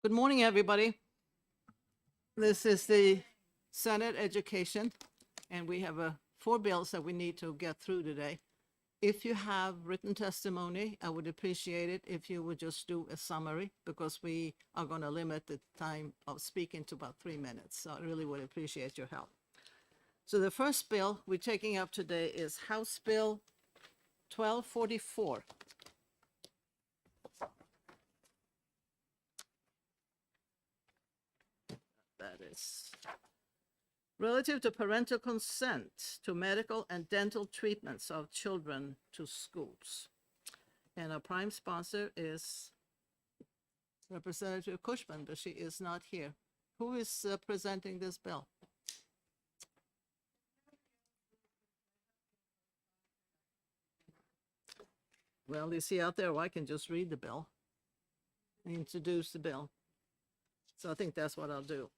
Good morning, everybody. This is the Senate Education, and we have 4 bills that we need to get through today. If you have written testimony, I would appreciate it if you would just do a summary, because we are going to limit the time of speaking to about 3 minutes. So I really would appreciate your help. So the first bill we're taking up today is House Bill 1244. That is relative to parental consent to medical and dental treatments of children to schools. And our prime sponsor is Representative Cushman, but she is not here. Who is presenting this bill? Well, is he out there? Well, I can just read the bill and introduce the bill. So I think that's what I'll do.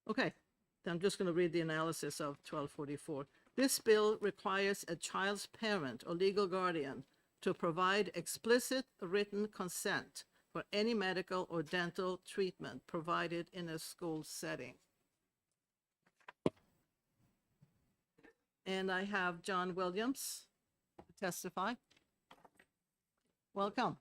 Okay, I'm just going to read the analysis of 1244. This bill requires a child's parent or legal guardian to provide explicit written consent for any medical or dental treatment provided in a school setting. And I have John Williams to testify. Welcome.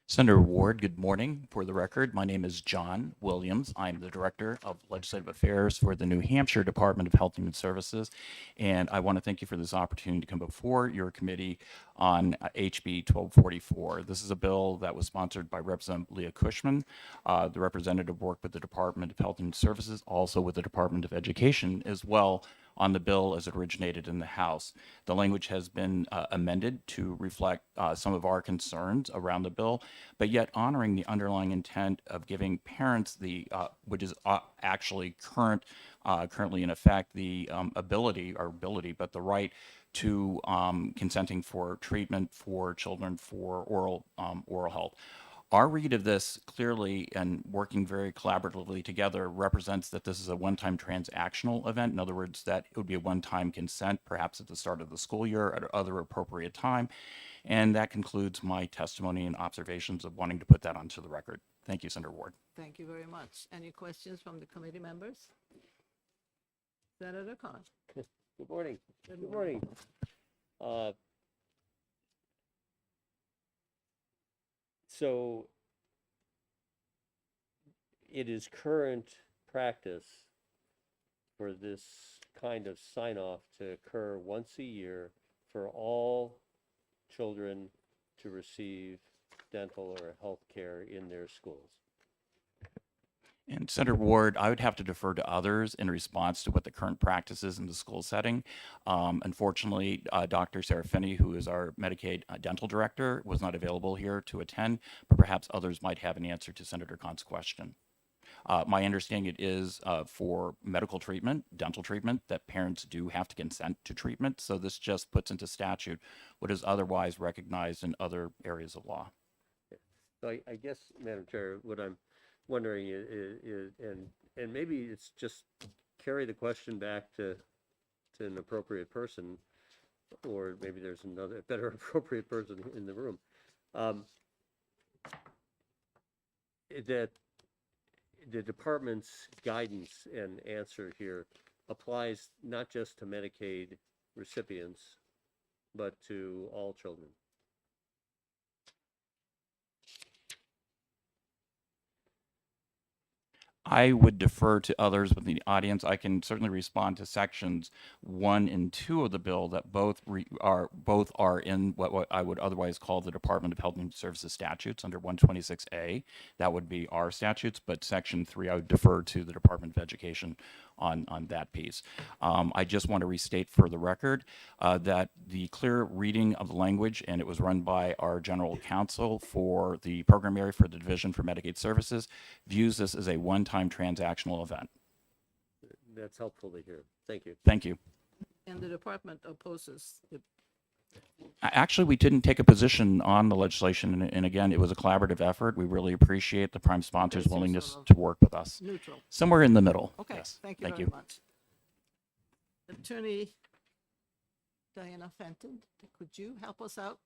Senator Ward, good morning. For the record, my name is John Williams. I'm the Director of Legislative Affairs for the New Hampshire Department of Health and Human Services, and I want to thank you for this opportunity to come before your committee on HB 1244. This is a bill that was sponsored by Representative Leah Cushman. The representative worked with the Department of Health and Human Services, also with the Department of Education as well, on the bill as it originated in the House. The language has been amended to reflect some of our concerns around the bill, but yet honoring the underlying intent of giving parents the, which is actually currently in effect, the ability, but the right to consenting for treatment for children for oral health. Our read of this clearly, and working very collaboratively together, represents that this is a one-time transactional event. In other words, that it would be a one-time consent, perhaps at the start of the school year at other appropriate time. And that concludes my testimony and observations of wanting to put that onto the record. Thank you, Senator Ward. Thank you very much. Any questions from the committee members? Senator Khan. Good morning. Good morning. So it is current practice for this kind of sign-off to occur once a year for all children to receive dental or health care in their schools. And Senator Ward, I would have to defer to others in response to what the current practice is in the school setting. Unfortunately, Dr. Sarah Finney, who is our Medicaid dental director, was not available here to attend, but perhaps others might have an answer to Senator Khan's question. My understanding it is for medical treatment, dental treatment, that parents do have to consent to treatment. So this just puts into statute what is otherwise recognized in other areas of law. So I guess, Madam Chair, what I'm wondering is and maybe it's just carry the question back to an appropriate person, or maybe there's another better appropriate person in the room, that the department's guidance and answer here applies not just to Medicaid recipients, but to all children. I would defer to others within the audience. I can certainly respond to sections 1 and 2 of the bill that both are in what I would otherwise call the Department of Health and Human Services statutes under 126A. That would be our statutes, but section 3 I would defer to the Department of Education on that piece. I just want to restate for the record that the clear reading of the language, and it was run by our general counsel for the program area for the Division for Medicaid Services, views this as a one-time transactional event. That's helpful to hear. Thank you. Thank you. And the department opposes the Actually, we didn't take a position on the legislation, and again, it was a collaborative effort. We really appreciate the prime sponsor's Okay, so willingness sort to of work with us. Neutral. Somewhere in the middle. Okay, Yes. thank you very much. Attorney Diana Fenton, could you help us out?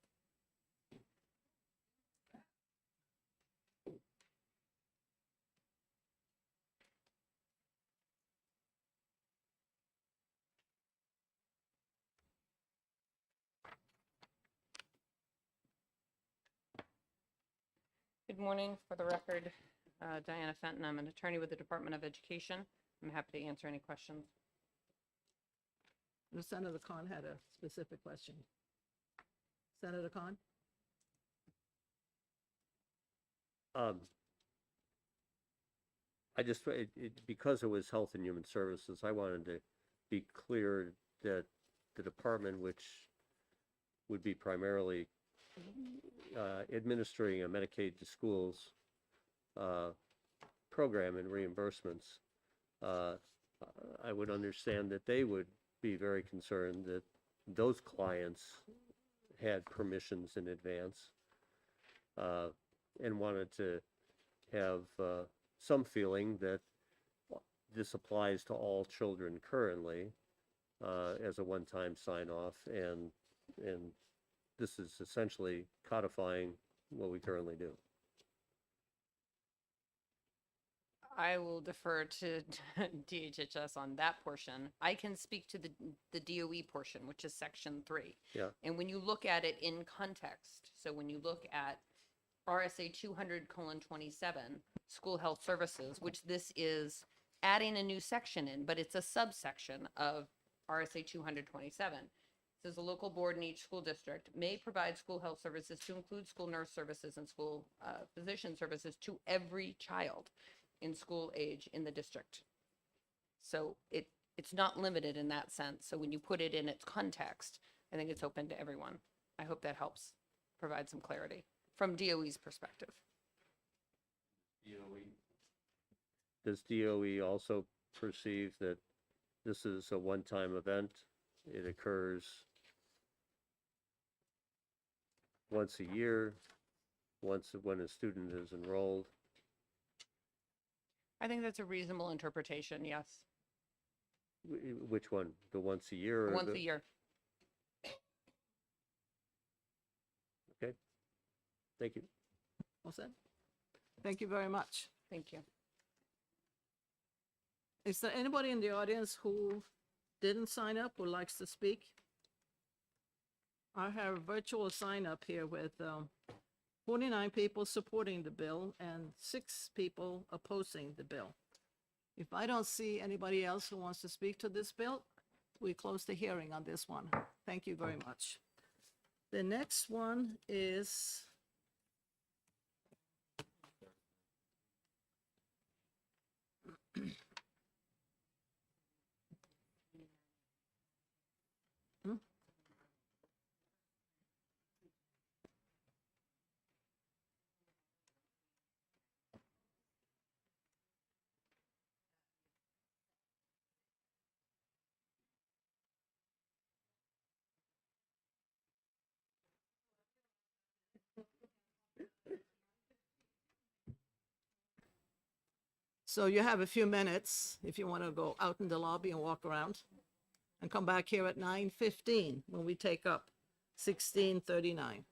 Good morning. For the record, Diana Fenton. I'm an attorney with the Department of Education. I'm happy to answer any questions. Senator Khan had a specific question. Senator Khan? I just, because it was Health and Human Services, I wanted to be clear that the department, which would be primarily administering a Medicaid to schools program and reimbursements, I would understand that they would be very concerned that those clients had permissions in advance and wanted to have some feeling that this applies to all children currently as a one-time sign-off, and this is essentially codifying what we currently do. I will defer to DHHS on that portion. I can speak to the DOE portion, which is section 3. Yeah. And when you look at it in context, so when you look at RSA 200:27, school health services, which this is adding a new section in, but it's a subsection of RSA 200:27. Says a local board in each school district may provide school health services to include school nurse services and school physician services to every child in school age in the district. So it's not limited in that sense. So when you put it in its context, I think it's open to everyone. I hope that helps provide some clarity from DOE's perspective. Does DOE also perceive that this is a one-time event? It occurs once a year, once when a student is enrolled? I think that's a reasonable interpretation, yes. Which one? The once a year? Or Once the... a year. Okay. Thank you. All set? Thank you very much. Thank you. Is there anybody in the audience who didn't sign up, who likes to speak? I have a virtual sign up here with 49 people supporting the bill and 6 people opposing the bill. If I don't see anybody else who wants to speak to this bill, we close the hearing on this one. Thank you very much. The next one is so you have a few minutes if you want to go out in the lobby and walk around and come back here at 9:15 when we take up 1639.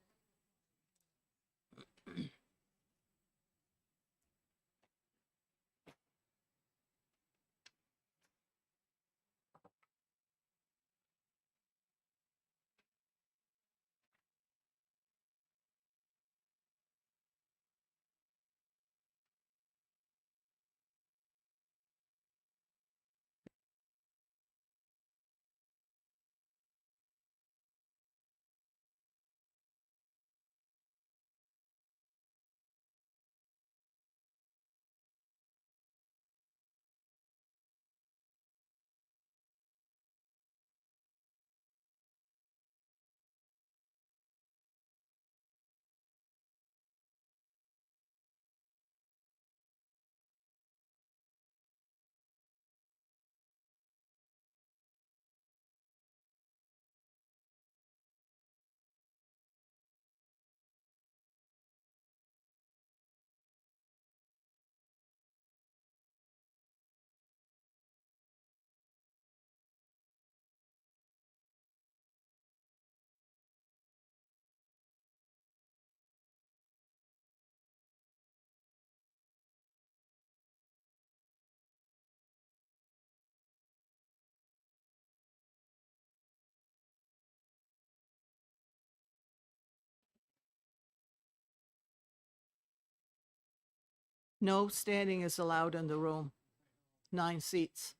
No standing is allowed in the room. 9 seats.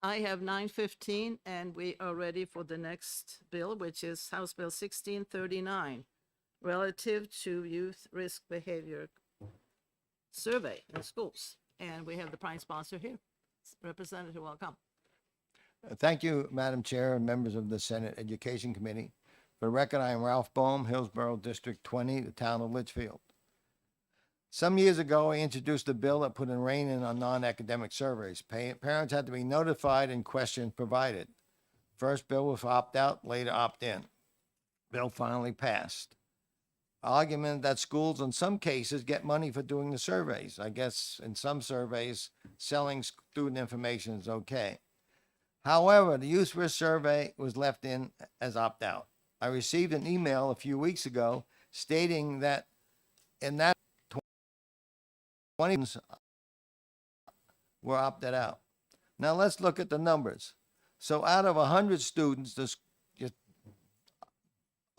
I have 9:15, and we are ready for the next bill, which is House Bill 1639, relative to youth risk behavior survey in schools. And we have the prime sponsor here. Representative, welcome. Thank you, Madam Chair and members of the Senate Education Committee. For the record, I am Ralph Bohm, Hillsborough District 20, the town of Litchfield. Some years ago, I introduced a bill that put a rein in on non-academic surveys. Parents had to be notified and questions provided. First bill was opt-out, later opt-in. Bill finally passed. Argument that schools in some cases get money for doing the surveys. I guess in some surveys, selling student information is okay. However, the youth risk survey was left in as opt-out. I received an email a few weeks ago stating that in that 20 were opted out. Now let's look at the numbers. So out of 100 students, just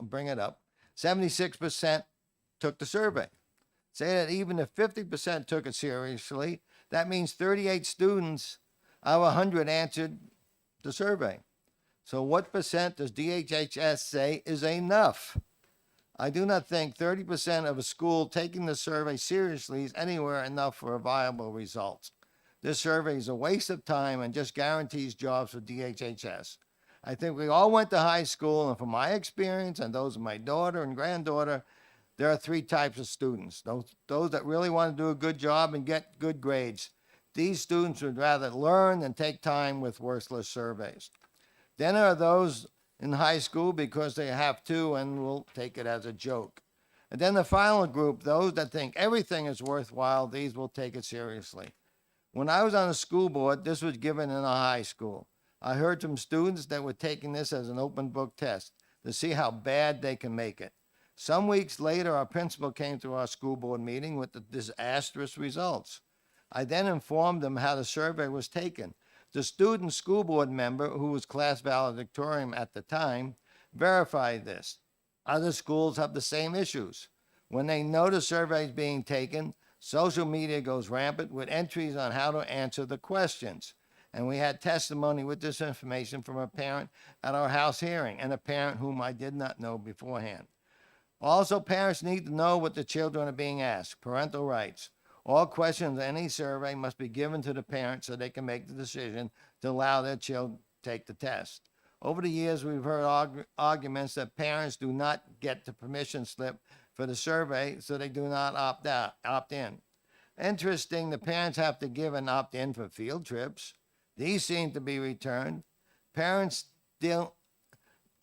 bring it up, 76% took the survey. Say that even if 50% took it seriously, that means 38 students out of 100 answered the survey. So what percent does DHHS say is enough? I do not think 30% of a school taking the survey seriously is anywhere enough for a viable result. This survey is a waste of time and just guarantees jobs for DHHS. I think we all went to high school, and from my experience and those of my daughter and granddaughter, there are three types of students. Those that really want to do a good job and get good grades. These students would rather learn than take time with worthless surveys. Then there are those in high school because they have to and will take it as a joke. And then the final group, those that think everything is worthwhile, these will take it seriously. When I was on the school board, this was given in a high school. I heard from students that were taking this as an open book test to see how bad they can make it. Some weeks later, our principal came to our school board meeting with the disastrous results. I then informed them how the survey was taken. The student school board member, who was class valedictorian at the time, verified this. Other schools have the same issues. When they know the survey is being taken, social media goes rampant with entries on how to answer the questions. And we had testimony with this information from a parent at our house hearing, and a parent whom I did not know beforehand. Also, parents need to know what the children are being asked. Parental rights. All questions in any survey must be given to the parent so they can make the decision to allow their child to take the test. Over the years, we've heard arguments that parents do not get the permission slip for the survey, so they do not opt in. Interesting, the parents have to give an opt-in for field trips. These seem to be returned. Parents still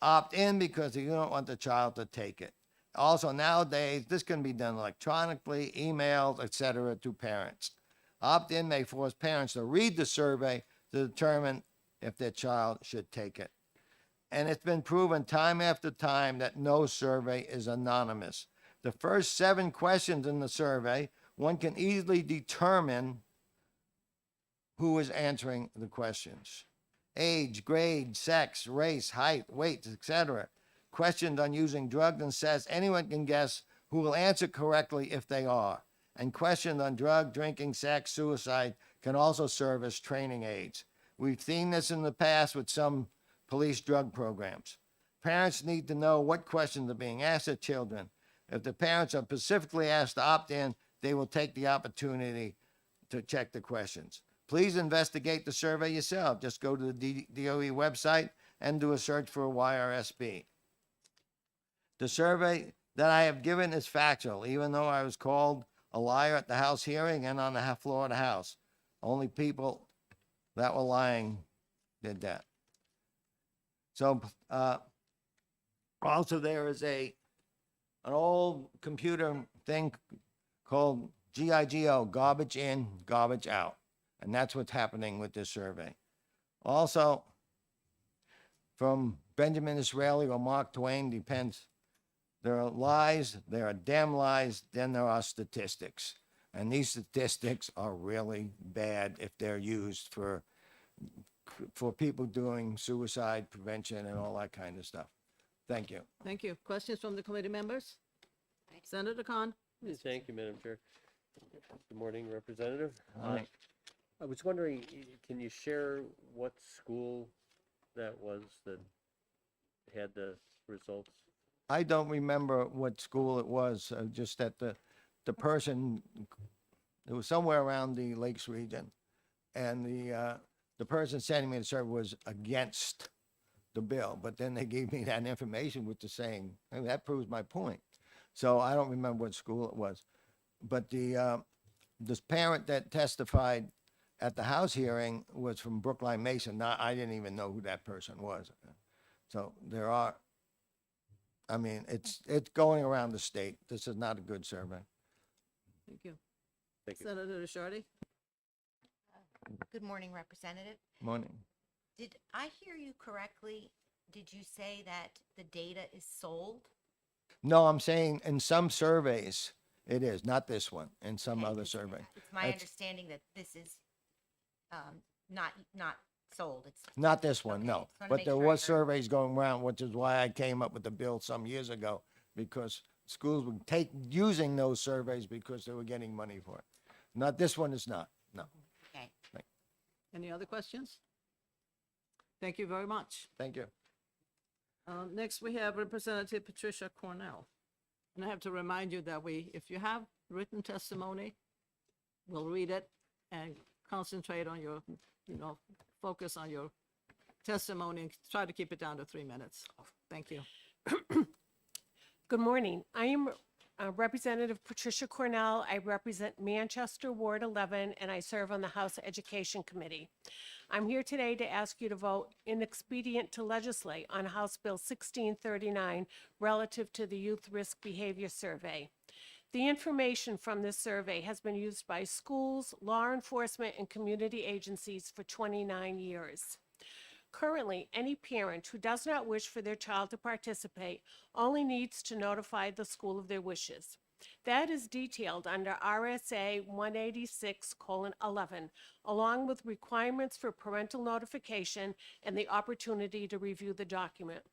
opt in because they don't want the child to take it. Also, nowadays, this can be done electronically, emails, etc., to parents. Opt-in may force parents to read the survey to determine if their child should take it. And it's been proven time after time that no survey is anonymous. The first 7 questions in the survey, one can easily determine who is answering the questions. Age, grade, sex, race, height, weight, etc. Questions on using drugs and sex, anyone can guess who will answer correctly if they are. And questions on drug, drinking, sex, suicide can also serve as training aids. We've seen this in the past with some police drug programs. Parents need to know what questions are being asked of children. If the parents are specifically asked to opt in, they will take the opportunity to check the questions. Please investigate the survey yourself. Just go to the DOE website and do a search for YRSB. The survey that I have given is factual, even though I was called a liar at the House hearing and on the floor of the House. Only people that were lying did that. So also there is an old computer thing called GIGO, garbage in, garbage out. And that's what's happening with this survey. Also, from Benjamin Disraeli or Mark Twain, depends. There are lies, there are damn lies, then there are statistics. And these statistics are really bad if they're used for people doing suicide prevention and all that kind of stuff. Thank you. Thank you. Questions from the committee members? Senator Khan? Thank you, Madam Chair. Good morning, Representative. Morning. I was wondering, can you share what school that was that had the results? I don't remember what school it was, just that the person, it was somewhere around the Lakes region, and the person sending me the survey was against the bill, but then they gave me that information with the saying, I mean, that proves my point. So I don't remember what school it was. But this parent that testified at the House hearing was from Brookline Mason. I didn't even know who that person was. So there are, I mean, it's going around the state. This is not a good survey. Thank you. Thank you. Senator Rishardi? Good morning, Representative. Morning. Did I hear you correctly? Did you say that the data is sold? No, I'm saying in some surveys, it is, not this one, in some Okay, other 'cause survey. It's my That's- understanding that this is, not sold, it's, Not this one, Okay, no. just wanna But make there sure I was heard. surveys going around, which is why I came up with the bill some years ago, because schools would using those surveys because they were getting money for it. Not, this one is not, no. okay. Any other questions? Thank you very much. Thank you. Next, we have Representative Patricia Cornell. And I have to remind you that if you have written testimony, we'll read it and concentrate on your, focus on your testimony and try to keep it down to 3 minutes. Thank you. Good morning. I am Representative Patricia Cornell. I represent Manchester Ward 11, and I serve on the House Education Committee. I'm here today to ask you to vote inexpedient to legislate on House Bill 1639 relative to the Youth Risk Behavior Survey. The information from this survey has been used by schools, law enforcement, and community agencies for 29 years. Currently, any parent who does not wish for their child to participate only needs to notify the school of their wishes. That is detailed under RSA 186:11, along with requirements for parental notification and the opportunity to review the document.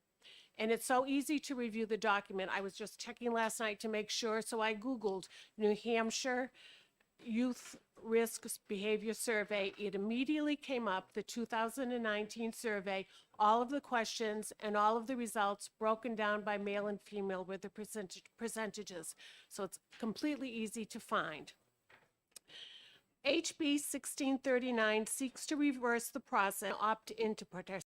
And it's so easy to review the document. I was just checking last night to make sure, so I Googled New Hampshire Youth Risk Behavior Survey. It immediately came up, the 2019 survey, all of the questions and all of the results broken down by male and female with the percentages. So it's completely easy to find. HB 1639 seeks to reverse the process and opt in to participate.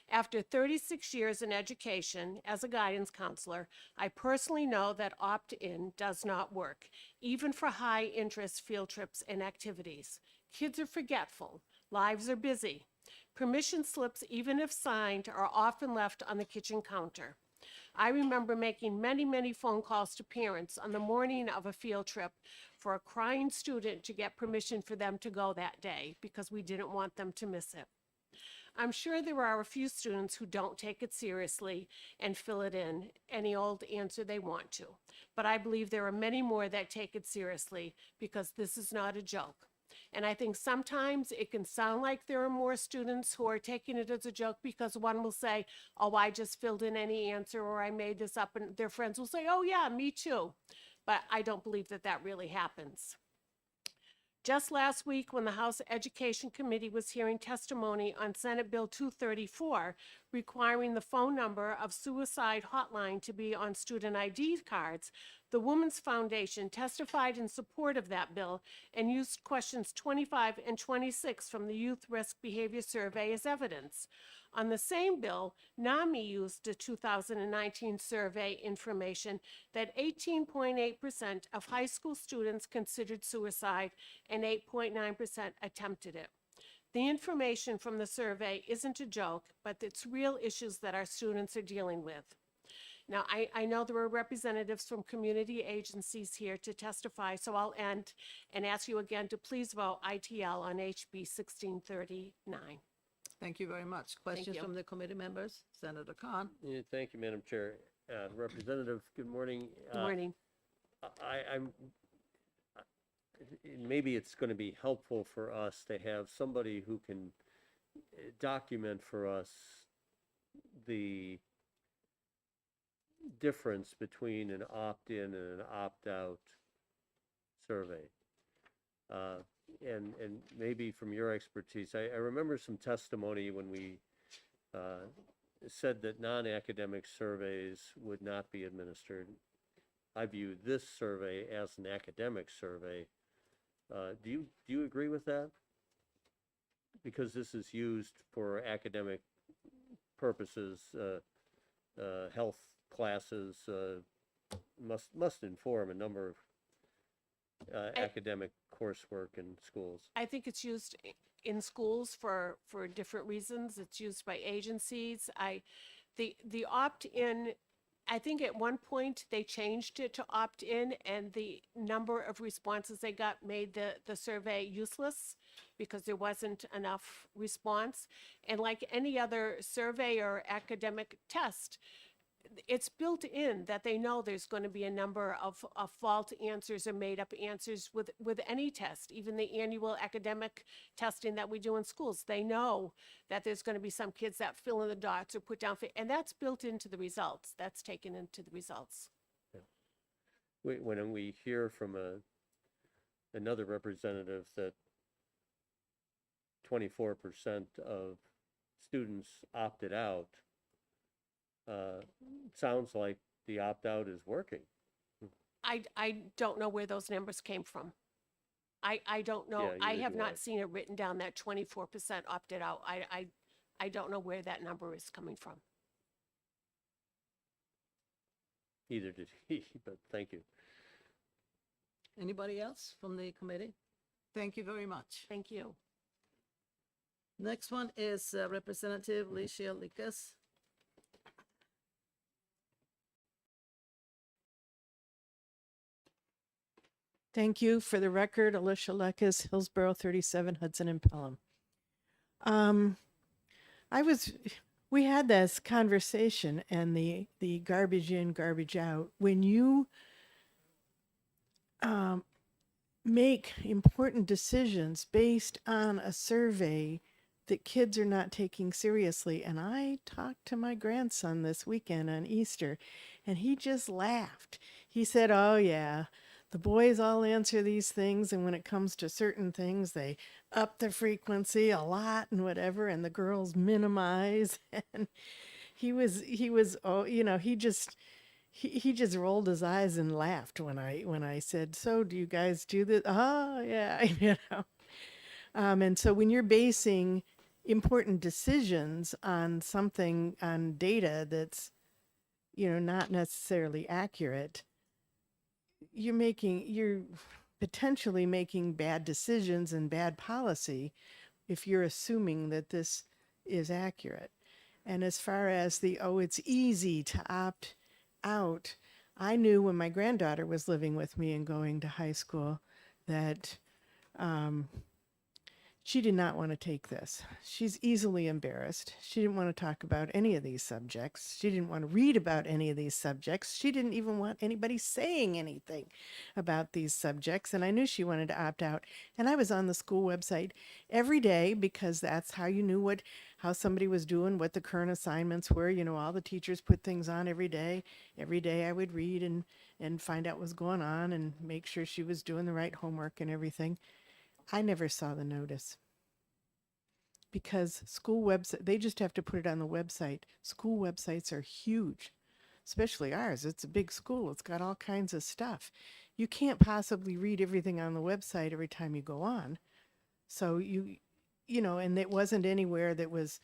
After 36 years in education as a guidance counselor, I personally know that opt-in does not work, even for high-interest field trips and activities. Kids are forgetful. Lives are busy. Permission slips, even if signed, are often left on the kitchen counter. I remember making many, many phone calls to parents on the morning of a field trip for a crying student to get permission for them to go that day because we didn't want them to miss it. I'm sure there are a few students who don't take it seriously and fill it in any old answer they want to. But I believe there are many more that take it seriously because this is not a joke. And I think sometimes it can sound like there are more students who are taking it as a joke because one will say, oh, I just filled in any answer, or I made this up, and their friends will say, oh yeah, me too. But I don't believe that that really happens. Just last week, when the House Education Committee was hearing testimony on Senate Bill 234, requiring the phone number of suicide hotline to be on student ID cards, the Women's Foundation testified in support of that bill and used questions 25 and 26 from the Youth Risk Behavior Survey as evidence. On the same bill, NAMI used the 2019 survey information that 18.8% of high school students considered suicide and 8.9% attempted it. The information from the survey isn't a joke, but it's real issues that our students are dealing with. Now, I know there are representatives from community agencies here to testify, so I'll end and ask you again to please vote ITL on HB 1639. Thank you very much. Questions you. from the committee members? Senator Khan? Yeah, thank you, Madam Chair. Representative, good morning. Good morning. Maybe it's going to be helpful for us to have somebody who can document for us the difference between an opt-in and an opt-out survey. And maybe from your expertise, I remember some testimony when we said that non-academic surveys would not be administered. I view this survey as an academic survey. Do you agree with that? Because this is used for academic purposes, health classes must inform a number of academic coursework in schools. I think it's used in schools for different reasons. It's used by agencies. The opt-in, I think at one point they changed it to opt-in, and the number of responses they got made the survey useless because there wasn't enough response. And like any other survey or academic test, it's built in that they know there's going to be a number of fault answers or made up answers with any test, even the annual academic testing that we do in schools. They know that there's going to be some kids that fill in the dots or put down, and that's built into the results. That's taken into the results. When we hear from another representative that 24% of students opted out, sounds like the opt-out is working. I don't know where those numbers came from. I don't know. Yeah, I neither have do I. not seen it written down that 24% opted out. I don't know where that number is coming from. Neither did he, but thank you. Anybody else from the committee? Thank you very much. Thank you. Next one is Representative Alicia Lucas. Thank you. For the record, Alicia Lucas, Hillsborough 37, Hudson and Pelham. We had this conversation and the garbage in, garbage out. When you make important decisions based on a survey that kids are not taking seriously, and I talked to my grandson this weekend on Easter, and he just laughed. He said, "Oh yeah, the boys all answer these things, and when it comes to certain things, they up the frequency a lot and whatever, and the girls minimize." And he was oh, he just rolled his eyes and laughed when I said, "So do you guys do this?" "Oh yeah," and so when you're basing important decisions on something, on data that's not necessarily accurate, you're potentially making bad decisions and bad policy if you're assuming that this is accurate. And as far as it's easy to opt out, I knew when my granddaughter was living with me and going to high school that she did not want to take this. She's easily embarrassed. She didn't want to talk about any of these subjects. She didn't want to read about any of these subjects. She didn't even want anybody saying anything about these subjects. And I knew she wanted to opt out. And I was on the school website every day because that's how you knew how somebody was doing, what the current assignments were. All the teachers put things on every day. Every day I would read and find out what was going on and make sure she was doing the right homework and everything. I never saw the notice because school website, they just have to put it on the website. School websites are huge, especially ours. It's a big school. It's got all kinds of stuff. You can't possibly read everything on the website every time you go on. So and it wasn't anywhere that was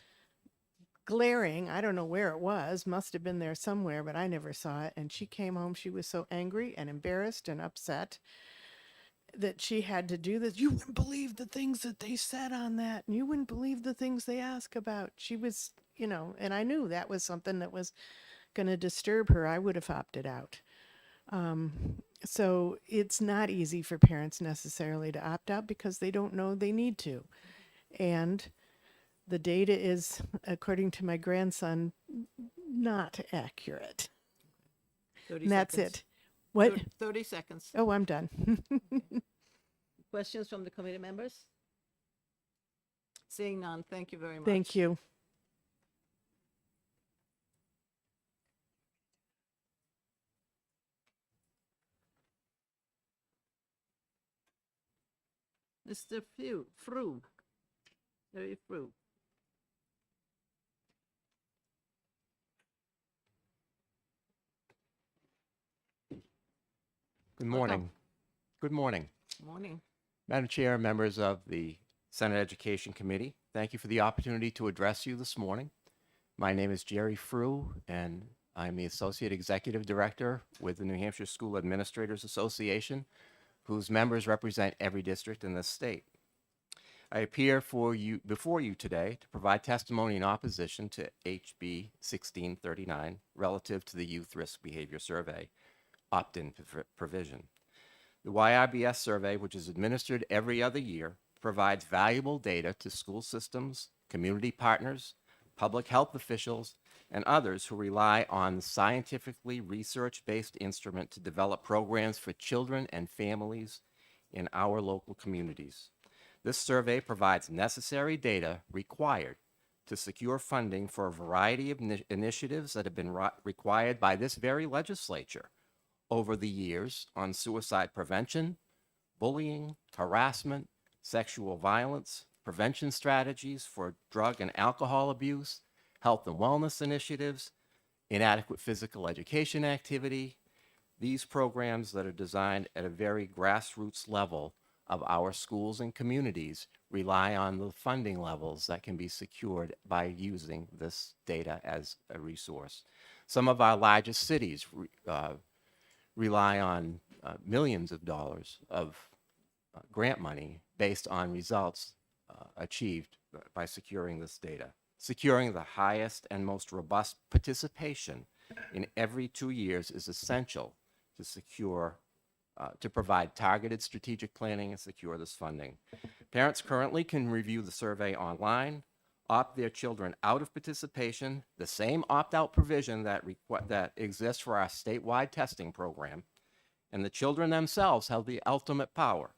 glaring. I don't know where it was. Must have been there somewhere, but I never saw it. And she came home. She was so angry and embarrassed and upset that she had to do this. You wouldn't believe the things that they said on that, and you wouldn't believe the things they ask about. She was, and I knew that was something that was going to disturb her. I would have opted out. So it's not easy for parents necessarily to opt out because they don't know they need to. And the data is, according to my grandson, not accurate. 30 And that's seconds. it. What? 30 seconds. Oh, I'm done. Questions from the committee members? Seeing none, thank you very much. Thank you. Mr. Frew. Very Frew. Good morning. Good morning. Morning. Madam Chair, members of the Senate Education Committee, thank you for the opportunity to address you this morning. My name is Jerry Frew, and I'm the Associate Executive Director with the New Hampshire School Administrators Association, whose members represent every district in this state. I appear before you today to provide testimony in opposition to HB 1639 relative to the Youth Risk Behavior Survey opt-in provision. The YRBS survey, which is administered every other year, provides valuable data to school systems, community partners, public health officials, and others who rely on the scientifically research-based instrument to develop programs for children and families in our local communities. This survey provides necessary data required to secure funding for a variety of initiatives that have been required by this very legislature over the years on suicide prevention, bullying, harassment, sexual violence, prevention strategies for drug and alcohol abuse, health and wellness initiatives, inadequate physical education activity. These programs that are designed at a very grassroots level of our schools and communities rely on the funding levels that can be secured by using this data as a resource. Some of our largest cities rely on millions of dollars of grant money based on results achieved by securing this data. Securing the highest and most robust participation in every 2 years is essential to secure, to provide targeted strategic planning and secure this funding. Parents currently can review the survey online, opt their children out of participation, the same opt-out provision that exists for our statewide testing program, and the children themselves have the ultimate power.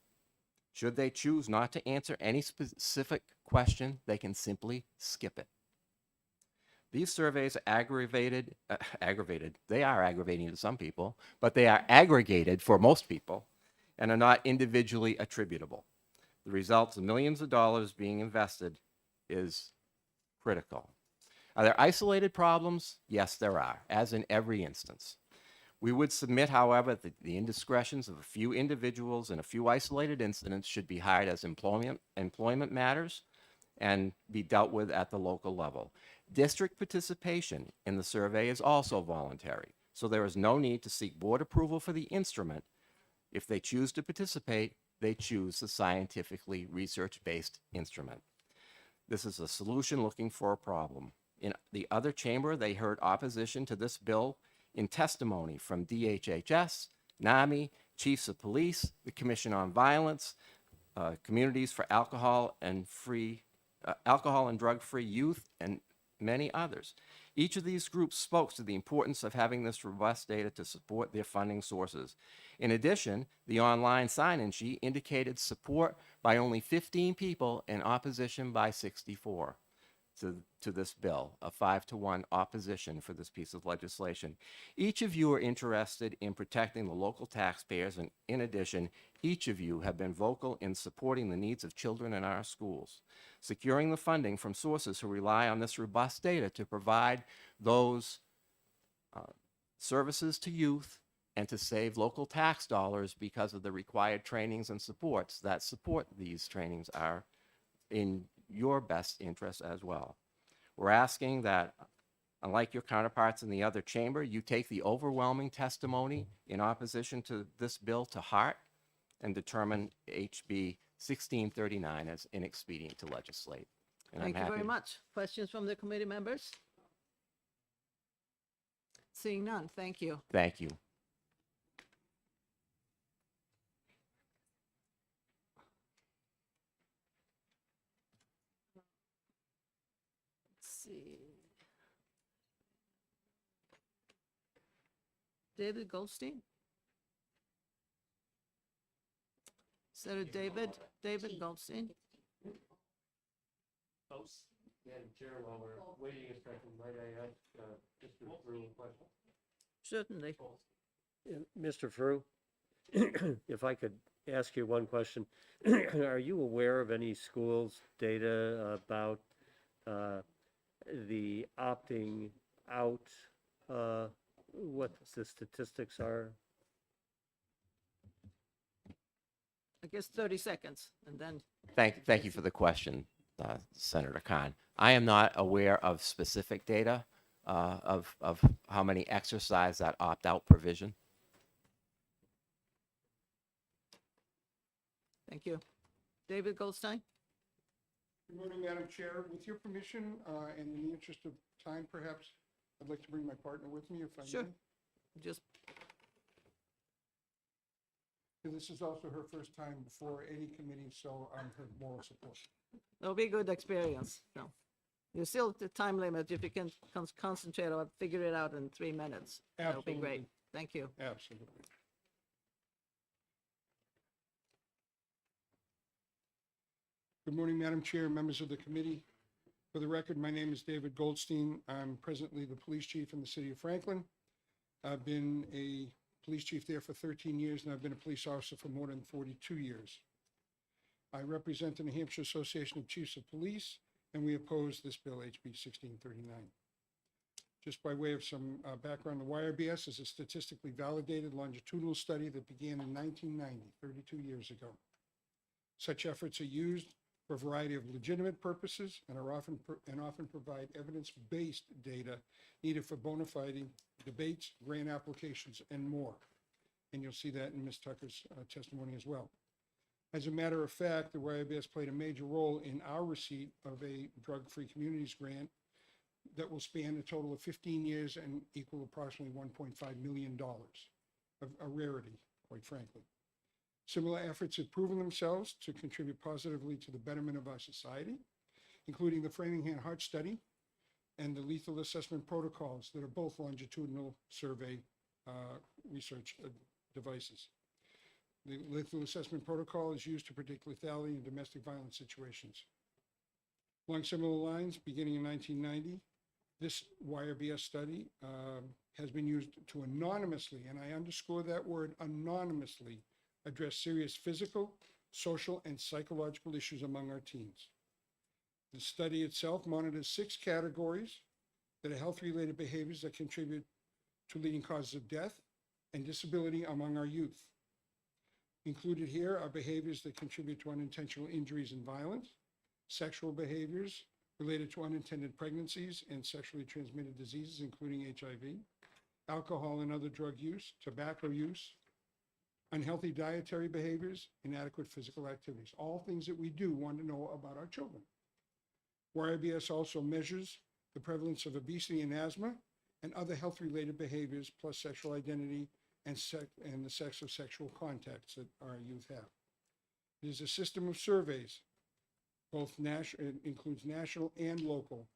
Should they choose not to answer any specific question, they can simply skip it. These surveys are aggravated, they are aggravating to some people, but they are aggregated for most people and are not individually attributable. The results of millions of dollars being invested is critical. Are there isolated problems? Yes, there are, as in every instance. We would submit, however, that the indiscretions of a few individuals and a few isolated incidents should be hired as employment matters and be dealt with at the local level. District participation in the survey is also voluntary, so there is no need to seek board approval for the instrument. If they choose to participate, they choose the scientifically research-based instrument. This is a solution looking for a problem. In the other chamber, they heard opposition to this bill in testimony from DHHS, NAMI, chiefs of police, the Commission on Violence, Communities for Alcohol and Drug-Free Youth, and many others. Each of these groups spoke to the importance of having this robust data to support their funding sources. In addition, the online sign-in sheet indicated support by only 15 people and opposition by 64 to this bill, a 5-to-1 opposition for this piece of legislation. Each of you are interested in protecting the local taxpayers, and in addition, each of you have been vocal in supporting the needs of children in our schools. Securing the funding from sources who rely on this robust data to provide those services to youth and to save local tax dollars because of the required trainings and supports that support these trainings are in your best interest as well. We're asking that, unlike your counterparts in the other chamber, you take the overwhelming testimony in opposition to this bill to heart and determine HB 1639 as inexpedient to legislate. And Thank I'm you happy very much. Questions from the committee members? Seeing none, thank you. Thank you. Let's see. David Goldstein? Is that a David Goldstein? Madam Chair, while we're waiting a second, might I ask Mr. Frew a question? Certainly. Mr. Frew, if I could ask you one question. Are you aware of any schools' data about the opting out, what the statistics are? I guess 30 seconds, and then, Thank you for the question, Senator Khan. I am not aware of specific data of how many exercise that opt-out provision. thank you. David Goldstein? Good morning, Madam Chair. With your permission, and in the interest of time, perhaps, I'd like to bring my partner with me, if I may. Sure. Just, Because this is also her first time before any committee, so I'm her moral support. it'll be a good experience, so. You're still at the time limit. If you can concentrate or figure it out in 3 minutes, that would be great. Absolutely. Thank you. Absolutely. Good morning, Madam Chair, members of the committee. For the record, my name is David Goldstein. I'm presently the police chief in the city of Franklin. I've been a police chief there for 13 years, and I've been a police officer for more than 42 years. I represent the New Hampshire Association of Chiefs of Police, and we oppose this bill, HB 1639. Just by way of some background, the YRBS is a statistically validated longitudinal study that began in 1990, 32 years ago. Such efforts are used for a variety of legitimate purposes and are often provide evidence-based data needed for bona fide debates, grant applications, and more. And you'll see that in Ms. Tucker's testimony as well. As a matter of fact, the YRBS played a major role in our receipt of a drug-free communities grant that will span a total of 15 years and equal approximately $1.5 million, a rarity, quite frankly. Similar efforts have proven themselves to contribute positively to the betterment of our society, including the Framingham Heart Study and the lethal assessment protocols that are both longitudinal survey research devices. The lethal assessment protocol is used to predict lethality in domestic violence situations. Along similar lines, beginning in 1990, this YRBS study has been used to anonymously, and I underscore that word, anonymously, address serious physical, social, and psychological issues among our teens. The study itself monitors 6 categories that are health-related behaviors that contribute to leading causes of death and disability among our youth. Included here are behaviors that contribute to unintentional injuries and violence, sexual behaviors related to unintended pregnancies and sexually transmitted diseases, including HIV, alcohol and other drug use, tobacco use, unhealthy dietary behaviors, inadequate physical activities, all things that we do want to know about our children. YRBS also measures the prevalence of obesity and asthma and other health-related behaviors, plus sexual identity and the sex of sexual contacts that our youth have. It is a system of surveys, both national, it includes national and local.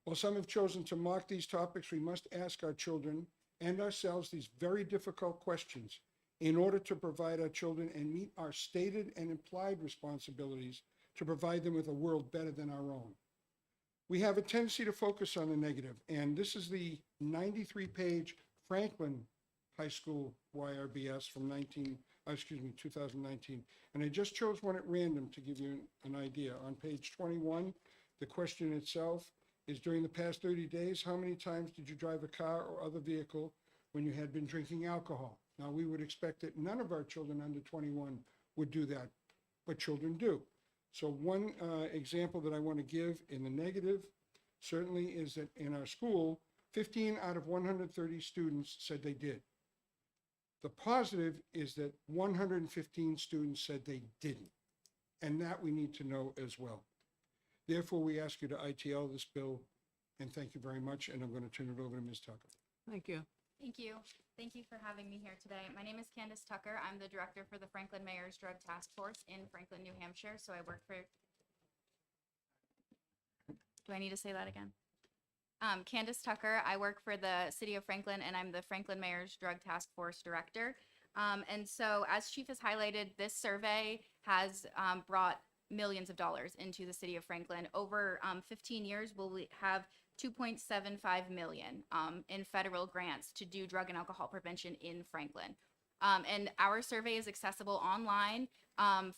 While some have chosen to mock these topics, we must ask our children and ourselves these very difficult questions in order to provide our children and meet our stated and implied responsibilities to provide them with a world better than our own. We have a tendency to focus on the negative, and this is the 93-page Franklin High School YRBS from 2019. And I just chose one at random to give you an idea. On page 21, the question itself is, during the past 30 days, how many times did you drive a car or other vehicle when you had been drinking alcohol? Now, we would expect that none of our children under 21 would do that, but children do. So one example that I want to give in the negative certainly is that in our school, 15 out of 130 students said they did. The positive is that 115 students said they didn't, and that we need to know as well. Therefore, we ask you to ITL this bill, and thank you very much, and I'm going to turn it over to Ms. Tucker. Thank you. Thank you. Thank you for having me here today. My name is Candace Tucker. I'm the director for the Franklin Mayor's Drug Task Force in Franklin, New Hampshire. So I work for, do I need to say that again? Candace Tucker. I work for the city of Franklin, and I'm the Franklin Mayor's Drug Task Force director. And so as Chief has highlighted, this survey has brought millions of dollars into the city of Franklin. Over 15 years, we'll have 2.75 million in federal grants to do drug and alcohol prevention in Franklin. And our survey is accessible online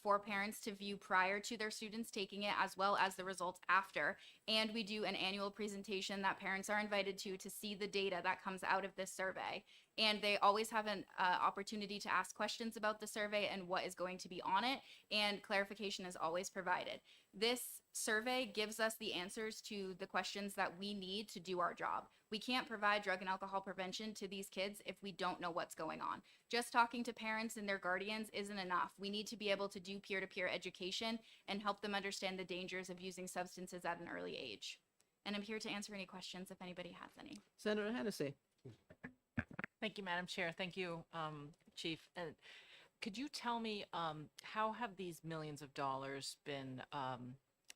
for parents to view prior to their students taking it, as well as the results after. And we do an annual presentation that parents are invited to see the data that comes out of this survey. And they always have an opportunity to ask questions about the survey and what is going to be on it, and clarification is always provided. This survey gives us the answers to the questions that we need to do our job. We can't provide drug and alcohol prevention to these kids if we don't know what's going on. Just talking to parents and their guardians isn't enough. We need to be able to do peer-to-peer education and help them understand the dangers of using substances at an early age. And I'm here to answer any questions if anybody has any. Senator Hennessy. Thank you, Madam Chair. Thank you, Chief. And could you tell me how have these millions of dollars been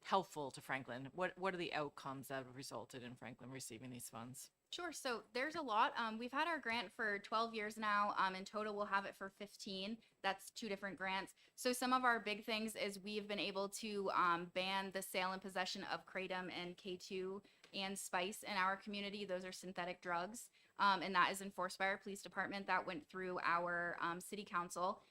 helpful to Franklin? What are the outcomes that have resulted in Franklin receiving these funds? Sure. So there's a lot. We've had our grant for 12 years now. In total, we'll have it for 15. That's 2 different grants. So some of our big things is we've been able to ban the sale and possession of kratom and K2 and spice in our community. Those are synthetic drugs. And that is enforced by our police department. That went through our city council.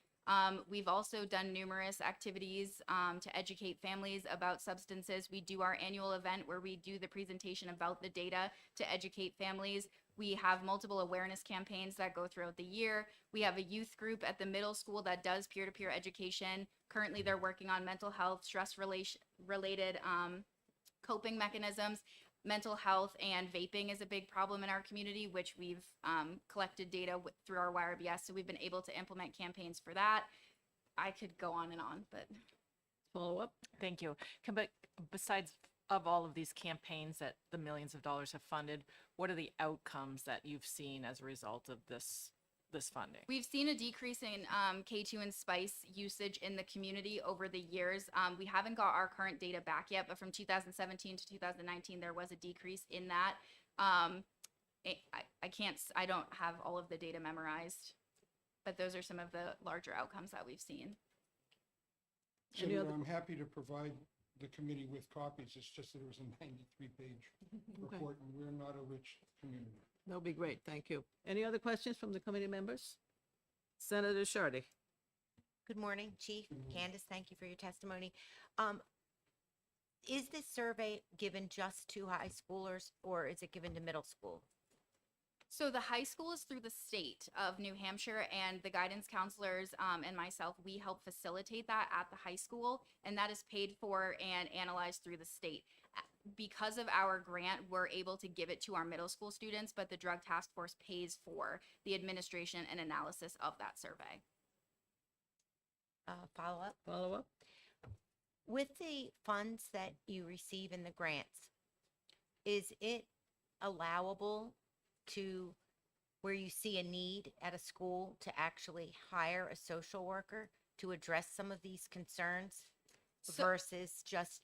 We've also done numerous activities to educate families about substances. We do our annual event where we do the presentation about the data to educate families. We have multiple awareness campaigns that go throughout the year. We have a youth group at the middle school that does peer-to-peer education. Currently, they're working on mental health, stress-related coping mechanisms. Mental health and vaping is a big problem in our community, which we've collected data through our YRBS. So we've been able to implement campaigns for that. I could go on and on, but. Follow up? Thank you. But besides of all of these campaigns that the millions of dollars have funded, what are the outcomes that you've seen as a result of this funding? We've seen a decrease in K2 and spice usage in the community over the years. We haven't got our current data back yet, but from 2017 to 2019, there was a decrease in that. I don't have all of the data memorized, but those are some of the larger outcomes that we've seen. Any Senator, other- I'm happy to provide the committee with copies. It's just that it was a 93-page report, and we're not a rich community. That'll be great. Thank you. Any other questions from the committee members? Senator Shardy. Good morning, Chief. Candace, thank you for your testimony. Is this survey given just to high schoolers or is it given to middle school? So the high school is through the state of New Hampshire, and the guidance counselors and myself, we help facilitate that at the high school, and that is paid for and analyzed through the state. Because of our grant, we're able to give it to our middle school students, but the Drug Task Force pays for the administration and analysis of that survey. Follow up? Follow up? With the funds that you receive in the grants, is it allowable to, where you see a need at a school, to actually hire a social worker to address some of these concerns versus just,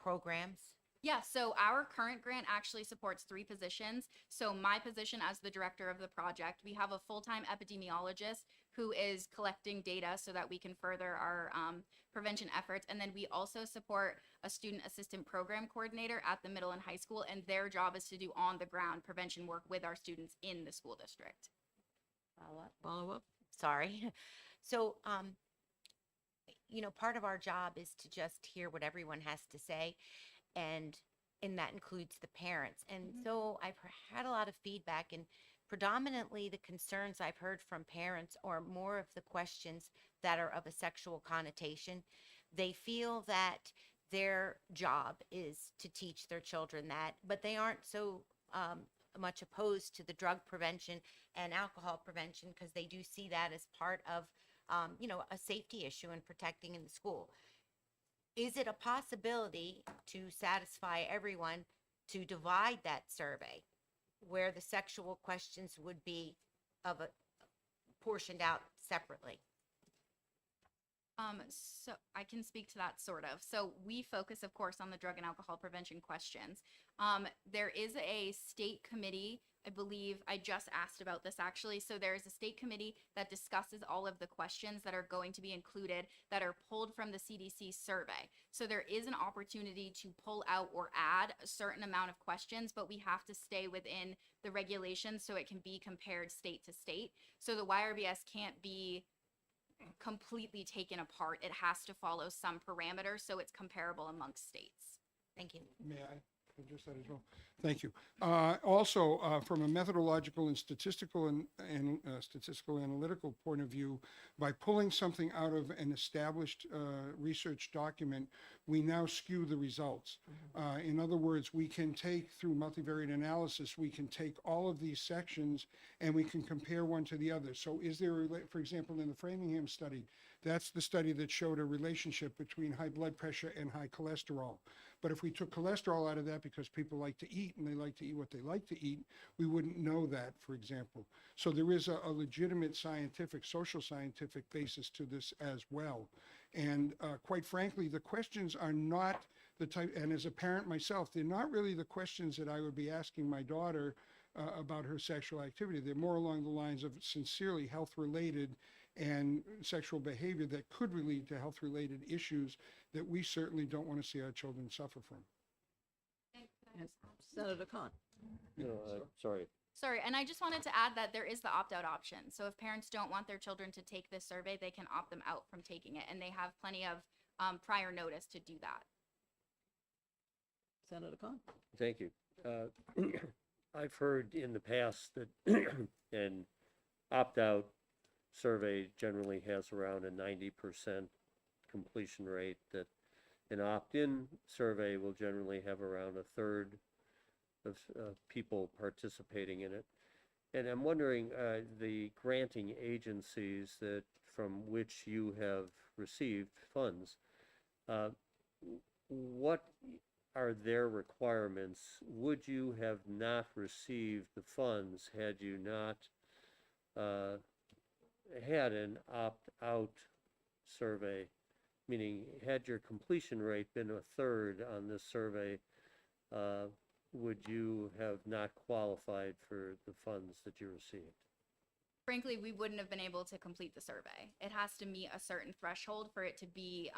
programs? Yeah, so our current grant actually supports 3 positions. So my position as the director of the project, we have a full-time epidemiologist who is collecting data so that we can further our prevention efforts. And then we also support a student assistant program coordinator at the middle and high school, and their job is to do on-the-ground prevention work with our students in the school district. Follow up? Follow up? Sorry. So, part of our job is to just hear what everyone has to say, and that includes the parents. And so I've had a lot of feedback, and predominantly the concerns I've heard from parents are more of the questions that are of a sexual connotation. They feel that their job is to teach their children that, but they aren't so much opposed to the drug prevention and alcohol prevention, because they do see that as part of a safety issue and protecting in the school. Is it a possibility to satisfy everyone to divide that survey where the sexual questions would be portioned out separately? So I can speak to that sort of. So we focus, of course, on the drug and alcohol prevention questions. There is a state committee, I believe, I just asked about this actually. So there is a state committee that discusses all of the questions that are going to be included that are pulled from the CDC survey. So there is an opportunity to pull out or add a certain amount of questions, but we have to stay within the regulations so it can be compared state to state. So the YRBS can't be completely taken apart. It has to follow some parameters so it's comparable amongst states. Thank you. May I address that as well? Thank you. Also, from a methodological and statistical and statistical analytical point of view, by pulling something out of an established research document, we now skew the results. In other words, we can take, through multivariate analysis, we can take all of these sections and we can compare one to the other. So is there, for example, in the Framingham study, that's the study that showed a relationship between high blood pressure and high cholesterol. But if we took cholesterol out of that because people like to eat and they like to eat what they like to eat, we wouldn't know that, for example. So there is a legitimate scientific, social scientific basis to this as well. And quite frankly, the questions are not the type, and as a parent myself, they're not really the questions that I would be asking my daughter about her sexual activity. They're more along the lines of sincerely health-related and sexual behavior that could lead to health-related issues that we certainly don't want to see our children suffer from. And Senator Khan. No, sorry. Sorry, and I just wanted to add that there is the opt-out option. So if parents don't want their children to take this survey, they can opt them out from taking it, and they have plenty of prior notice to do that. Senator Khan. Thank you. I've heard in the past that an opt-out survey generally has around a 90% completion rate, that an opt-in survey will generally have around a third of people participating in it. And I'm wondering, the granting agencies that from which you have received funds, what are their requirements? Would you have not received the funds had you not had an opt-out survey? Meaning, had your completion rate been a third on this survey, would you have not qualified for the funds that you received? Frankly, we wouldn't have been able to complete the survey. It has to meet a certain threshold for it to be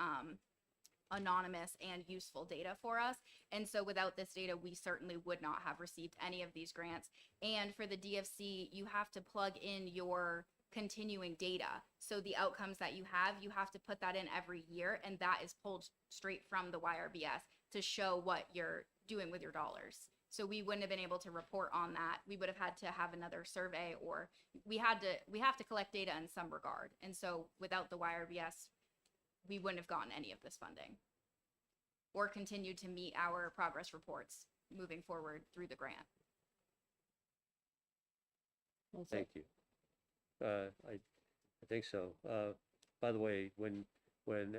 anonymous and useful data for us. And so without this data, we certainly would not have received any of these grants. And for the DFC, you have to plug in your continuing data. So the outcomes that you have to put that in every year, and that is pulled straight from the YRBS to show what you're doing with your dollars. So we wouldn't have been able to report on that. We would have had to have another survey, or we have to collect data in some regard. And so without the YRBS, we wouldn't have gotten any of this funding or continued to meet our progress reports moving forward through the grant. Thank you. I think so. By the way, when I've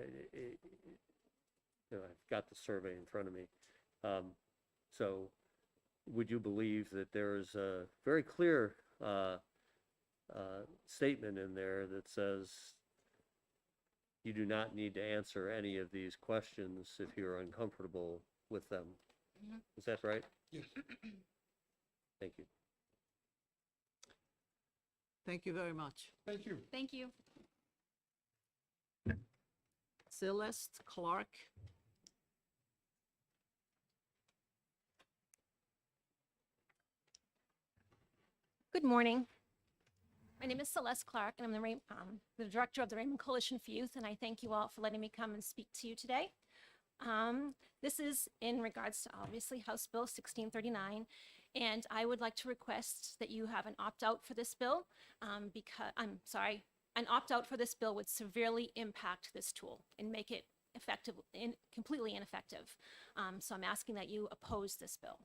got the survey in front of me, so would you believe that there is a very clear statement in there that says you do not need to answer any of these questions if you're uncomfortable with them? Mhm. Is that right? Yes. Thank you. Thank you very much. Thank you. Thank you. Celeste Clark. Good morning. My name is Celeste Clark, and I'm the director of the Raymond Coalition for Youth, and I thank you all for letting me come and speak to you today. This is in regards to, obviously, House Bill 1639, and I would like to request that you have an opt-out for this bill, an opt-out for this bill would severely impact this tool and make it completely ineffective. So I'm asking that you oppose this bill.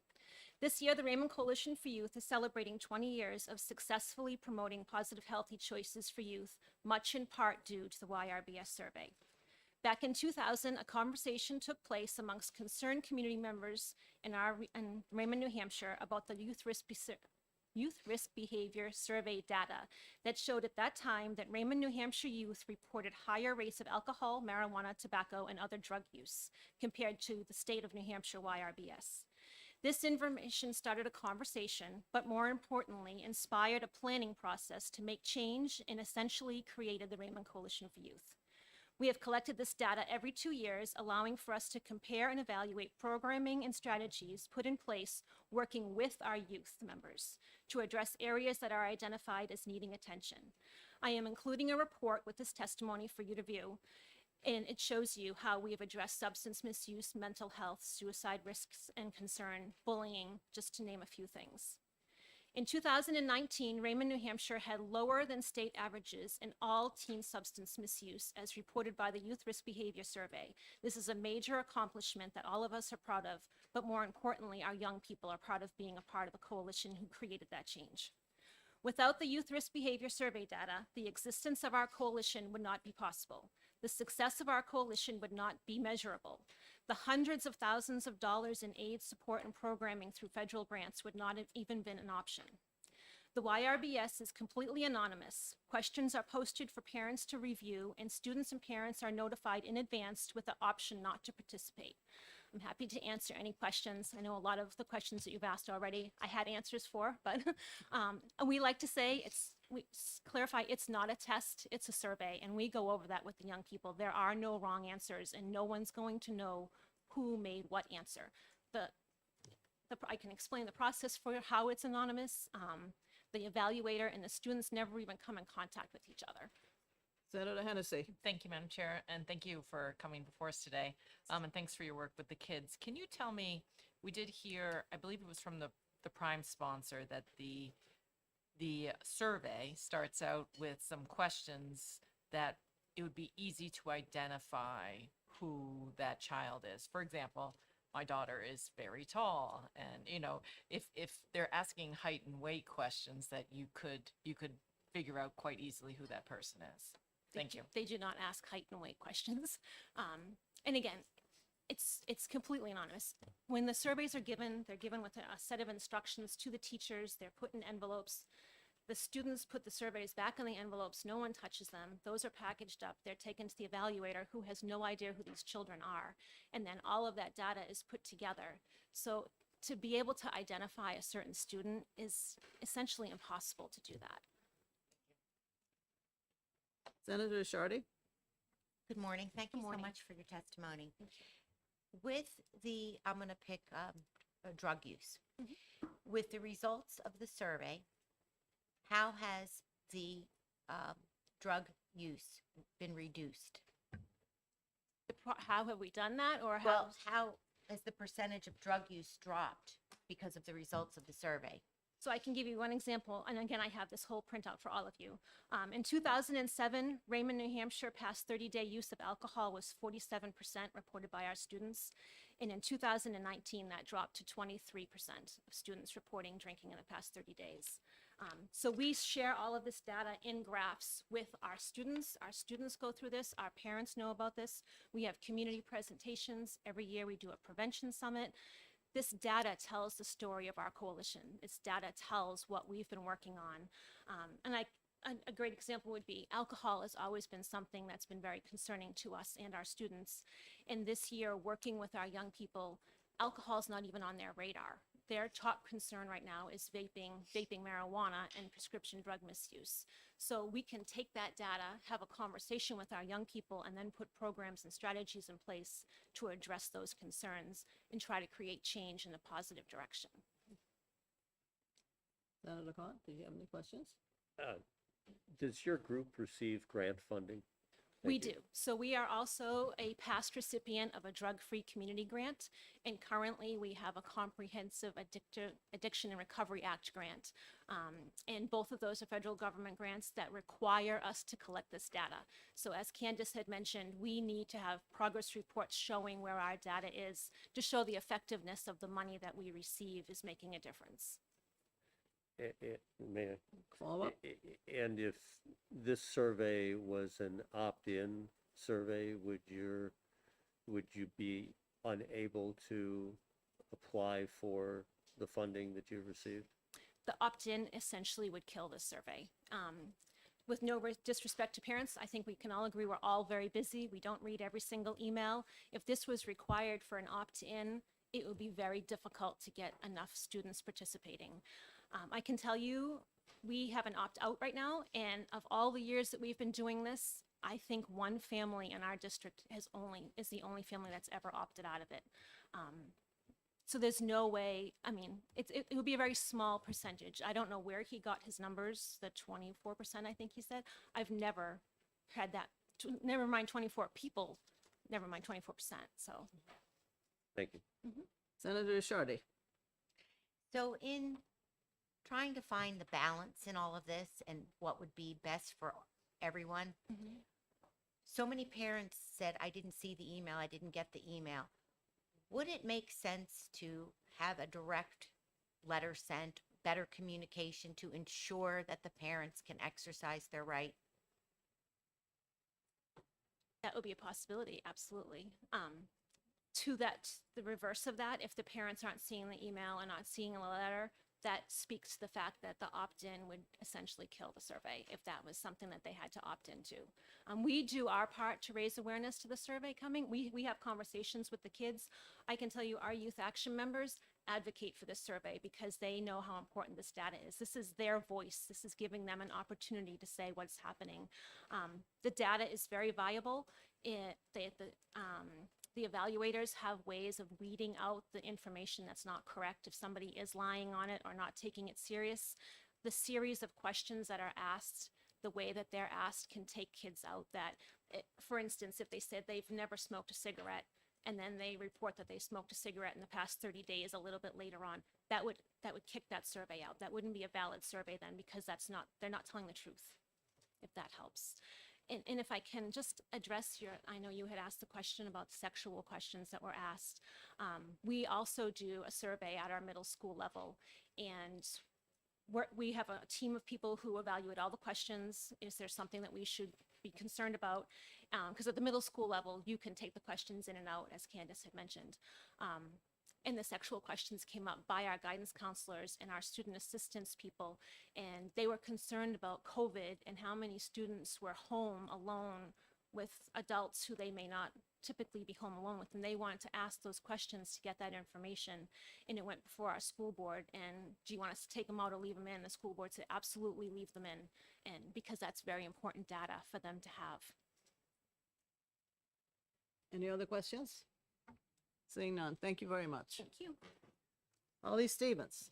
This year, the Raymond Coalition for Youth is celebrating 20 years of successfully promoting positive, healthy choices for youth, much in part due to the YRBS survey. Back in 2000, a conversation took place amongst concerned community members in Raymond, New Hampshire, about the youth risk behavior survey data that showed at that time that Raymond, New Hampshire youth reported higher rates of alcohol, marijuana, tobacco, and other drug use compared to the state of New Hampshire YRBS. This information started a conversation, but more importantly, inspired a planning process to make change and essentially created the Raymond Coalition for Youth. We have collected this data every 2 years, allowing for us to compare and evaluate programming and strategies put in place working with our youth members to address areas that are identified as needing attention. I am including a report with this testimony for you to view, and it shows you how we have addressed substance misuse, mental health, suicide risks and concern, bullying, just to name a few things. In 2019, Raymond, New Hampshire had lower than state averages in all teen substance misuse as reported by the Youth Risk Behavior Survey. This is a major accomplishment that all of us are proud of, but more importantly, our young people are proud of being a part of the coalition who created that change. Without the Youth Risk Behavior Survey data, the existence of our coalition would not be possible. The success of our coalition would not be measurable. The hundreds of thousands of dollars in aid, support, and programming through federal grants would not have even been an option. The YRBS is completely anonymous. Questions are posted for parents to review, and students and parents are notified in advance with the option not to participate. I'm happy to answer any questions. I know a lot of the questions that you've asked already, I had answers for, but we like to say clarify, it's not a test, it's a survey, and we go over that with the young people. There are no wrong answers, and no one's going to know who made what answer. I can explain the process for how it's anonymous. The evaluator and the students never even come in contact with each other. Senator Hennessy. Thank you, Madam Chair, and thank you for coming before us today. And thanks for your work with the kids. Can you tell me, we did hear, I believe it was from the prime sponsor, that the survey starts out with some questions that it would be easy to identify who that child is. For example, my daughter is very tall, and if they're asking height and weight questions, that you could figure out quite easily who that person is. Thank you. They do not ask height and weight questions. And again, it's completely anonymous. When the surveys are given, they're given with a set of instructions to the teachers. They're put in envelopes. The students put the surveys back in the envelopes. No one touches them. Those are packaged up. They're taken to the evaluator, who has no idea who these children are. And then all of that data is put together. So to be able to identify a certain student is essentially impossible to do that. Senator Shardy. Good morning. Thank you so morning. much for your testimony. With I'm going to pick drug use. With the results of the survey, how has the drug use been reduced? How have we done that, or how? Well, how has the percentage of drug use dropped because of the results of the survey? So I can give you one example, and again, I have this whole printout for all of you. In 2007, Raymond, New Hampshire passed 30-day use of alcohol was 47% reported by our students. And in 2019, that dropped to 23% of students reporting drinking in the past 30 days. So we share all of this data in graphs with our students. Our students go through this. Our parents know about this. We have community presentations. Every year we do a prevention summit. This data tells the story of our coalition. This data tells what we've been working on. A great example would be alcohol has always been something that's been very concerning to us and our students. And this year, working with our young people, alcohol is not even on their radar. Their top concern right now is vaping marijuana and prescription drug misuse. So we can take that data, have a conversation with our young people, and then put programs and strategies in place to address those concerns and try to create change in a positive direction. Senator Khan, do you have any questions? Does your group receive grant funding? We Thank you. do. So we are also a past recipient of a drug-free community grant, and currently we have a comprehensive Addiction and Recovery Act grant. And both of those are federal government grants that require us to collect this data. So as Candace had mentioned, we need to have progress reports showing where our data is to show the effectiveness of the money that we receive is making a difference. May I? Follow up? And if this survey was an opt-in survey, would you be unable to apply for the funding that you received? The opt-in essentially would kill this survey. With no disrespect to parents, I think we can all agree we're all very busy. We don't read every single email. If this was required for an opt-in, it would be very difficult to get enough students participating. I can tell you, we have an opt-out right now, and of all the years that we've been doing this, I think one family in our district is the only family that's ever opted out of it. So there's no way, I mean, it would be a very small percentage. I don't know where he got his numbers, the 24%, I think he said. I've never had that, never mind 24 people, never mind 24%, so. Thank you. Senator Shardy. So in trying to find the balance in all of this and what would be best for everyone, so many parents said, I didn't see the email, I didn't get the email. Would it make sense to have a direct letter sent, better communication to ensure that the parents can exercise their right? That would be a possibility, absolutely. The reverse of that, if the parents aren't seeing the email and not seeing the letter, that speaks to the fact that the opt-in would essentially kill the survey if that was something that they had to opt into. We do our part to raise awareness to the survey coming. We have conversations with the kids. I can tell you our Youth Action members advocate for this survey because they know how important this data is. This is their voice. This is giving them an opportunity to say what's happening. The data is very viable. The evaluators have ways of weeding out the information that's not correct if somebody is lying on it or not taking it serious. The series of questions that are asked, the way that they're asked can take kids out that, for instance, if they said they've never smoked a cigarette and then they report that they smoked a cigarette in the past 30 days a little bit later on, that would kick that survey out. That wouldn't be a valid survey then because they're not telling the truth, if that helps. And if I can just address I know you had asked the question about sexual questions that were asked. We also do a survey at our middle school level, and we have a team of people who evaluate all the questions. Is there something that we should be concerned about? Because at the middle school level, you can take the questions in and out, as Candace had mentioned. And the sexual questions came up by our guidance counselors and our student assistance people, and they were concerned about COVID and how many students were home alone with adults who they may not typically be home alone with, and they wanted to ask those questions to get that information, and it went before our school board. And do you want us to take them out or leave them in? The school board said absolutely leave them in, and because that's very important data for them to have. Any other questions? Seeing none, thank you very much. Thank you. Holly Stevens.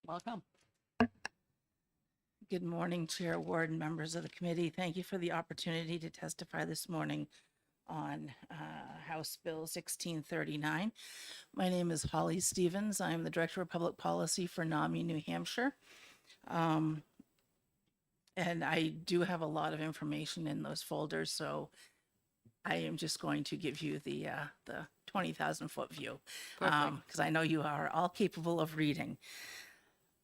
Welcome. Good morning, Chair Ward and members of the committee. Thank you for the opportunity to testify this morning on House Bill 1639. My name is Holly Stevens. I am the Director of Public Policy for NAMI, New Hampshire. And I do have a lot of information in those folders, so I am just going to give you the 20,000-foot view, because I know you are all capable of reading.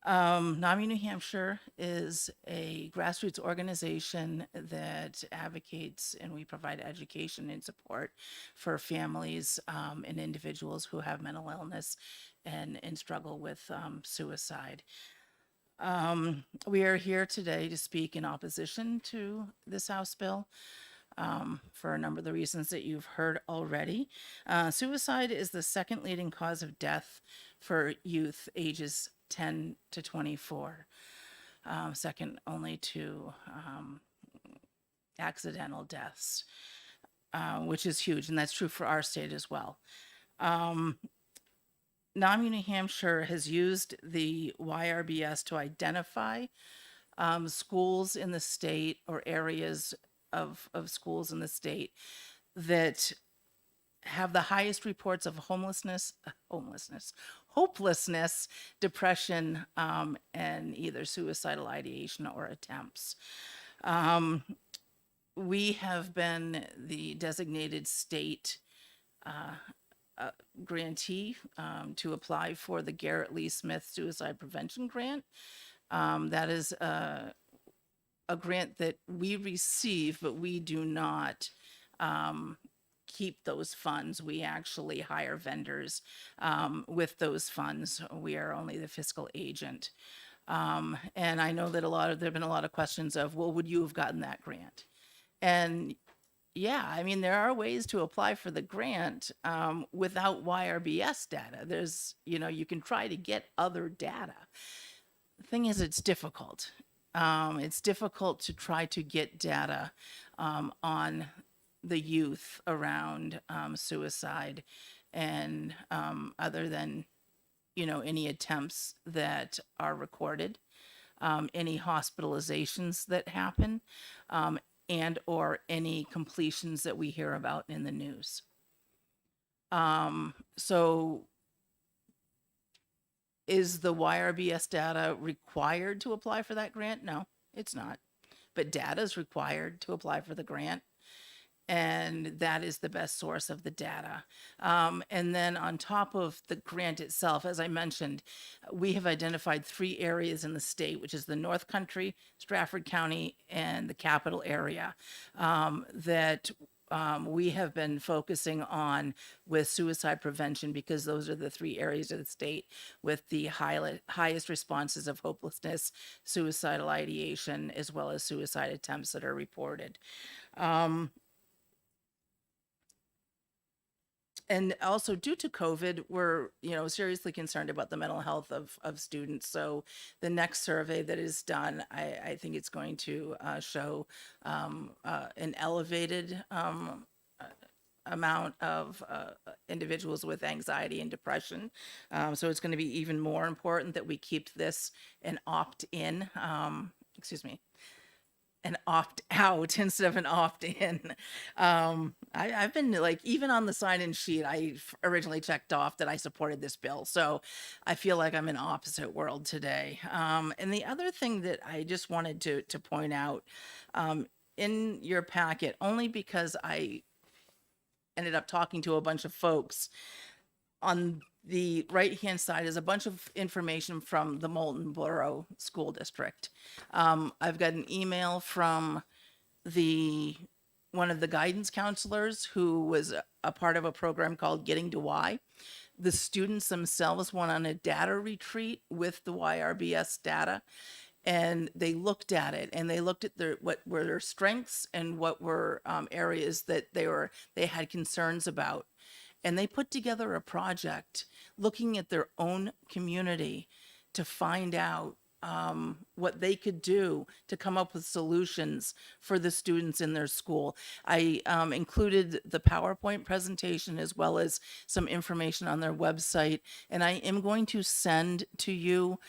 NAMI New Hampshire is a grassroots organization that advocates, and we provide education and support for families and individuals who have mental illness and struggle with suicide. We are here today to speak in opposition to this House bill for a number of the reasons that you've heard already. Suicide is the second leading cause of death for youth ages 10 to 24, second only to accidental deaths, which is huge, and that's true for our state as well. NAMI New Hampshire has used the YRBS to identify schools in the state or areas of schools in the state that have the highest reports of hopelessness, depression, and either suicidal ideation or attempts. We have been the designated state grantee to apply for the Garrett Lee Smith Suicide Prevention Grant. That is a grant that we receive, but we do not keep those funds. We actually hire vendors with those funds. We are only the fiscal agent. And I know that there have been a lot of questions of, well, would you have gotten that grant? And yeah, I mean, there are ways to apply for the grant without YRBS data. There's, you can try to get other data. The thing is, it's difficult. It's difficult to try to get data on the youth around suicide and other than, any attempts that are recorded, any hospitalizations that happen, and or any completions that we hear about in the news. So is the YRBS data required to apply for that grant? No, it's not. But data is required to apply for the grant. and that is the best source of the data. And then on top of the grant itself, as I mentioned, we have identified 3 areas in the state, which is the North Country, Stratford County, and the capital area, that we have been focusing on with suicide prevention, because those are the 3 areas of the state with the highest responses of hopelessness, suicidal ideation, as well as suicide attempts that are reported. And also, due to COVID, we're, seriously concerned about the mental health of students. So the next survey that is done, I think it's going to show an elevated amount of individuals with anxiety and depression. So it's going to be even more important that we keep this an opt-in, an opt-out instead of an opt-in. I've been like, even on the sign-in sheet, I originally checked off that I supported this bill. So I feel like I'm in opposite world today. And the other thing that I just wanted to point out in your packet, only because I ended up talking to a bunch of folks, on the right-hand side is a bunch of information from the Moulton Borough School District. I've got an email from one of the guidance counselors who was a part of a program called Getting to Why. The students themselves went on a data retreat with the YRBS data, and they looked at it, and they looked at what were their strengths and what were areas that they had concerns about. And they put together a project looking at their own community to find out what they could do to come up with solutions for the students in their school. I included the PowerPoint presentation as well as some information on their website, and I am going to send to you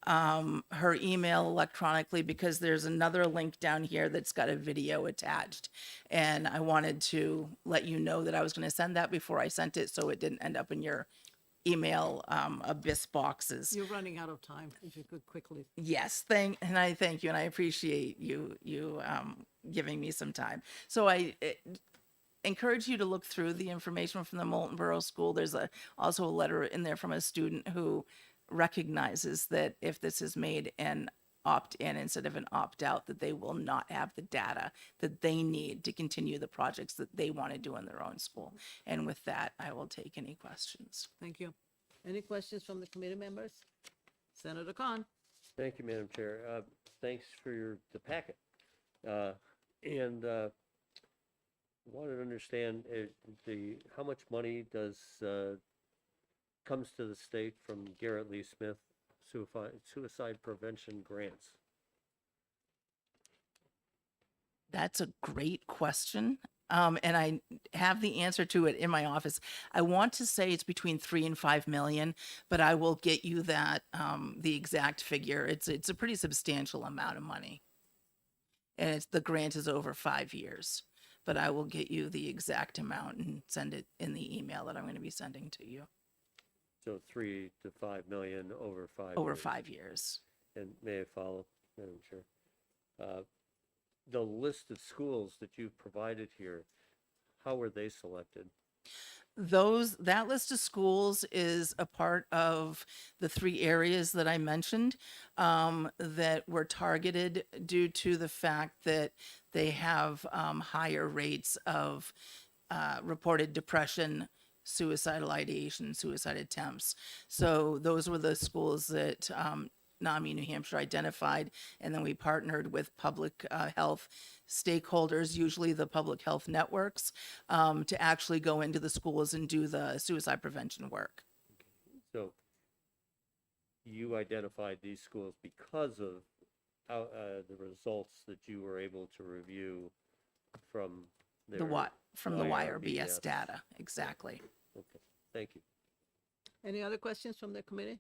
her email electronically, because there's another link down here that's got a video attached. And I wanted to let you know that I was going to send that before I sent it, so it didn't end up in your email abyss boxes. You're running out of time. If you could quickly. Yes, I thank you, and I appreciate you giving me some time. So I encourage you to look through the information from the Moulton Borough School. There's also a letter in there from a student who recognizes that if this is made an opt-in instead of an opt-out, that they will not have the data that they need to continue the projects that they want to do in their own school. And with that, I will take any questions. Thank you. Any questions from the committee members? Senator Khan. Thank you, Madam Chair. Thanks for the packet. Wanted to understand how much money comes to the state from Garrett Lee Smith suicide prevention grants? That's a great question. And I have the answer to it in my office. I want to say it's between 3 and 5 million, but I will get you that, the exact figure. It's a pretty substantial amount of money. And the grant is over 5 years, but I will get you the exact amount and send it in the email that I'm going to be sending to you. So 3 to 5 million over 5 years. Over 5 years. And may I follow, Madam Chair? The list of schools that you've provided here, how were they selected? That list of schools is a part of the 3 areas that I mentioned, that were targeted due to the fact that they have higher rates of reported depression, suicidal ideation, suicide attempts. So those were the schools that NAMI New Hampshire identified, and then we partnered with public health stakeholders, usually the public health networks, to actually go into the schools and do the suicide prevention work. So you identified these schools because of the results that you were able to review from their From the YRBS data, exactly. Okay, thank you. Any other questions from the committee?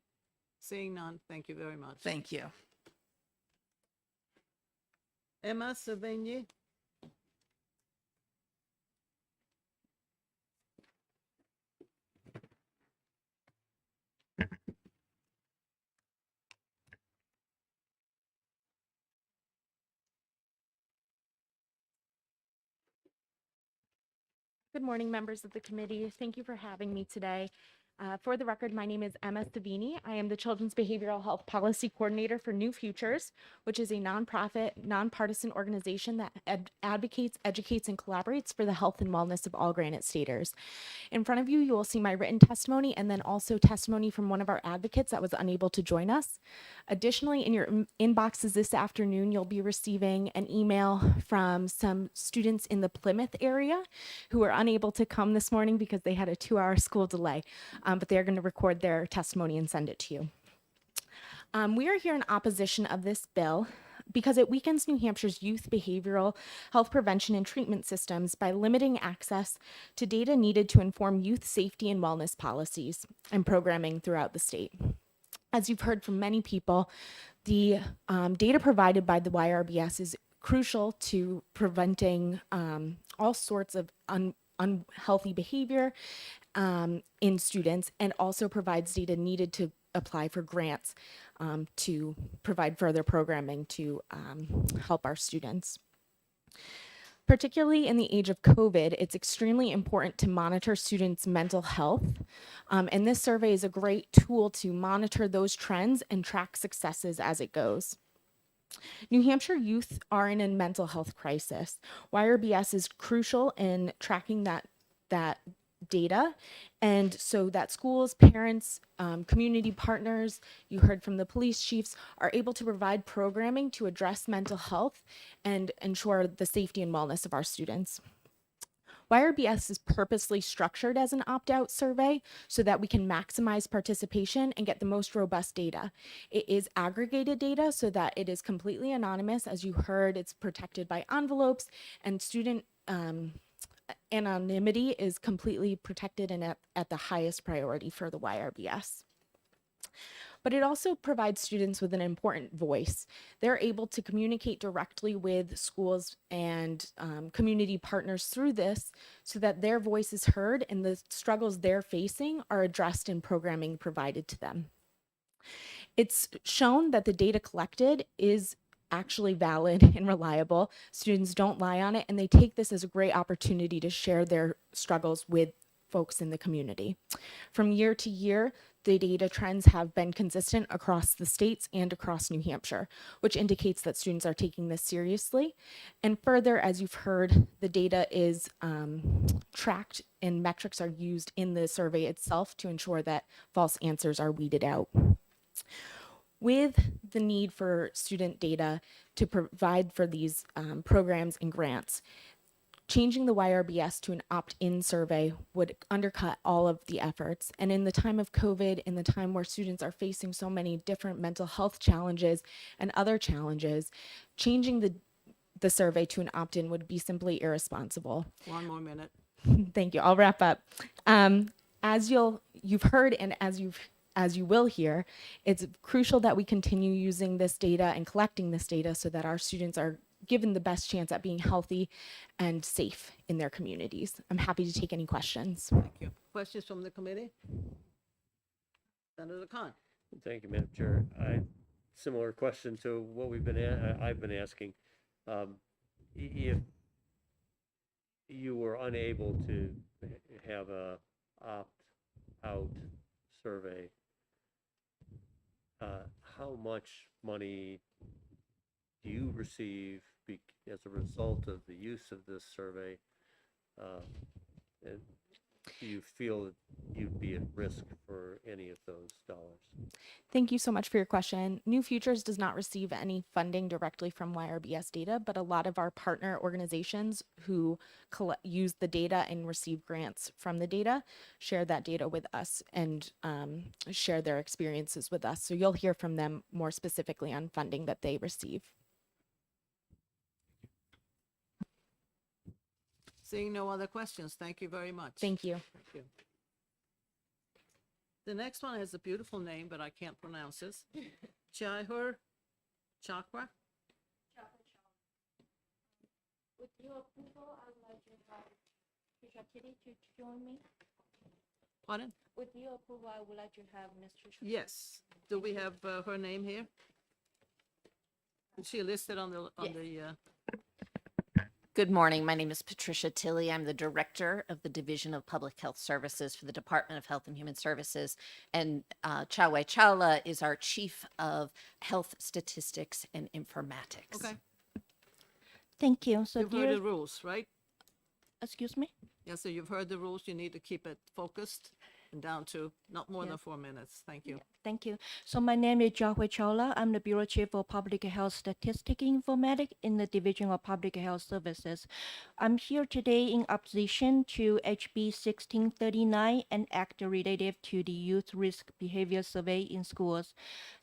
Seeing none, thank you very much. Thank you. Emma Savigny. Good morning, members of the committee. Thank you for having me today. For the record, my name is Emma Savini. I am the Children's Behavioral Health Policy Coordinator for New Futures, which is a nonprofit, nonpartisan organization that advocates, educates, and collaborates for the health and wellness of all Granite Staters. In front of you, you will see my written testimony and then also testimony from one of our advocates that was unable to join us. Additionally, in your inboxes this afternoon, you'll be receiving an email from some students in the Plymouth area who were unable to come this morning because they had a 2-hour school delay, but they are going to record their testimony and send it to you. We are here in opposition of this bill because it weakens New Hampshire's youth behavioral health prevention and treatment systems by limiting access to data needed to inform youth safety and wellness policies and programming throughout the state. As you've heard from many people, the data provided by the YRBS is crucial to preventing all sorts of unhealthy behavior in students, and also provides data needed to apply for grants to provide further programming to help our students. Particularly in the age of COVID, it's extremely important to monitor students' mental health. And this survey is a great tool to monitor those trends and track successes as it goes. New Hampshire youth are in a mental health crisis. YRBS is crucial in tracking that data, and so that schools, parents, community partners, you heard from the police chiefs, are able to provide programming to address mental health and ensure the safety and wellness of our students. YRBS is purposely structured as an opt-out survey so that we can maximize participation and get the most robust data. It is aggregated data so that it is completely anonymous. As you heard, it's protected by envelopes, and student anonymity is completely protected and at the highest priority for the YRBS. But it also provides students with an important voice. They're able to communicate directly with schools and community partners through this so that their voice is heard and the struggles they're facing are addressed in programming provided to them. It's shown that the data collected is actually valid and reliable. Students don't lie on it, and they take this as a great opportunity to share their struggles with folks in the community. From year to year, the data trends have been consistent across the states and across New Hampshire, which indicates that students are taking this seriously. And further, as you've heard, the data is tracked and metrics are used in the survey itself to ensure that false answers are weeded out. With the need for student data to provide for these programs and grants, changing the YRBS to an opt-in survey would undercut all of the efforts. And in the time of COVID, in the time where students are facing so many different mental health challenges and other challenges, changing the survey to an opt-in would be simply irresponsible. One more minute. Thank you. I'll wrap up. As you've heard and as you will hear, it's crucial that we continue using this data and collecting this data so that our students are given the best chance at being healthy and safe in their communities. I'm happy to take any questions. Thank you. Questions from the committee? Senator Khan. Thank you, Madam Chair. Similar question to what I've been asking. If you were unable to have a opt-out survey, how much money do you receive as a result of the use of this survey? And do you feel that you'd be at risk for any of those dollars? Thank you so much for your question. New Futures does not receive any funding directly from YRBS data, but a lot of our partner organizations who use the data and receive grants from the data share that data with us and share their experiences with us. So you'll hear from them more specifically on funding that they receive. Seeing no other questions, thank you very much. Thank you. Thank you. The next one has a beautiful name, but I can't pronounce this. Chahur Chakra. With your approval, I would like to have Trisha Kitty to join me. Pardon? With your approval, I would like to have Ms. Trisha. Yes. Do we have her name here? Is she listed on the Good morning. My name is Patricia Tilley. I'm the Director of the Division of Public Health Services for the Department of Health and Human Services. And Chawai Chawla is our Chief of Health Statistics and Informatics. Okay. Thank you. So You've heard dear, the rules, right? excuse me? Yeah, so you've heard the rules. You need to keep it focused and down to not more than Yes. 4 minutes. Thank you. Thank you. So my name is Jahwe Chawla. I'm the Bureau Chief for Public Health Statistics Informatics in the Division of Public Health Services. I'm here today in opposition to HB 1639, an act related to the Youth Risk Behavior Survey in schools.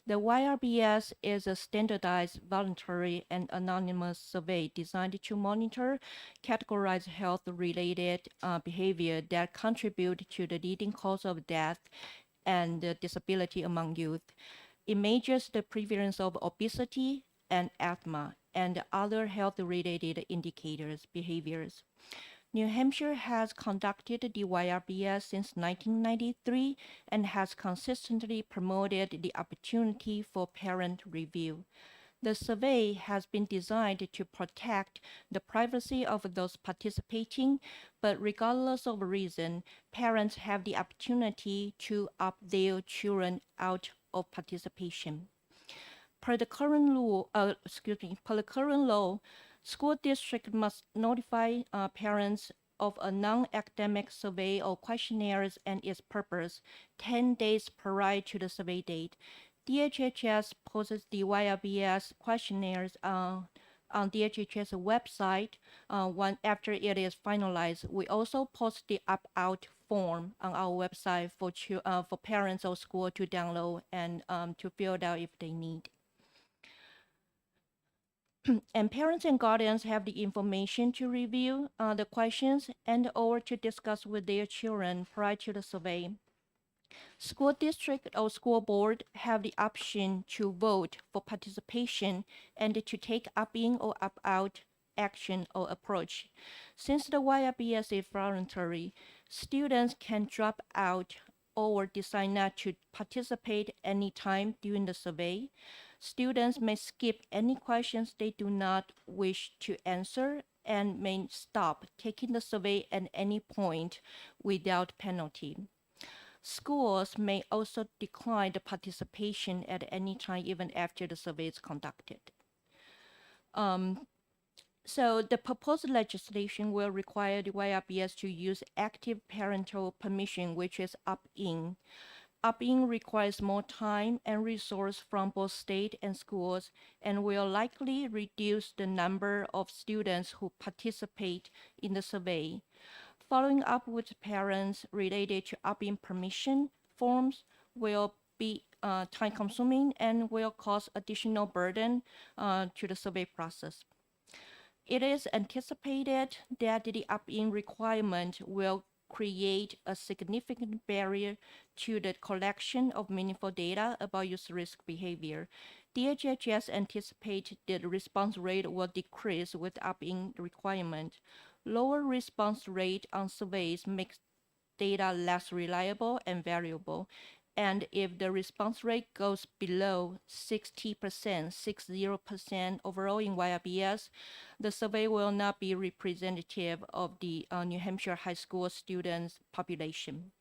The YRBS is a standardized, voluntary, and anonymous survey designed to monitor, categorize health-related behavior that contribute to the leading cause of death and disability among youth. It measures the prevalence of obesity and asthma and other health-related indicators, behaviors. New Hampshire has conducted the YRBS since 1993 and has consistently promoted the opportunity for parent review. The survey has been designed to protect the privacy of those participating, but regardless of reason, parents have the opportunity to opt their children out of participation. Per the current law, school district must notify parents of a non-academic survey or questionnaires and its purpose 10 days prior to the survey date. DHHS posts the YRBS questionnaires on DHHS website after it is finalized. We also post the opt-out form on our website for parents or school to download and to fill out if they need. And parents and guardians have the information to review the questions and or to discuss with their children prior to the survey. School district or school board have the option to vote for participation and to take opt-in or opt-out action or approach. Since the YRBS is voluntary, students can drop out or decide not to participate anytime during the survey. Students may skip any questions they do not wish to answer and may stop taking the survey at any point without penalty. Schools may also decline the participation at any time, even after the survey is conducted. So the proposed legislation will require the YRBS to use active parental permission, which is opt-in. Opt-in requires more time and resource from both state and schools and will likely reduce the number of students who participate in the survey. Following up with parents related to opt-in permission forms will be time-consuming and will cause additional burden to the survey process. It is anticipated that the opt-in requirement will create a significant barrier to the collection of meaningful data about youth risk behavior. DHHS anticipates that the response rate will decrease with opt-in requirement. Lower response rate on surveys makes data less reliable and variable. And if the response rate goes below 60%, 60% overall in YRBS, the survey will not be representative of the New Hampshire high school students population.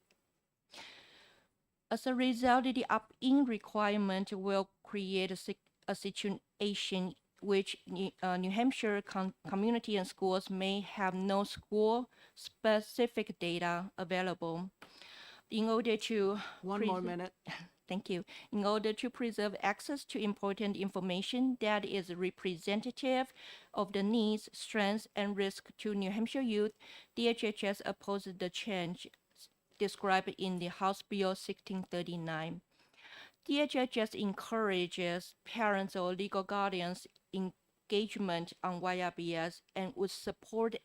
As a result, the opt-in requirement will create a situation which New Hampshire community and schools may have no school-specific data available. In order to One more minute. Thank you. In order to preserve access to important information that is representative of the needs, strengths, and risk to New Hampshire youth, DHHS opposes the change described in the House Bill 1639. DHHS encourages parents or legal guardians engagement on YRBS and would support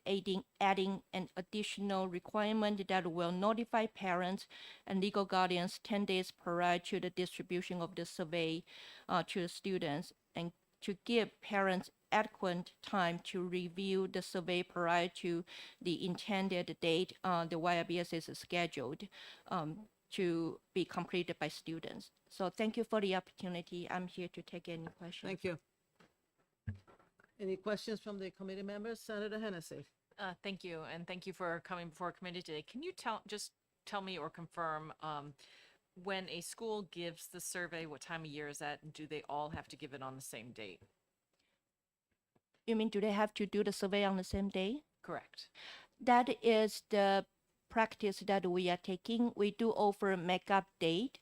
adding an additional requirement that will notify parents and legal guardians 10 days prior to the distribution of the survey to the students, and to give parents adequate time to review the survey prior to the intended date the YRBS is scheduled to be completed by students. So thank you for the opportunity. I'm here to take any questions. Thank you. Any questions from the committee members? Senator Hennessy. Thank you, and thank you for coming before committee today. Can you just tell me or confirm, when a school gives the survey, what time of year is that, and do they all have to give it on the same date? You mean, do they have to do the survey on the same day? Correct. That is the practice that we are taking. We do offer makeup date.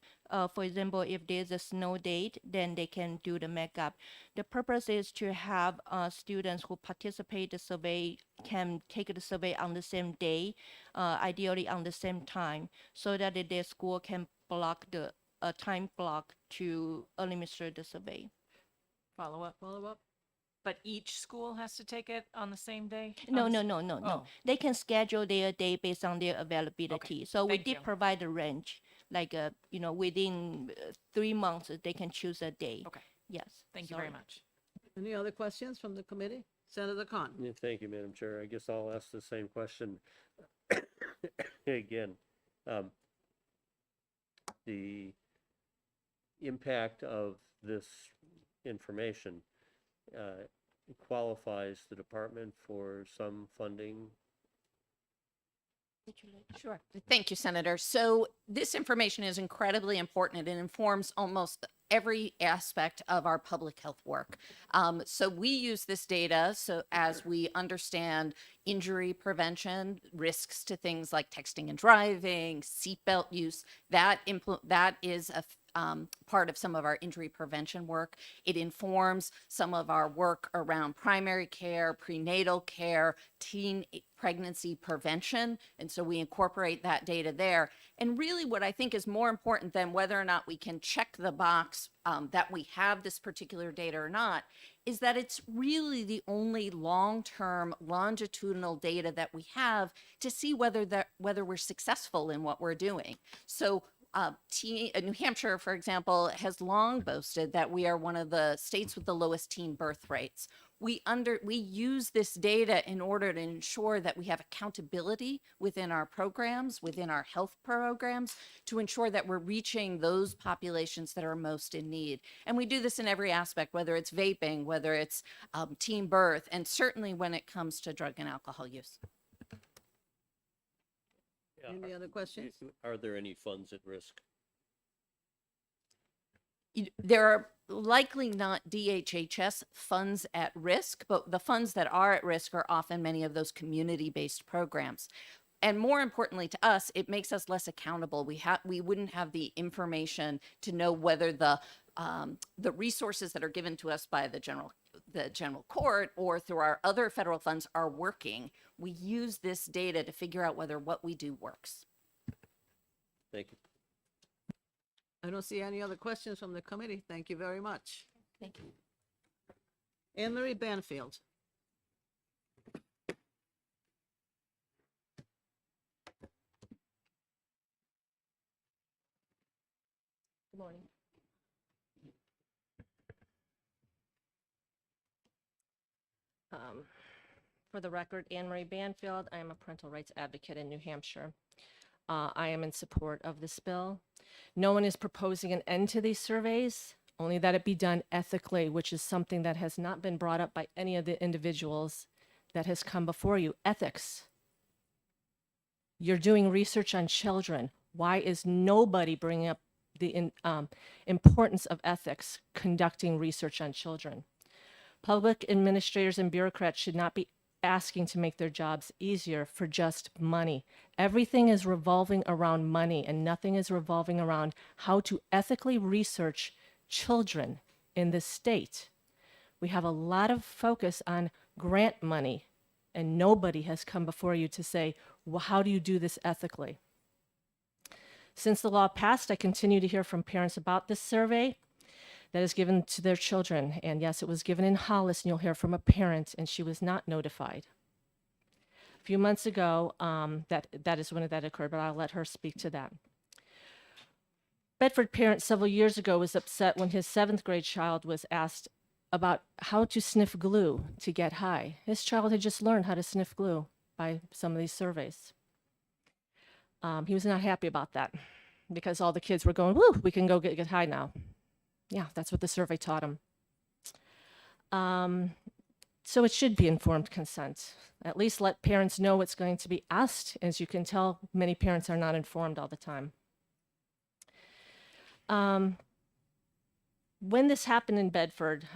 For example, if there's a snow date, then they can do the makeup. The purpose is to have students who participate the survey can take the survey on the same day, ideally on the same time, so that their school can block the time block to administer the survey. Follow up? Follow up? But each school has to take it on the same day? No, On the no, s- no, no, Oh. no. They can schedule their day based on their availability. So we thank did you. provide a range, like, within 3 months, they can choose a day. Okay. Yes. Thank you very sorry. much. Any other questions from the committee? Senator Khan. Yeah, thank you, Madam Chair. I guess I'll ask the same question again. The impact of this information qualifies the department for some funding. Sure. Thank you, Senator. So this information is incredibly important. It informs almost every aspect of our public health work. So we use this data so as we understand injury prevention, risks to things like texting and driving, seatbelt use. That is a part of some of our injury prevention work. It informs some of our work around primary care, prenatal care, teen pregnancy prevention. And so we incorporate that data there. And really what I think is more important than whether or not we can check the box that we have this particular data or not, is that it's really the only long-term longitudinal data that we have to see whether we're successful in what we're doing. So New Hampshire, for example, has long boasted that we are one of the states with the lowest teen birth rates. We use this data in order to ensure that we have accountability within our programs, within our health programs, to ensure that we're reaching those populations that are most in need. And we do this in every aspect, whether it's vaping, whether it's teen birth, and certainly when it comes to drug and alcohol use. Any other questions? Are there any funds at risk? There are likely not DHHS funds at risk, but the funds that are at risk are often many of those community-based programs. And more importantly to us, it makes us less accountable. We wouldn't have the information to know whether the resources that are given to us by the general court or through our other federal funds are working. We use this data to figure out whether what we do works. Thank you. I don't see any other questions from the committee. Thank you very much. Thank you. Anne Marie Banfield. Good morning. For the record, Anne Marie Banfield, I am a parental rights advocate in New Hampshire. I am in support of this bill. No one is proposing an end to these surveys, only that it be done ethically, which is something that has not been brought up by any of the individuals that has come before you. Ethics. You're doing research on children. Why is nobody bringing up the importance of ethics conducting research on children? Public administrators and bureaucrats should not be asking to make their jobs easier for just money. Everything is revolving around money, and nothing is revolving around how to ethically research children in this state. We have a lot of focus on grant money, and nobody has come before you to say, well, how do you do this ethically? Since the law passed, I continue to hear from parents about this survey that is given to their children. And yes, it was given in Hollis, and you'll hear from a parent, and she was not notified. A few months ago, that is when that occurred, but I'll let her speak to that. Bedford parent several years ago was upset when his 7th grade child was asked about how to sniff glue to get high. His child had just learned how to sniff glue by some of these surveys. He was not happy about that because all the kids were going, woo, we can go get high now. Yeah, that's what the survey taught him. So it should be informed consent. At least let parents know what's going to be asked. As you can tell, many parents are not informed all the time. When this happened in Bedford,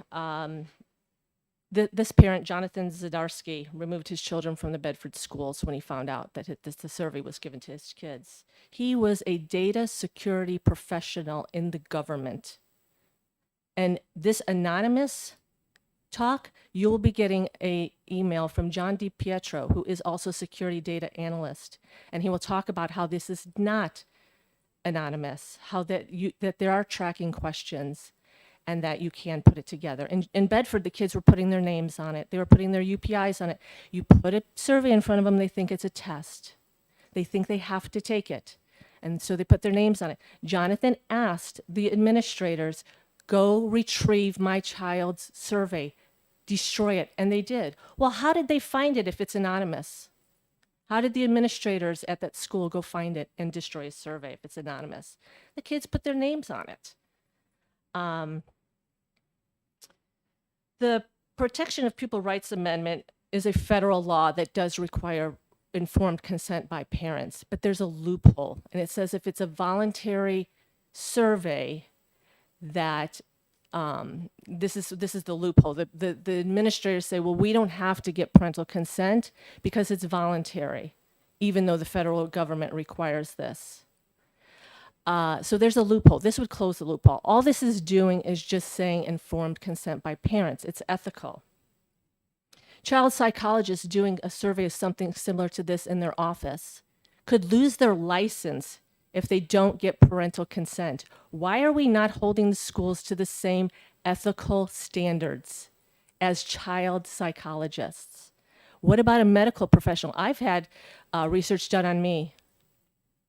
this parent, Jonathan Zadarsky, removed his children from the Bedford schools when he found out that the survey was given to his kids. He was a data security professional in the government. And this anonymous talk, you will be getting an email from John DiPietro, who is also a security data analyst. And he will talk about how this is not anonymous, how that there are tracking questions, and that you can put it together. In Bedford, the kids were putting their names on it. They were putting their UPIs on it. You put a survey in front of them, they think it's a test. They think they have to take it. And so they put their names on it. Jonathan asked the administrators, go retrieve my child's survey, destroy it. And they did. Well, how did they find it if it's anonymous? How did the administrators at that school go find it and destroy a survey if it's anonymous? The kids put their names on it. The Protection of Pupil Rights Amendment is a federal law that does require informed consent by parents, but there's a loophole. And it says if it's a voluntary survey, that this is the loophole. The administrators say, well, we don't have to get parental consent because it's voluntary, even though the federal government requires this. So there's a loophole. This would close the loophole. All this is doing is just saying informed consent by parents. It's ethical. Child psychologists doing a survey of something similar to this in their office could lose their license if they don't get parental consent. Why are we not holding the schools to the same ethical standards as child psychologists? What about a medical professional? I've had research done on me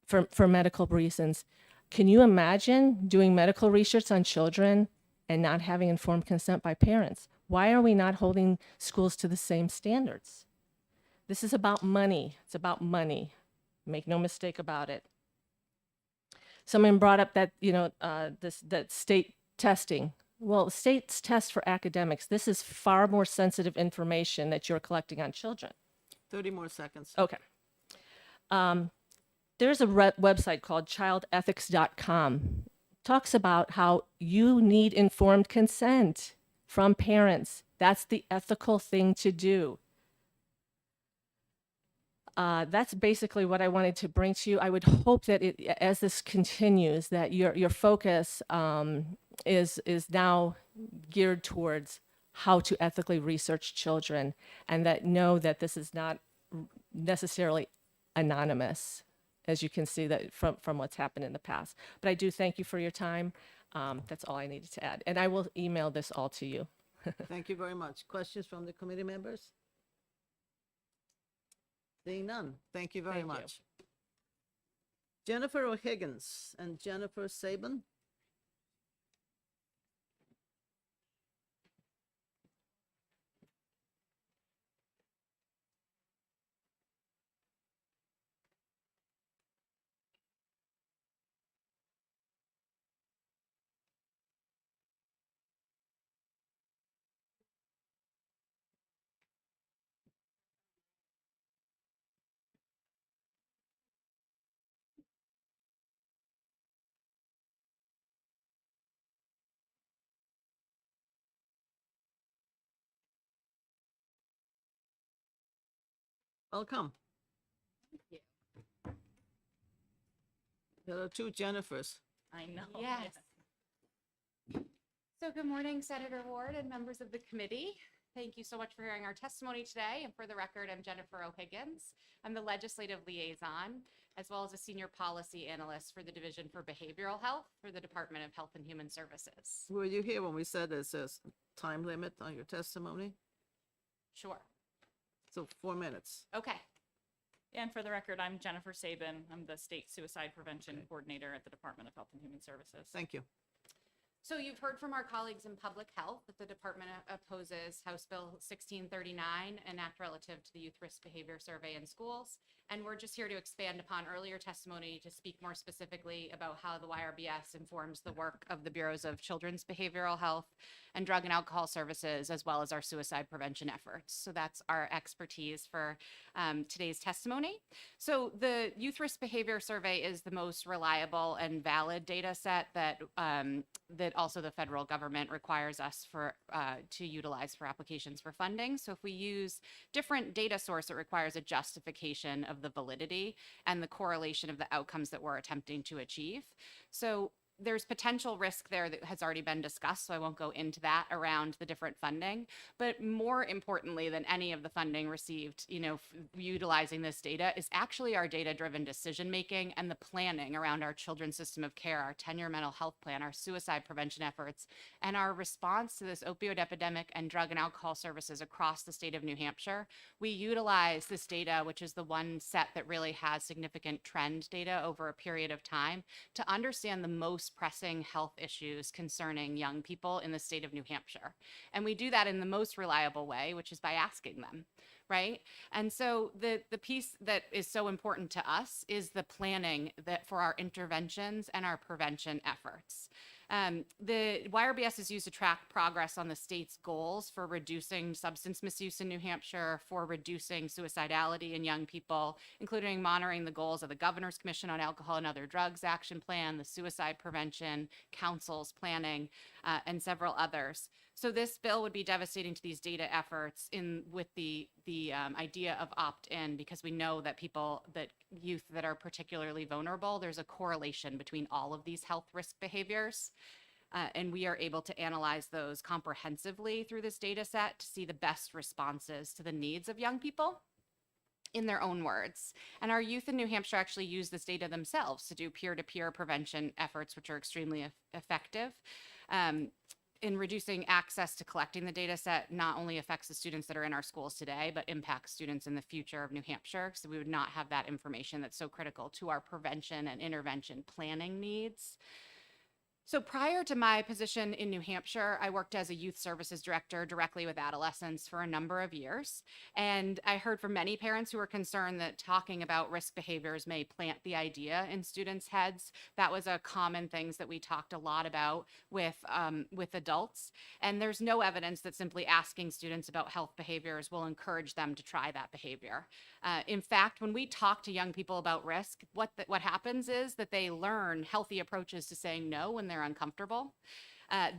for medical reasons. Can you imagine doing medical research on children and not having informed consent by parents? Why are we not holding schools to the same standards? This is about money. It's about money. Make no mistake about it. Someone brought up that, that state testing. Well, the state's test for academics, this is far more sensitive information that you're collecting on children. 30 more seconds. Okay. There's a website called childethics.com. Talks about how you need informed consent from parents. That's the ethical thing to do. That's basically what I wanted to bring to you. I would hope that as this continues, that your focus is now geared towards how to ethically research children, and that know that this is not necessarily anonymous, as you can see that from what's happened in the past. But I do thank you for your time. That's all I needed to add. And I will email this all to you. Thank you very much. Questions from the committee members? Seeing none. Thank you very Thank you. much. Jennifer O'Higgins and Jennifer Sabin. Welcome. There are two Jennifers. I know. Yes. So good morning, Senator Ward and members of the committee. Thank you so much for hearing our testimony today. And for the record, I'm Jennifer O'Higgins. I'm the legislative liaison, as well as a senior policy analyst for the Division for Behavioral Health for the Department of Health and Human Services. Were you here when we said there's a time limit on your testimony? Sure. So 4 minutes. Okay. And for the record, I'm Jennifer Sabin. I'm the State Suicide Prevention Coordinator at the Department of Health and Human Services. Thank you. So you've heard from our colleagues in public health that the department opposes House Bill 1639, an act relative to the Youth Risk Behavior Survey in schools, And we're just here to expand upon earlier testimony to speak more specifically about how the YRBS informs the work of the Bureaus of Children's Behavioral Health and Drug and Alcohol Services, as well as our suicide prevention efforts. So that's our expertise for today's testimony. So the Youth Risk Behavior Survey is the most reliable and valid data set that that also the federal government requires us to utilize for applications for funding. So if we use different data source, it requires a justification of the validity and the correlation of the outcomes that we're attempting to achieve. So there's potential risk there that has already been discussed, so I won't go into that around the different funding. But more importantly than any of the funding received, utilizing this data is actually our data-driven decision-making and the planning around our children's system of care, our 10-year mental health plan, our suicide prevention efforts, and our response to this opioid epidemic and drug and alcohol services across the state of New Hampshire. We utilize this data, which is the one set that really has significant trend data over a period of time, to understand the most pressing health issues concerning young people in the state of New Hampshire. And we do that in the most reliable way, which is by asking them, right? And so the piece that is so important to us is the planning that for our interventions and our prevention efforts. The YRBS is used to track progress on the state's goals for reducing substance misuse in New Hampshire, for reducing suicidality in young people, including monitoring the goals of the Governor's Commission on Alcohol and Other Drugs Action Plan, the Suicide Prevention Council's planning, and several others. So this bill would be devastating to these data efforts with the idea of opt-in, because we know that youth that are particularly vulnerable, there's a correlation between all of these health risk behaviors. And we are able to analyze those comprehensively through this data set to see the best responses to the needs of young people in their own words. And our youth in New Hampshire actually use this data themselves to do peer-to-peer prevention efforts, which are extremely effective. In reducing access to collecting the data set not only affects the students that are in our schools today, but impacts students in the future of New Hampshire. So we would not have that information that's so critical to our prevention and intervention planning needs. So prior to my position in New Hampshire, I worked as a youth services director directly with adolescents for a number of years. And I heard from many parents who were concerned that talking about risk behaviors may plant the idea in students' heads. That was a common things that we talked a lot about with adults. And there's no evidence that simply asking students about health behaviors will encourage them to try that behavior. In fact, when we talk to young people about risk, what happens is that they learn healthy approaches to saying no when they're uncomfortable.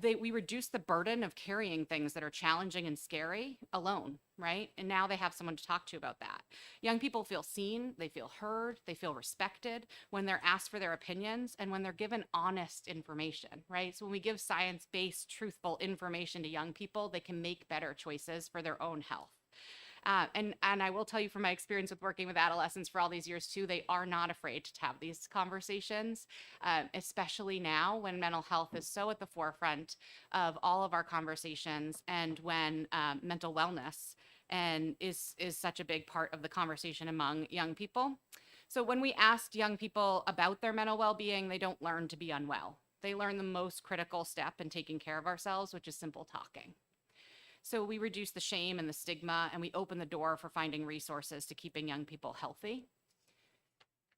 We reduce the burden of carrying things that are challenging and scary alone, right? And now they have someone to talk to about that. Young people feel seen, they feel heard, they feel respected when they're asked for their opinions and when they're given honest information, right? So when we give science-based, truthful information to young people, they can make better choices for their own health. And I will tell you from my experience with working with adolescents for all these years too, they are not afraid to have these conversations, especially now when mental health is so at the forefront of all of our conversations, and when mental wellness is such a big part of the conversation among young people. So when we ask young people about their mental well-being, they don't learn to be unwell. They learn the most critical step in taking care of ourselves, which is simple talking. So we reduce the shame and the stigma, and we open the door for finding resources to keeping young people healthy.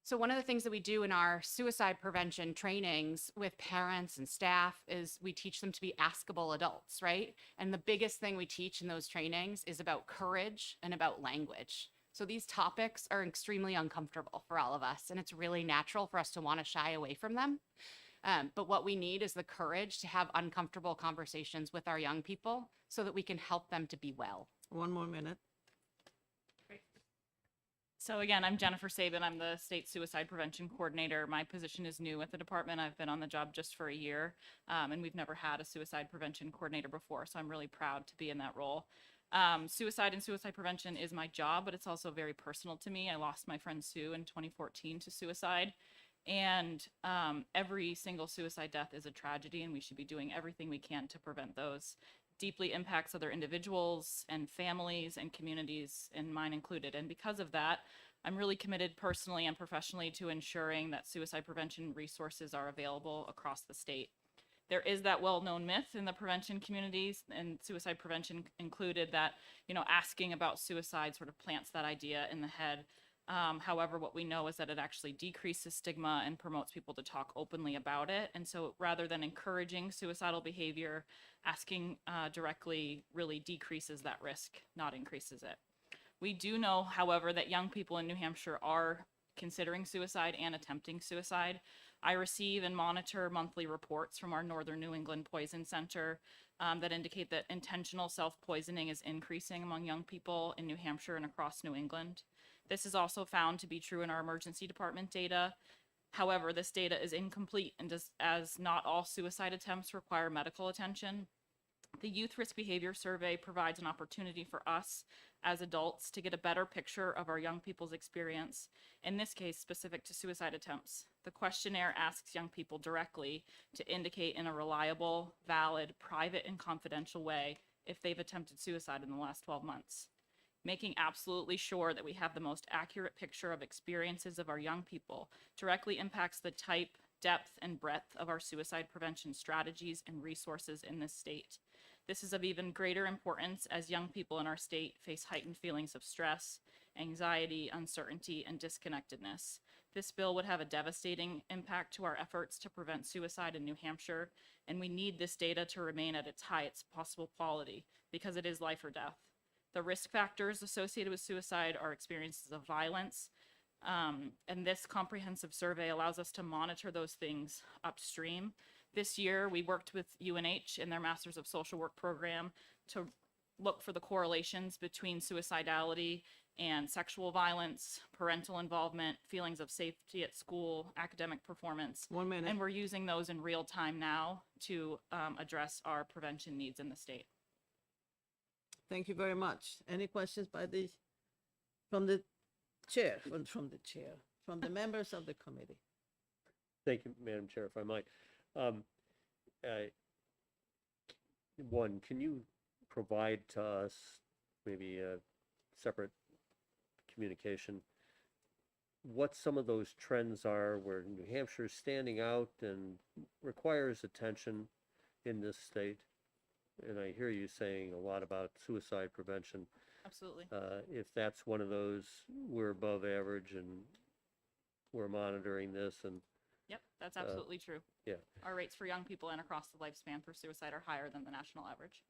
So one of the things that we do in our suicide prevention trainings with parents and staff is we teach them to be askable adults, right? And the biggest thing we teach in those trainings is about courage and about language. So these topics are extremely uncomfortable for all of us, and it's really natural for us to want to shy away from them. But what we need is the courage to have uncomfortable conversations with our young people so that we can help them to be well. One more minute. So again, I'm Jennifer Sabin. I'm the State Suicide Prevention Coordinator. My position is new at the department. I've been on the job just for a year, and we've never had a suicide prevention coordinator before, so I'm really proud to be in that role. Suicide and suicide prevention is my job, but it's also very personal to me. I lost my friend Sue in 2014 to suicide. And every single suicide death is a tragedy, and we should be doing everything we can to prevent those. Deeply impacts other individuals and families and communities, and mine included. And because of that, I'm really committed personally and professionally to ensuring that suicide prevention resources are available across the state. There is that well-known myth in the prevention communities, and suicide prevention included, that, asking about suicide sort of plants that idea in the head However, what we know is that it actually decreases stigma and promotes people to talk openly about it. And so rather than encouraging suicidal behavior, asking directly really decreases that risk, not increases it. We do know, however, that young people in New Hampshire are considering suicide and attempting suicide. I receive and monitor monthly reports from our Northern New England Poison Center that indicate that intentional self-poisoning is increasing among young people in New Hampshire and across New England. This is also found to be true in our emergency department data. However, this data is incomplete and as not all suicide attempts require medical attention. The Youth Risk Behavior Survey provides an opportunity for us as adults to get a better picture of our young people's experience, in this case specific to suicide attempts. The questionnaire asks young people directly to indicate in a reliable, valid, private, and confidential way if they've attempted suicide in the last 12 months. Making absolutely sure that we have the most accurate picture of experiences of our young people directly impacts the type, depth, and breadth of our suicide prevention strategies and resources in this state. This is of even greater importance as young people in our state face heightened feelings of stress, anxiety, uncertainty, and disconnectedness. This bill would have a devastating impact to our efforts to prevent suicide in New Hampshire, and we need this data to remain at its highest possible quality because it is life or death. The risk factors associated with suicide are experiences of violence, and this comprehensive survey allows us to monitor those things upstream. This year, we worked with UNH in their Masters of Social Work program to look for the correlations between suicidality and sexual violence, parental involvement, feelings of safety at school, academic performance. 1 minute. And we're using those in real time now to address our prevention needs in the state. Thank you very much. Any questions from the chair, from the members of the committee? Thank you, Madam Chair, if I might. One, can you provide to us maybe a separate communication what some of those trends are where New Hampshire is standing out and requires attention in this state? And I hear you saying a lot about suicide prevention. Absolutely. If that's one of those, we're above average and we're monitoring this and Yep, that's absolutely true. yeah. Our rates for young people and across the lifespan for suicide are higher than the national average.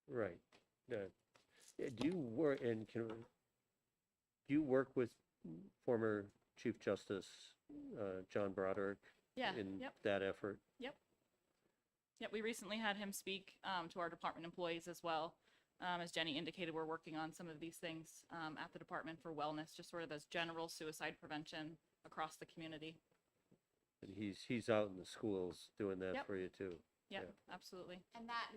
Right. Do you work and do you work with former Chief Justice John Broderick Yeah, in yep. that effort? Yep, we recently had him speak to our department employees as well. As Jenny indicated, we're working on some of these things at the department for wellness, just sort of as general suicide prevention across the community. And he's out in the schools doing that Yep. for you too. Yep, absolutely. And that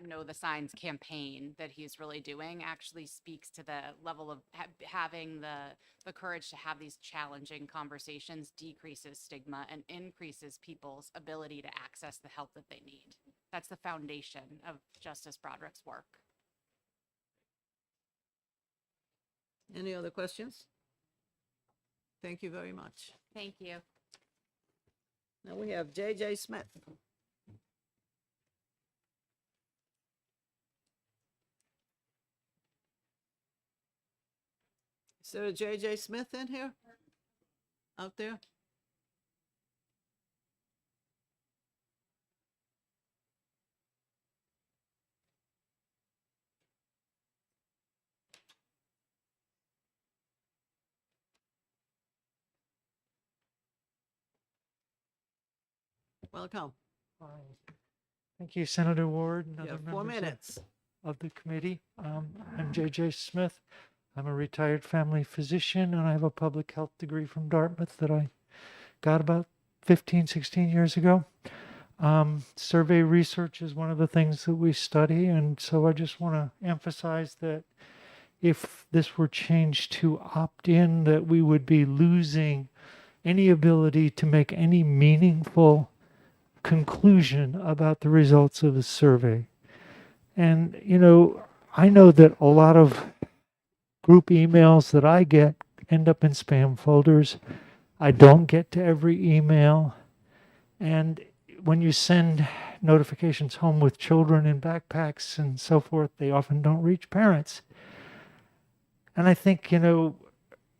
Know the Signs campaign that he's really doing actually speaks to the level of having the courage to have these challenging conversations, decreases stigma and increases people's ability to access the help that they need. That's the foundation of Justice Broderick's work. Any other questions? Thank you very much. Thank you. Now we have J.J. Smith. Is there a J.J. Smith in here? Out there? Welcome. Thank you, Senator Ward and You other have 4 members minutes. of the committee. I'm J.J. Smith. I'm a retired family physician, and I have a public health degree from Dartmouth that I got about 15, 16 years ago. Survey research is one of the things that we study, and so I just want to emphasize that if this were changed to opt-in, that we would be losing any ability to make any meaningful conclusion about the results of the survey. And, I know that a lot of group emails that I get end up in spam folders. I don't get to every email. And when you send notifications home with children in backpacks and so forth, they often don't reach parents. And I think,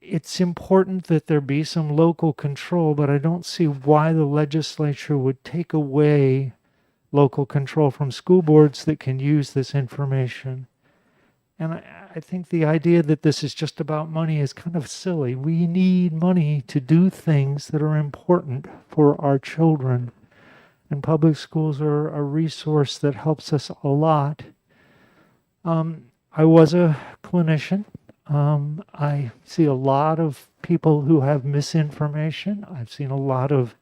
it's important that there be some local control, but I don't see why the legislature would take away local control from school boards that can use this information. And I think the idea that this is just about money is kind of silly. We need money to do things that are important for our children. And public schools are a resource that helps us a lot. I was a clinician. I see a lot of people who have misinformation. I've seen a lot of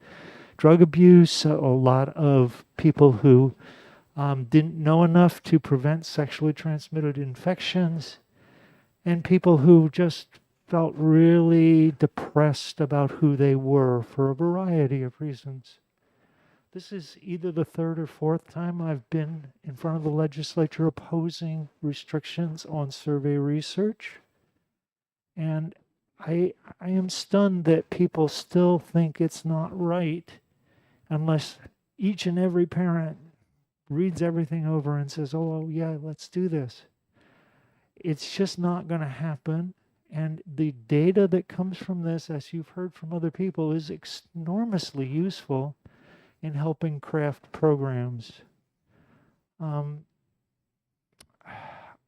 drug abuse, a lot of people who didn't know enough to prevent sexually transmitted infections, and people who just felt really depressed about who they were for a variety of reasons. This is either the third or fourth time I've been in front of the legislature opposing restrictions on survey research. And I am stunned that people still think it's not right unless each and every parent reads everything over and says, oh, yeah, let's do this. It's just not going to happen. And the data that comes from this, as you've heard from other people, is enormously useful in helping craft programs.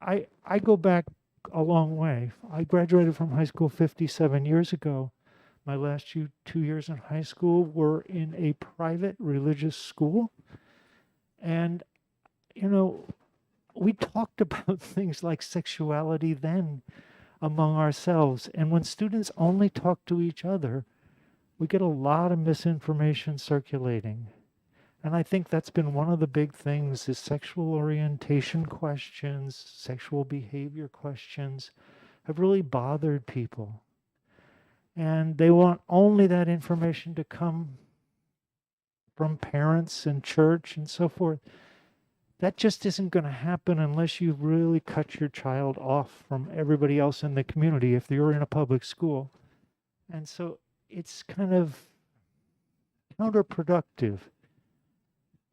I go back a long way. I graduated from high school 57 years ago. My last 2 years in high school were in a private religious school. And, you know, we talked about things like sexuality then among ourselves. And when students only talk to each other, we get a lot of misinformation circulating. And I think that's been one of the big things is sexual orientation questions, sexual behavior questions have really bothered people. And they want only that information to come from parents and church and so forth. That just isn't going to happen unless you really cut your child off from everybody else in the community if you're in a public school. And so it's kind of counterproductive.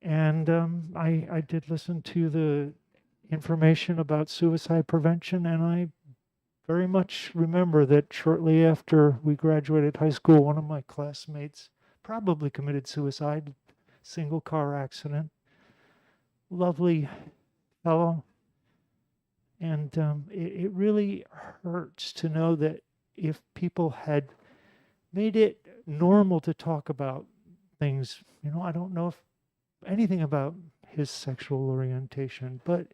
And I did listen to the information about suicide prevention, and I very much remember that shortly after we graduated high school, one of my classmates probably committed suicide, single car accident. Lovely fellow. And it really hurts to know that if people had made it normal to talk about things, you know, I don't know if anything about his sexual orientation, but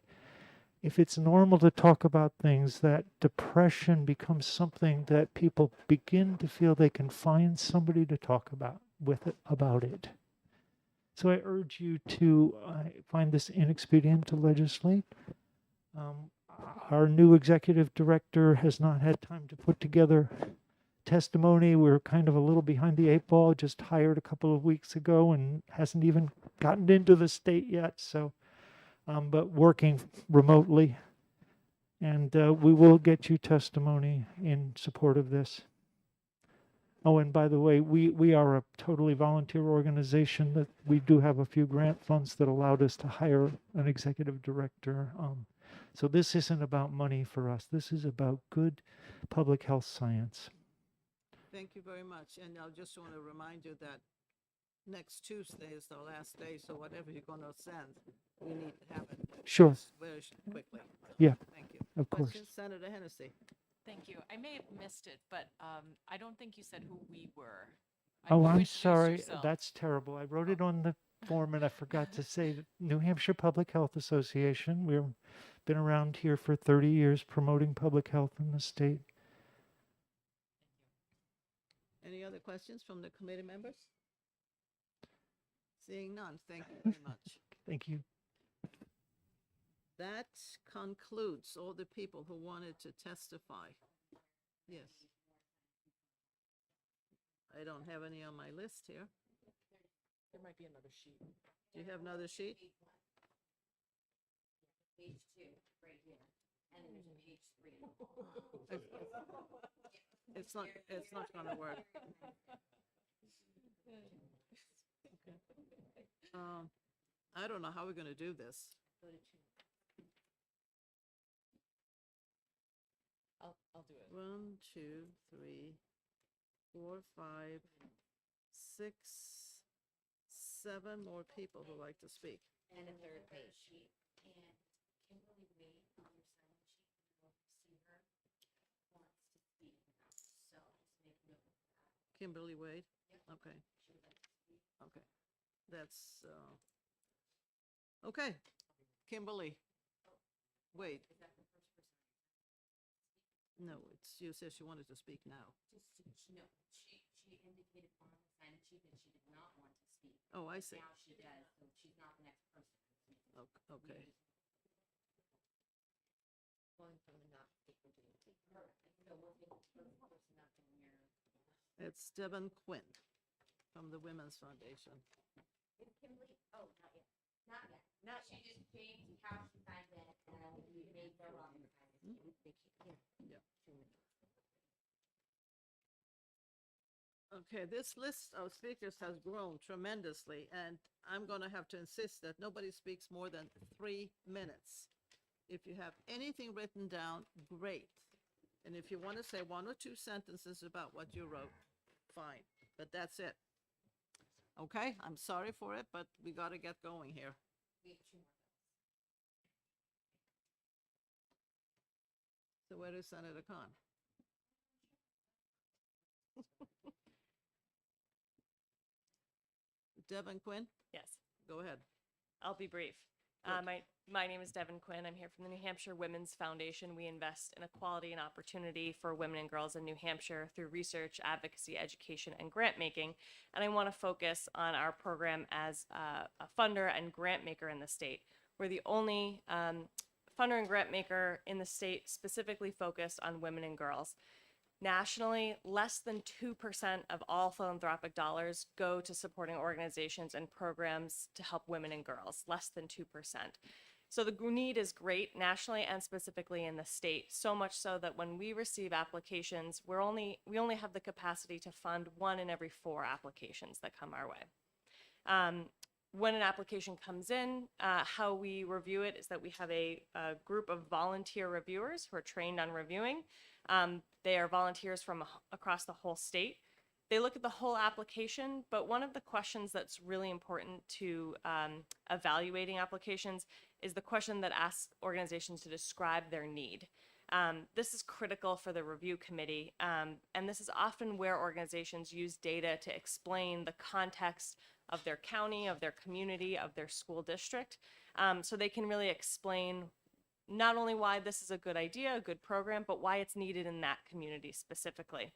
if it's normal to talk about things, that depression becomes something that people begin to feel they can find somebody to talk about about it. So I urge you to find this inexpedient to legislate. Our new executive director has not had time to put together testimony. We're kind of a little behind the 8 ball, just hired a couple of weeks ago and hasn't even gotten into the state yet. So, but working remotely. And we will get you testimony in support of this. Oh, and by the way, we are a totally volunteer organization that we do have a few grant funds that allowed us to hire an executive director. So this isn't about money for us. This is about good public health science. Thank you very much. And I just want to remind you that next Tuesday is the last day, so whatever you're going to send, we need to have it Sure. very quickly. Yeah. Thank you. Of course. Questions? Senator Hennessy. Thank you. I may have missed it, but I don't think you said who we were. Oh, You I'm introduced sorry. yourself. That's terrible. I wrote it on the form and I forgot to say that New Hampshire Public Health Association. We've been around here for 30 years promoting public health in the state. Any other questions from the committee members? Seeing none, thank you very much. Thank you. That concludes all the people who wanted to testify. Yes. I don't have any on my list here. There might be another sheet. Do you have another sheet? Page 2, right here, and then there's a page 3. It's not gonna work. I don't know how we're gonna do this. I'll do it. 1, 2, 3, 4, 5, 6, 7 more people who like to speak. And a third page. And Kimberly Wade on your sign sheet, you will see her, wants to speak now. So just make note of that. Kimberly Wade? Yep. Okay, She would like to speak. okay. That's, okay. Kimberly Wade. Is that the first person? No, it's, you said she wanted to speak now. No, she indicated on the sign sheet that she did not want to speak. Oh, I see. Now she does, so she's not the next person. Okay. Going from the not speaking to the speaker. So we'll take the first person up in your. It's Devin Quinn from the Women's Foundation. Kimberly, oh, not yet. Not yet. Not yet. She just changed how she signs it and you made her wrong. Yeah. Okay, this list of speakers has grown tremendously, and I'm going to have to insist that nobody speaks more than 3 minutes. If you have anything written down, great. And if you want to say 1 or 2 sentences about what you wrote, fine, but that's it. Okay, I'm sorry for it, but we got to get going here. We have 2 more. So where is Senator Khan? Devin Quinn, Yes, go ahead. I'll be brief. Good. My name is Devin Quinn. I'm here from the New Hampshire Women's Foundation. We invest in equality and opportunity for women and girls in New Hampshire through research, advocacy, education, and grant making. And I want to focus on our program as a funder and grant maker in the state. We're the only funder and grant maker in the state specifically focused on women and girls. Nationally, less than 2% of all philanthropic dollars go to supporting organizations and programs to help women and girls, less than 2%. So the need is great nationally and specifically in the state, so much so that when we receive applications, we only have the capacity to fund 1 in every 4 applications that come our way. When an application comes in, how we review it is that we have a group of volunteer reviewers who are trained on reviewing. They are volunteers from across the whole state. They look at the whole application, but one of the questions that's really important to evaluating applications is the question that asks organizations to describe their need. This is critical for the review committee, and this is often where organizations use data to explain the context of their county, of their community, of their school district, so they can really explain not only why this is a good idea, a good program, but why it's needed in that community specifically.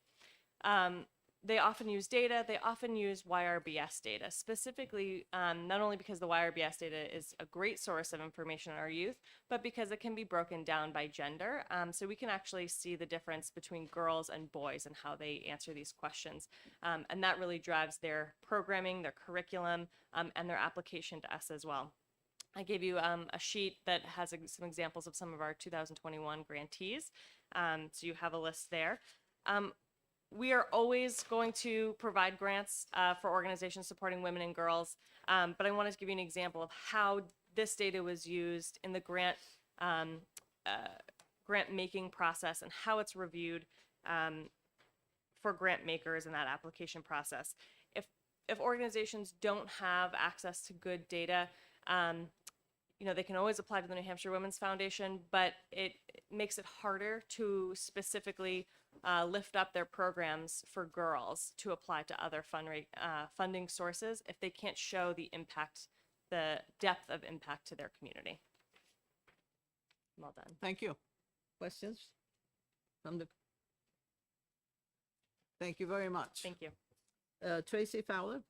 They often use data, they often use YRBS data, specifically not only because the YRBS data is a great source of information on our youth, but because it can be broken down by gender. So we can actually see the difference between girls and boys and how they answer these questions. And that really drives their programming, their curriculum, and their application to us as well. I gave you a sheet that has some examples of some of our 2021 grantees. So you have a list there. We are always going to provide grants for organizations supporting women and girls, but I wanted to give you an example of how this data was used in the grant making process and how it's reviewed for grant makers in that application process. If organizations don't have access to good data, they can always apply to the New Hampshire Women's Foundation, but it makes it harder to specifically lift up their programs for girls to apply to other funding sources if they can't show the impact, the depth of impact to their community. Well done. Thank you. Questions from the? Thank you very much. Thank you. Tracy Fowler.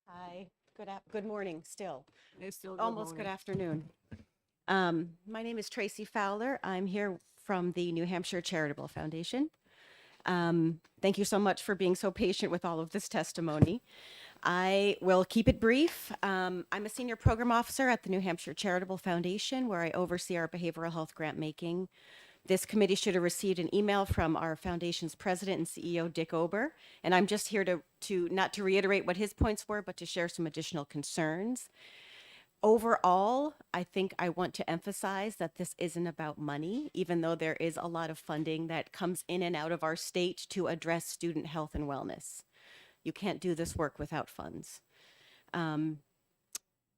Hi, good morning still. It's still Almost good afternoon. My name is Tracy Fowler. I'm here from the New Hampshire Charitable Foundation. Thank you so much for being so patient with all of this testimony. I will keep it brief. I'm a senior program officer at the New Hampshire Charitable Foundation, where I oversee our behavioral health grant making This committee should have received an email from our foundation's president and CEO, Dick Ober, and I'm just here to not to reiterate what his points were, but to share some additional concerns. Overall, I think I want to emphasize that this isn't about money, even though there is a lot of funding that comes in and out of our state to address student health and wellness. You can't do this work without funds.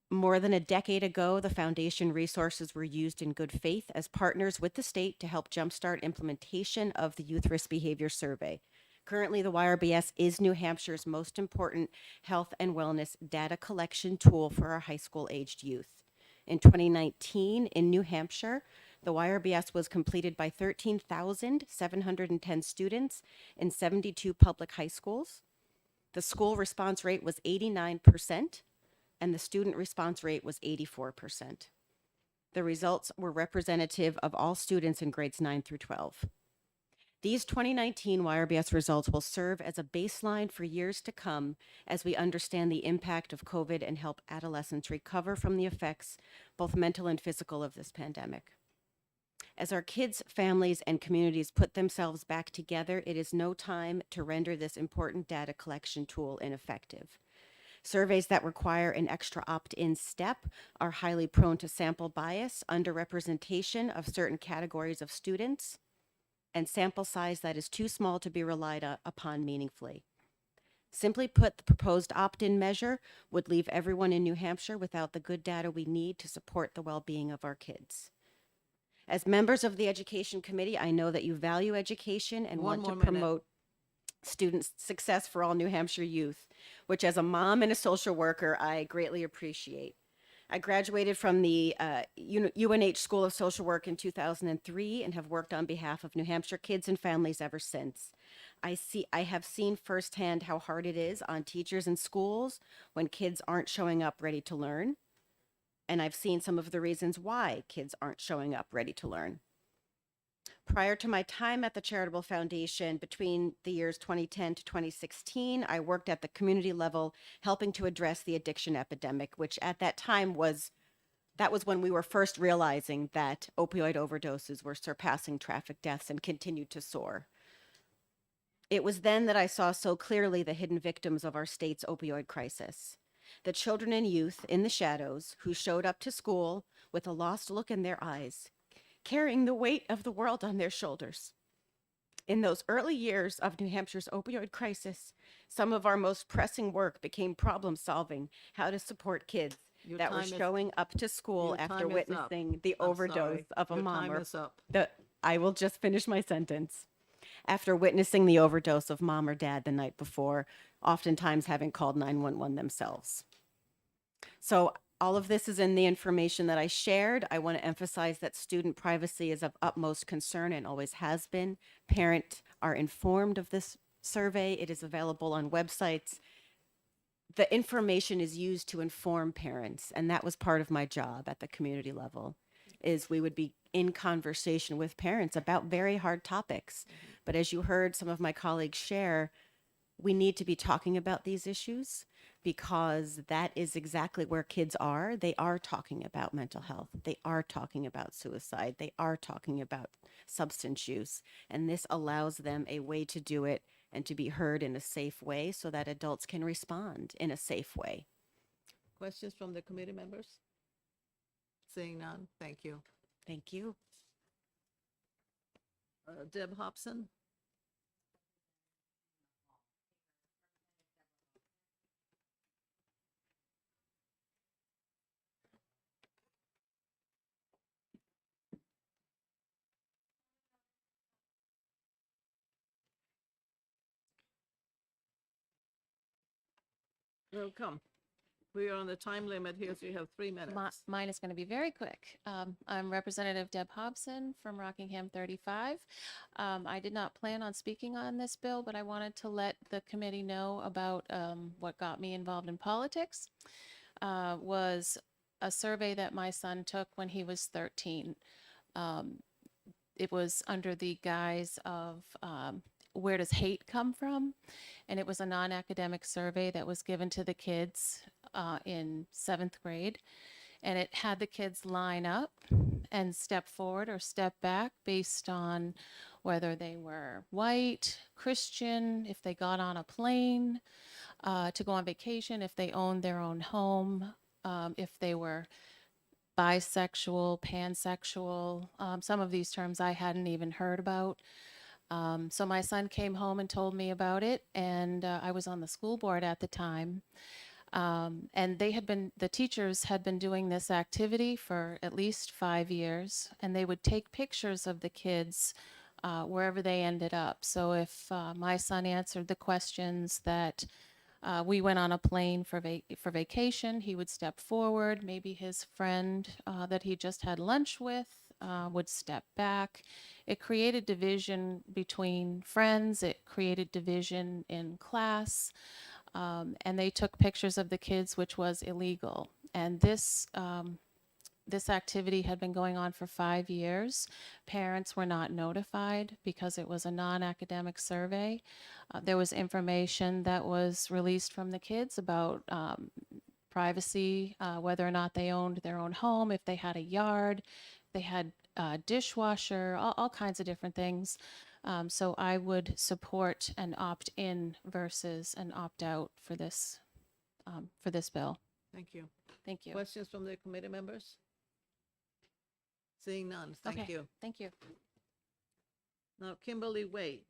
More than a decade ago, the foundation resources were used in good faith as partners with the state to help jumpstart implementation of the Youth Risk Behavior Survey. Currently, the YRBS is New Hampshire's most important health and wellness data collection tool for our high school aged youth. In 2019, in New Hampshire, the YRBS was completed by 13,710 students in 72 public high schools. The school response rate was 89%, and the student response rate was 84%. The results were representative of all students in grades 9 through 12. These 2019 YRBS results will serve as a baseline for years to come as we understand the impact of COVID and help adolescents recover from the effects, both mental and physical, of this pandemic. As our kids, families, and communities put themselves back together, it is no time to render this important data collection tool ineffective. Surveys that require an extra opt-in step are highly prone to sample bias, underrepresentation of certain categories of students, and sample size that is too small to be relied upon meaningfully. Simply put, the proposed opt-in measure would leave everyone in New Hampshire without the good data we need to support the well-being of our kids. As members of the Education Committee, I know that you value education and One want to more minute. promote student success for all New Hampshire youth, which as a mom and a social worker, I greatly appreciate. I graduated from the UNH School of Social Work in 2003 and have worked on behalf of New Hampshire kids and families ever since. I have seen firsthand how hard it is on teachers and schools when kids aren't showing up ready to learn. And I've seen some of the reasons why kids aren't showing up ready to learn. Prior to my time at the Charitable Foundation, between the years 2010 to 2016, I worked at the community level helping to address the addiction epidemic, which at that time was when we were first realizing that opioid overdoses were surpassing traffic deaths and continued to soar. It was then that I saw so clearly the hidden victims of our state's opioid crisis. The children and youth in the shadows who showed up to school with a lost look in their eyes, carrying the weight of the world on their shoulders. In those early years of New Hampshire's opioid crisis, some of our most pressing work became problem solving, how to support kids Your that were time is- showing up to school your after time is up. witnessing the I'm overdose sorry. of a Your mom. time is up. I will just finish my sentence. After witnessing the overdose of mom or dad the night before, oftentimes having called 911 themselves. So all of this is in the information that I shared. I want to emphasize that student privacy is of utmost concern and always has been. Parents are informed of this survey. It is available on websites. The information is used to inform parents, and that was part of my job at the community level, is we would be in conversation with parents about very hard topics. But as you heard some of my colleagues share, we need to be talking about these issues because that is exactly where kids are. They are talking about mental health. They are talking about suicide. They are talking about substance use. And this allows them a way to do it and to be heard in a safe way so that adults can respond in a safe way. Questions from the committee members? Seeing none, thank you. Thank you. Deb Hobson? Welcome. We are on the time limit here, so you have 3 minutes. Mine is going to be very quick. I'm Representative Deb Hobson from Rockingham 35. I did not plan on speaking on this bill, but I wanted to let the committee know about what got me involved in politics. Was a survey that my son took when he was 13. It was under the guise of where does hate come from? And it was a non-academic survey that was given to the kids in 7th grade. and it had the kids line up and step forward or step back based on whether they were white, Christian, if they got on a plane to go on vacation, if they owned their own home, if they were bisexual, pansexual. Some of these terms I hadn't even heard about. So my son came home and told me about it, and I was on the school board at the time. And the teachers had been doing this activity for at least 5 years, and they would take pictures of the kids wherever they ended up. So if my son answered the questions that we went on a plane for vacation, he would step forward. Maybe his friend that he just had lunch with would step back. It created division between friends. It created division in class. And they took pictures of the kids, which was illegal. And this activity had been going on for 5 years. Parents were not notified because it was a non-academic survey. There was information that was released from the kids about privacy, whether or not they owned their own home, if they had a yard, they had a dishwasher, all kinds of different things. So I would support an opt-in versus an opt-out for this bill. Thank you. Thank you. Questions from the committee members? Seeing none, thank Okay, you. Thank you. Now, Kimberly Wade.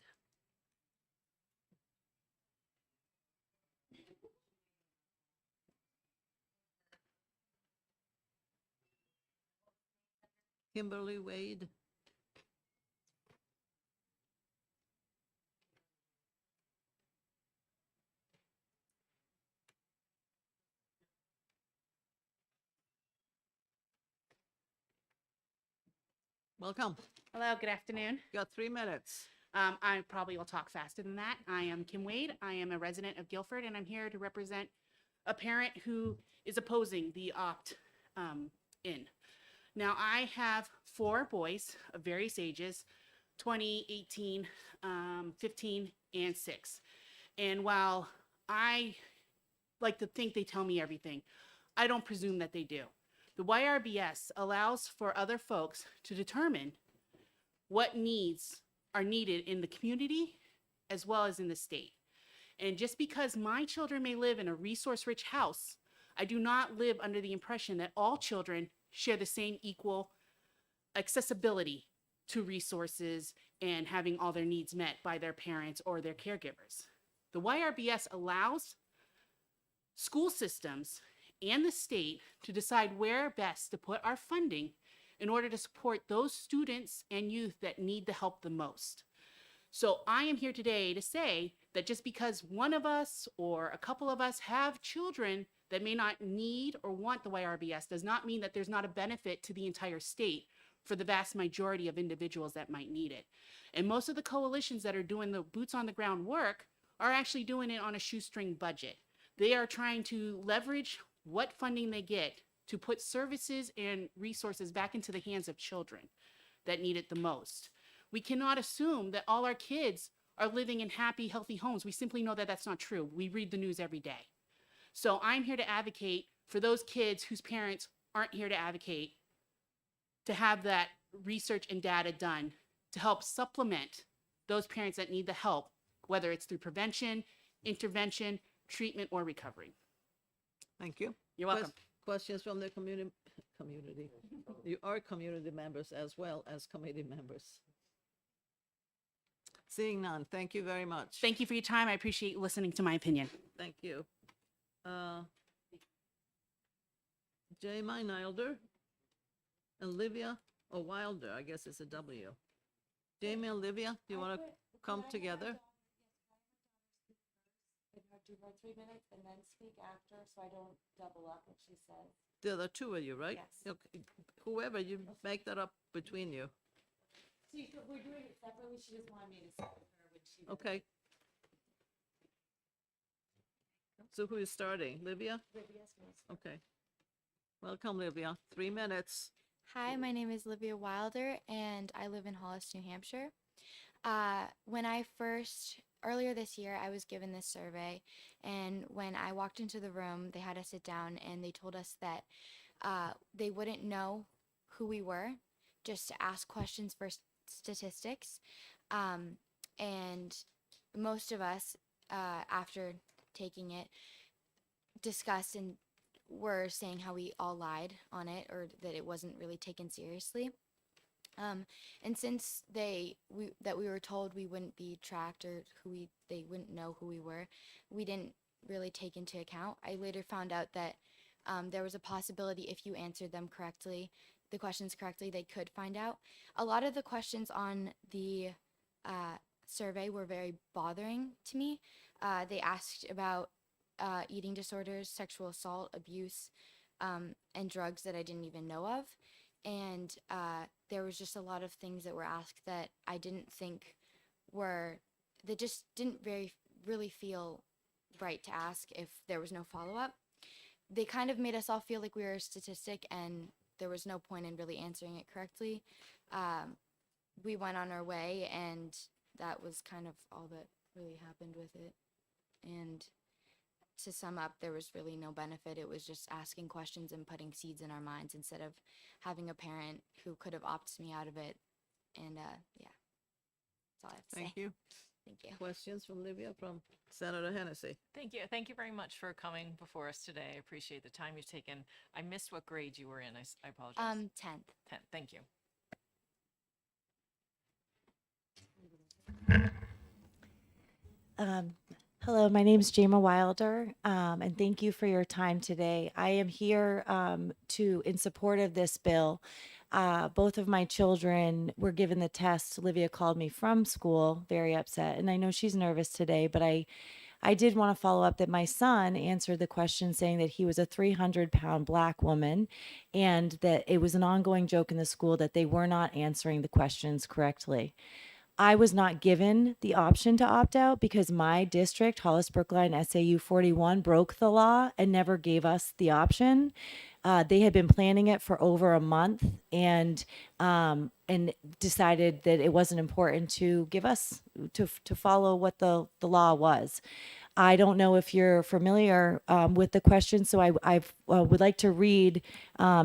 Kimberly Wade. Welcome. Hello, good afternoon. You got 3 minutes. I probably will talk faster than that. I am Kim Wade. I am a resident of Guilford, and I'm here to represent a parent who is opposing the opt-in. Now, I have 4 boys of various ages, 20, 18, 15, and 6. And while I like to think they tell me everything, I don't presume that they do. The YRBS allows for other folks to determine what needs are needed in the community as well as in the state. And just because my children may live in a resource-rich house, I do not live under the impression that all children share the same equal accessibility to resources and having all their needs met by their parents or their caregivers. The YRBS allows school systems and the state to decide where best to put our funding in order to support those students and youth that need the help the most. So I am here today to say that just because one of us or a couple of us have children that may not need or want the YRBS does not mean that there's not a benefit to the entire state for the vast majority of individuals that might need it. And most of the coalitions that are doing the boots on the ground work are actually doing it on a shoestring budget. They are trying to leverage what funding they get to put services and resources back into the hands of children that need it the most. We cannot assume that all our kids are living in happy, healthy homes. We simply know that that's not true. We read the news every day. So I'm here to advocate for those kids whose parents aren't here to advocate, to have that research and data done to help supplement those parents that need the help, whether it's through prevention, intervention, treatment, or recovery. Thank you. You're welcome. Questions from the community? You are community members as well as committee members. Seeing none, thank you very much. Thank you for your time. I appreciate listening to my opinion. Thank you. Jamie Nilder, Olivia, or Wilder, I guess it's a W. Jamie, Olivia, do you want to come together? Do her 3 minutes and then speak after, so I don't double up what she says. There are 2 of you, right? Yes. Okay. Whoever, you make that up between you. We're doing it separately. She just wanted me to start with her when she. Okay. So who is starting? Livia? Lydia's first. Okay. Welcome, Livia. 3 minutes. Hi, my name is Livia Wilder, and I live in Hollis, New Hampshire. Earlier this year, I was given this survey, and when I walked into the room, they had us sit down, and they told us that they wouldn't know who we were, just to ask questions for statistics. And most of us, after taking it, discussed and were saying how we all lied on it, or that it wasn't really taken seriously. And since we were told we wouldn't be tracked, or they wouldn't know who we were, we didn't really take into account. I later found out that there was a possibility if you answered them correctly, the questions correctly, they could find out. A lot of the questions on the survey were very bothering to me. They asked about eating disorders, sexual assault, abuse, and drugs that I didn't even know of. And there was just a lot of things that were asked that I didn't think that just didn't really feel right to ask if there was no follow-up. They kind of made us all feel like we were a statistic, and there was no point in really answering it correctly. We went on our way, and that was kind of all that really happened with it. And to sum up, there was really no benefit. It was just asking questions and putting seeds in our minds instead of having a parent who could have opted me out of it. And yeah, that's all I have to say. Thank you. Thank you. Questions from Livia, from Senator Hennessy? Thank you. Thank you very much for coming before us today. I appreciate the time you've taken. I missed what grade you were in. I apologize. 10th. 10th. Thank you. Hello, my name is Jama Wilder, and thank you for your time today. I am here in support of this bill. Both of my children were given the test. Olivia called me from school, very upset, and I know she's nervous today, but I did want to follow up that my son answered the question saying that he was a 300-pound Black woman, and that it was an ongoing joke in the school that they were not answering the questions correctly. I was not given the option to opt out because my district, Hollis Brookline SAU 41, broke the law and never gave us the option. They had been planning it for over a month and decided that it wasn't important to give us to follow what the law was. I don't know if you're familiar with the question, so I would like to read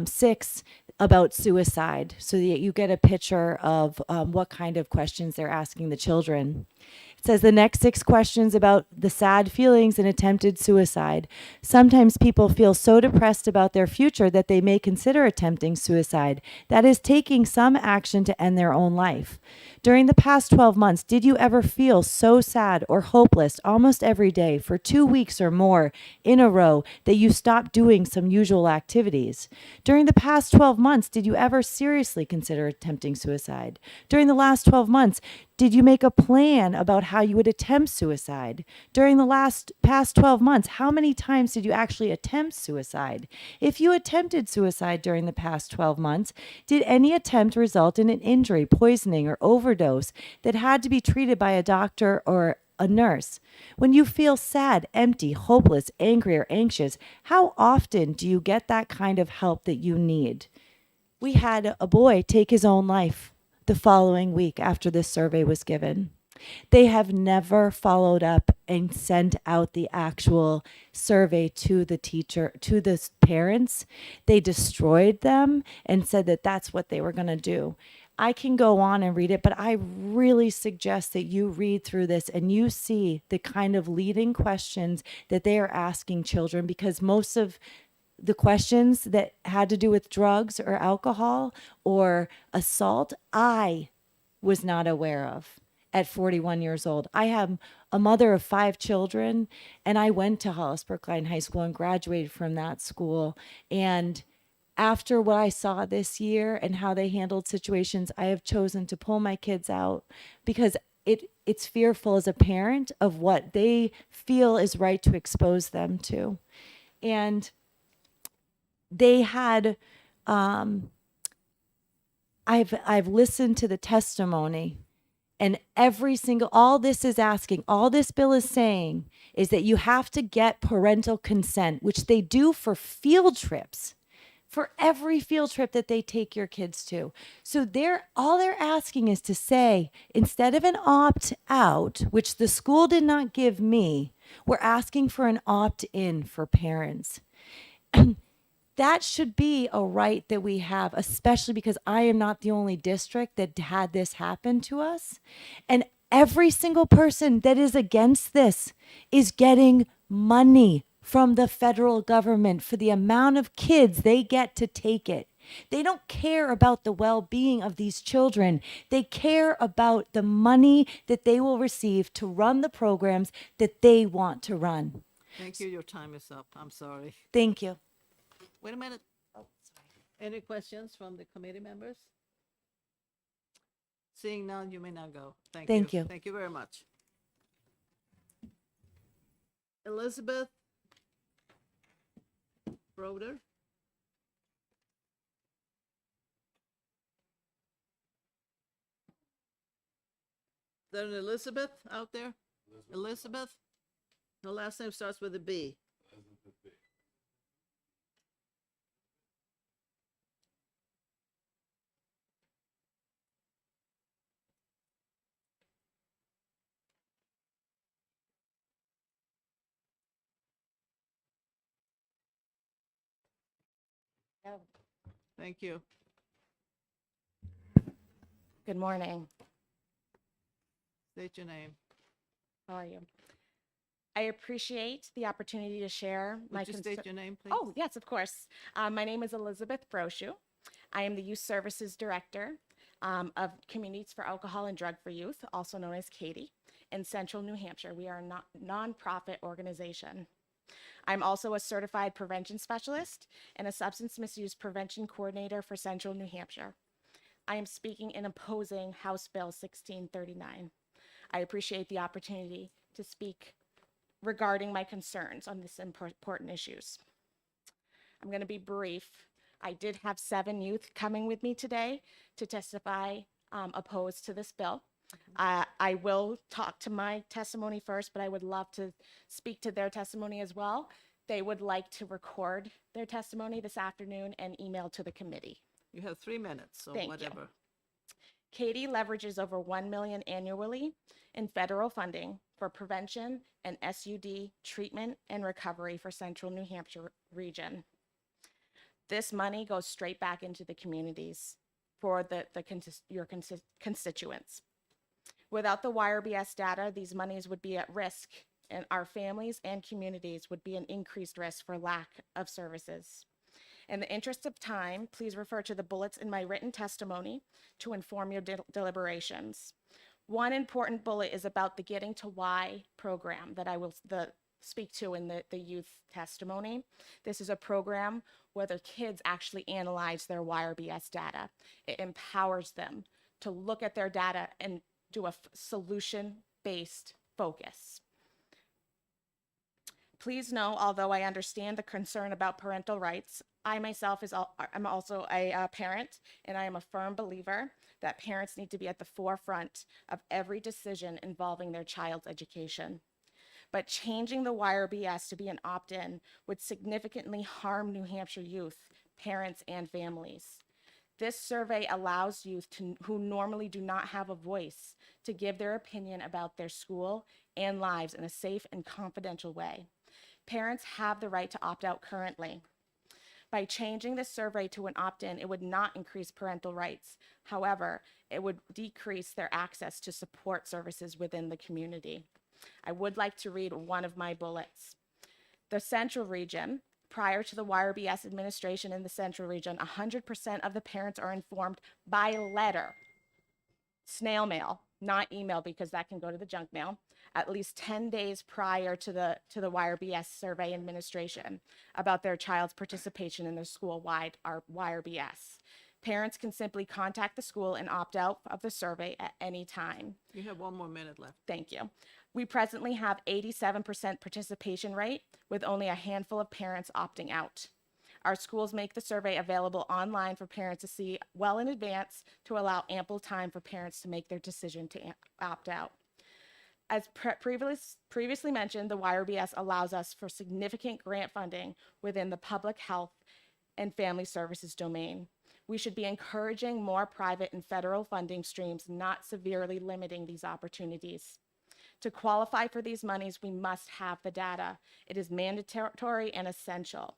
6 about suicide so that you get a picture of what kind of questions they're asking the children. It says the next 6 questions about the sad feelings and attempted suicide. Sometimes people feel so depressed about their future that they may consider attempting suicide. That is, taking some action to end their own life. During the past 12 months, did you ever feel so sad or hopeless almost every day for 2 weeks or more in a row that you stopped doing some usual activities? During the past 12 months, did you ever seriously consider attempting suicide? During the last 12 months, did you make a plan about how you would attempt suicide? During the past 12 months, how many times did you actually attempt suicide? If you attempted suicide during the past 12 months, did any attempt result in an injury, poisoning, or overdose that had to be treated by a doctor or a nurse? When you feel sad, empty, hopeless, angry, or anxious, how often do you get that kind of help that you need? We had a boy take his own life the following week after this survey was given. They have never followed up and sent out the actual survey to the teacher, to the parents. They destroyed them and said that that's what they were going to do. I can go on and read it, but I really suggest that you read through this and you see the kind of leading questions that they are asking children, because most of the questions that had to do with drugs or alcohol or assault, I was not aware of at 41 years old. I am a mother of 5 children, and I went to Hollis Brookline High School and graduated from that school. And after what I saw this year and how they handled situations, I have chosen to pull my kids out because it's fearful as a parent of what they feel is right to expose them to. And they had, I've listened to the testimony, and all this bill is saying is that you have to get parental consent, which they do for field trips, for every field trip that they take your kids to. So all they're asking is to say, instead of an opt-out, which the school did not give me, we're asking for an opt-in for parents. That should be a right that we have, especially because I am not the only district that had this happen to us. And every single person that is against this is getting money from the federal government for the amount of kids they get to take it. They don't care about the well being of these children. They care about the money that they will receive to run the programs that they want to run. Thank you. Your time is up. I'm sorry. Thank you. Wait a minute. Oh, sorry. Any questions from the committee members? Seeing none, you may now go. Thank you. Thank you very much. Elizabeth Broder. Is there an Elizabeth out there? Elizabeth? The last name starts with a B. Thank you. Good morning. State your name. How are you? I appreciate the opportunity to share my Would you state your name, please? Oh, yes, of course. My name is Elizabeth Brochu. I am the Youth Services Director of Communities for Alcohol and Drug for Youth, also known as CATIE, in Central New Hampshire. We are a nonprofit organization. I'm also a certified prevention specialist and a substance misuse prevention coordinator for Central New Hampshire. I am speaking in opposing House Bill 1639. I appreciate the opportunity to speak regarding my concerns on these important issues. I'm going to be brief. I did have 7 youth coming with me today to testify opposed to this bill. I will talk to my testimony first, but I would love to speak to their testimony as well. They would like to record their testimony this afternoon and email to the committee. You have 3 minutes, so Thank you. whatever. CATIE leverages over $1 million annually in federal funding for prevention and SUD treatment and recovery for Central New Hampshire region. This money goes straight back into the communities for your constituents. Without the YRBS data, these monies would be at risk, and our families and communities would be an increased risk for lack of services. In the interest of time, please refer to the bullets in my written testimony to inform your deliberations. One important bullet is about the Getting to Why program that I will speak to in the youth testimony. This is a program where the kids actually analyze their YRBS data. It empowers them to look at their data and do a solution-based focus. Please know, although I understand the concern about parental rights, I myself I'm also a parent, and I am a firm believer that parents need to be at the forefront of every decision involving their child's education. But changing the YRBS to be an opt-in would significantly harm New Hampshire youth, parents, and families. This survey allows youth who normally do not have a voice to give their opinion about their school and lives in a safe and confidential way. Parents have the right to opt out currently. By changing the survey to an opt-in, it would not increase parental rights. However, it would decrease their access to support services within the community. I would like to read one of my bullets. The Central Region, prior to the YRBS administration in the Central Region, 100% of the parents are informed by letter, snail mail, not email because that can go to the junk mail, at least 10 days prior to the YRBS survey administration about their child's participation in their school-wide YRBS. Parents can simply contact the school and opt out of the survey at any time. You have 1 more minute left. Thank you. We presently have 87% participation rate with only a handful of parents opting out. Our schools make the survey available online for parents to see well in advance to allow ample time for parents to make their decision to opt out. As previously mentioned, the YRBS allows us for significant grant funding within the public health and family services domain. We should be encouraging more private and federal funding streams, not severely limiting these opportunities. To qualify for these monies, we must have the data. It is mandatory and essential.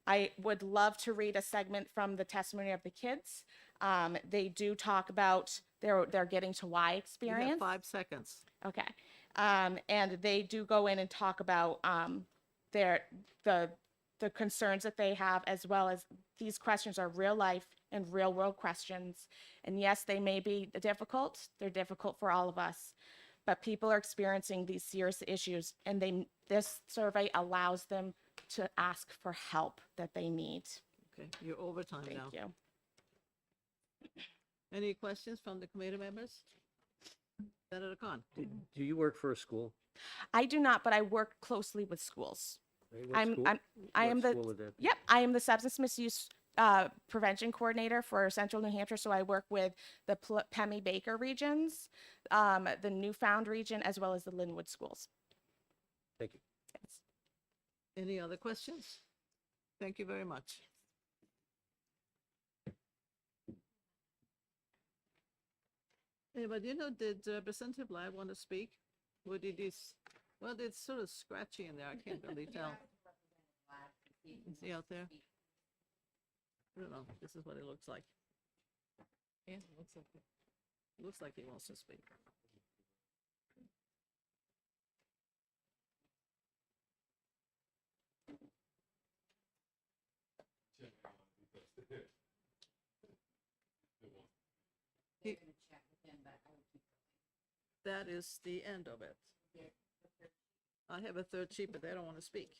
I would love to read a segment from the testimony of the kids. They do talk about their getting to Y You experience. have 5 seconds. Okay. And they do go in and talk about the concerns that they have, as well as these questions are real life and real world questions. And yes, they may be difficult. They're difficult for all of us, but people are experiencing these serious issues, and this survey allows them to ask for help that they need. Okay, you're over time now. Thank you. Any questions from the committee members? Senator Khan? Do you work for a school? I do not, but I work closely with schools. Right, what school- I am what the school would that be? Yep, I am the substance misuse prevention coordinator for Central New Hampshire. So I work with the Pemmy Baker regions, the Newfound region, as well as the Linwood schools. Thank you. Any other questions? Thank you very much. Anybody, did Representative Ladd want to speak? Or did this, well, it's sort of scratchy in there. I can't really tell. Is he out there? I don't know. This is what it looks like. Yeah, looks like he wants to speak. That is the end of it. I have a third sheet, but they don't want to speak.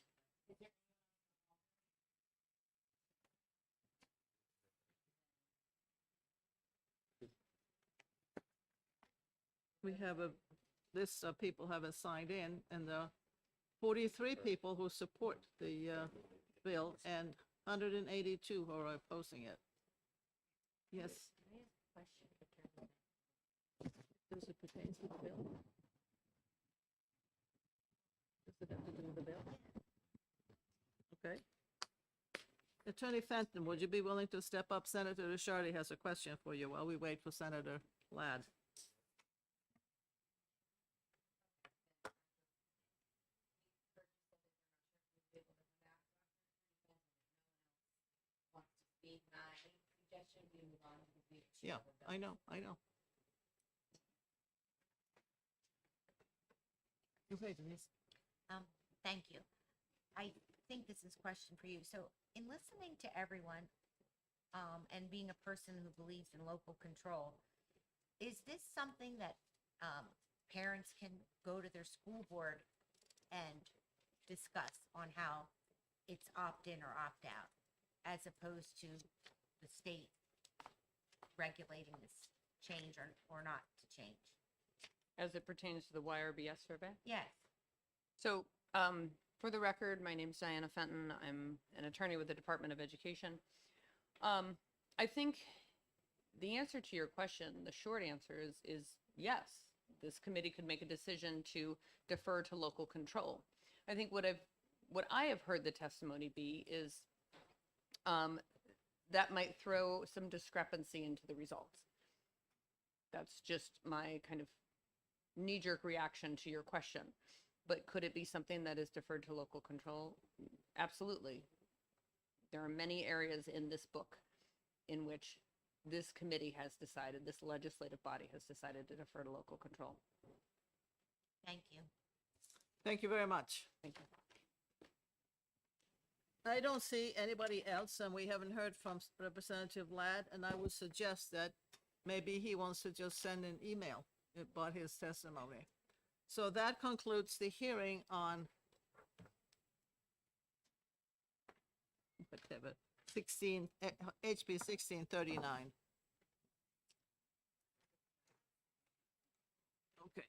We have a list of people haven't signed in, and the 43 people who support the bill and 182 who are opposing it. Yes. Does it pertain to the bill? Does it have to do with the bill? Okay. Attorney Fenton, would you be willing to step up? Senator Rishardi has a question for you while we wait for Senator Ladd. Yeah, I know. Okay, Denise. Thank you. I think this is a question for you. So in listening to everyone, and being a person who believes in local control, is this something that parents can go to their school board and discuss on how it's opt-in or opt-out, as opposed to the state regulating this change or not to change? As it pertains to the YRBS survey? Yes. So, for the record, my name's Diana Fenton. I'm an attorney with the Department of Education. I think the answer to your question, the short answer is yes. This committee could make a decision to defer to local control. I think what I have heard the testimony be is that might throw some discrepancy into the results. That's just my kind of knee-jerk reaction to your question. But could it be something that is deferred to local control? Absolutely. There are many areas in this book in which this committee has decided, this legislative body has decided to defer to local control. Thank you. Thank you very much. Thank you. I don't see anybody else, and we haven't heard from Representative Ladd, and I would suggest that maybe he wants to just send an email about his testimony. So that concludes the hearing on whatever, HB 1639. Okay.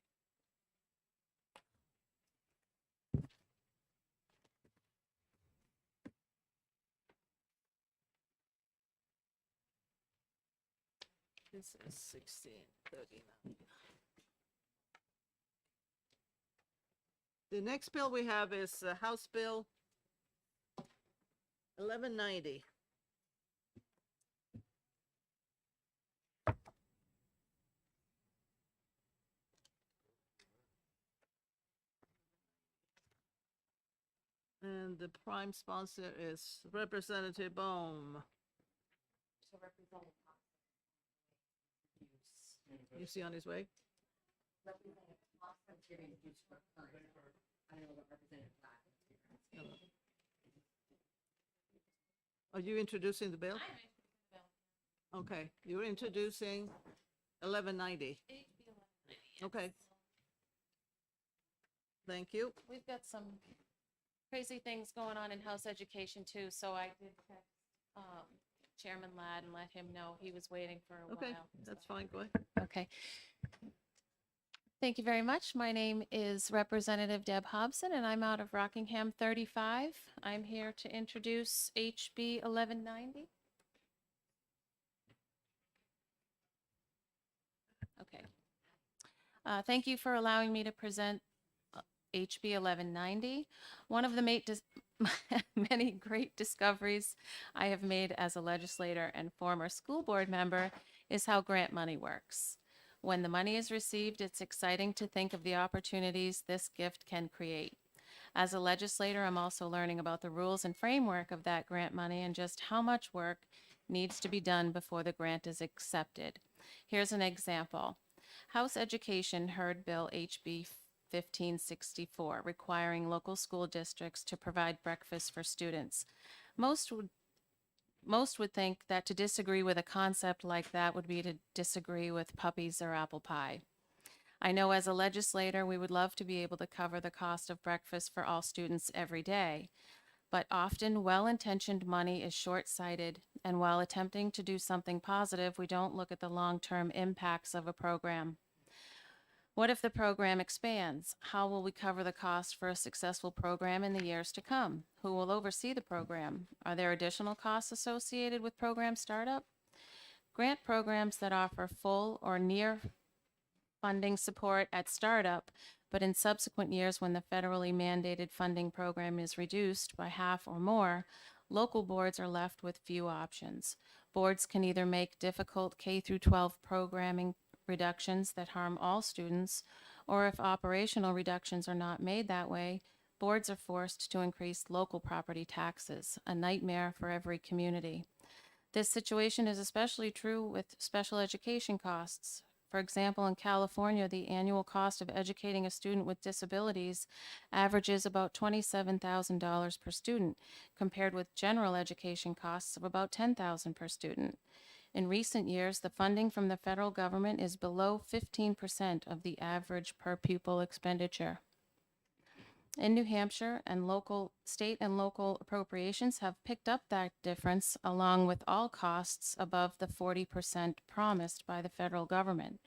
This is 1639. The next bill we have is House Bill 1190. And the prime sponsor is Representative Bohm. You see on his way? Are you introducing the bill? Okay, you're introducing 1190. Okay. Thank you. We've got some crazy things going on in house education too, so I did text Chairman Ladd and let him know he was waiting for a Okay, while. that's fine, go ahead. Okay. Thank you very much. My name is Representative Deb Hobson, and I'm out of Rockingham 35. I'm here to introduce HB 1190. Okay. Thank you for allowing me to present HB 1190. One of the many great discoveries I have made as a legislator and former school board member is how grant money works. When the money is received, it's exciting to think of the opportunities this gift can create. As a legislator, I'm also learning about the rules and framework of that grant money and just how much work needs to be done before the grant is accepted. Here's an example. House Education heard Bill HB 1564, requiring local school districts to provide breakfast for students. Most would think that to disagree with a concept like that would be to disagree with puppies or apple pie. I know as a legislator, we would love to be able to cover the cost of breakfast for all students every day, but often well-intentioned money is short-sighted, and while attempting to do something positive, we don't look at the long-term impacts of a program. What if the program expands? How will we cover the cost for a successful program in the years to come? Who will oversee the program? Are there additional costs associated with program startup? Grant programs that offer full or near funding support at startup, but in subsequent years when the federally mandated funding program is reduced by half or more, local boards are left with few options. Boards can either make difficult K-12 programming reductions that harm all students, or if operational reductions are not made that way, boards are forced to increase local property taxes, a nightmare for every community. This situation is especially true with special education costs. For example, in California, the annual cost of educating a student with disabilities averages about $27,000 per student, compared with general education costs of about $10,000 per student. In recent years, the funding from the federal government is below 15% of the average per pupil expenditure. In New Hampshire, state and local appropriations have picked up that difference along with all costs above the 40% promised by the federal government.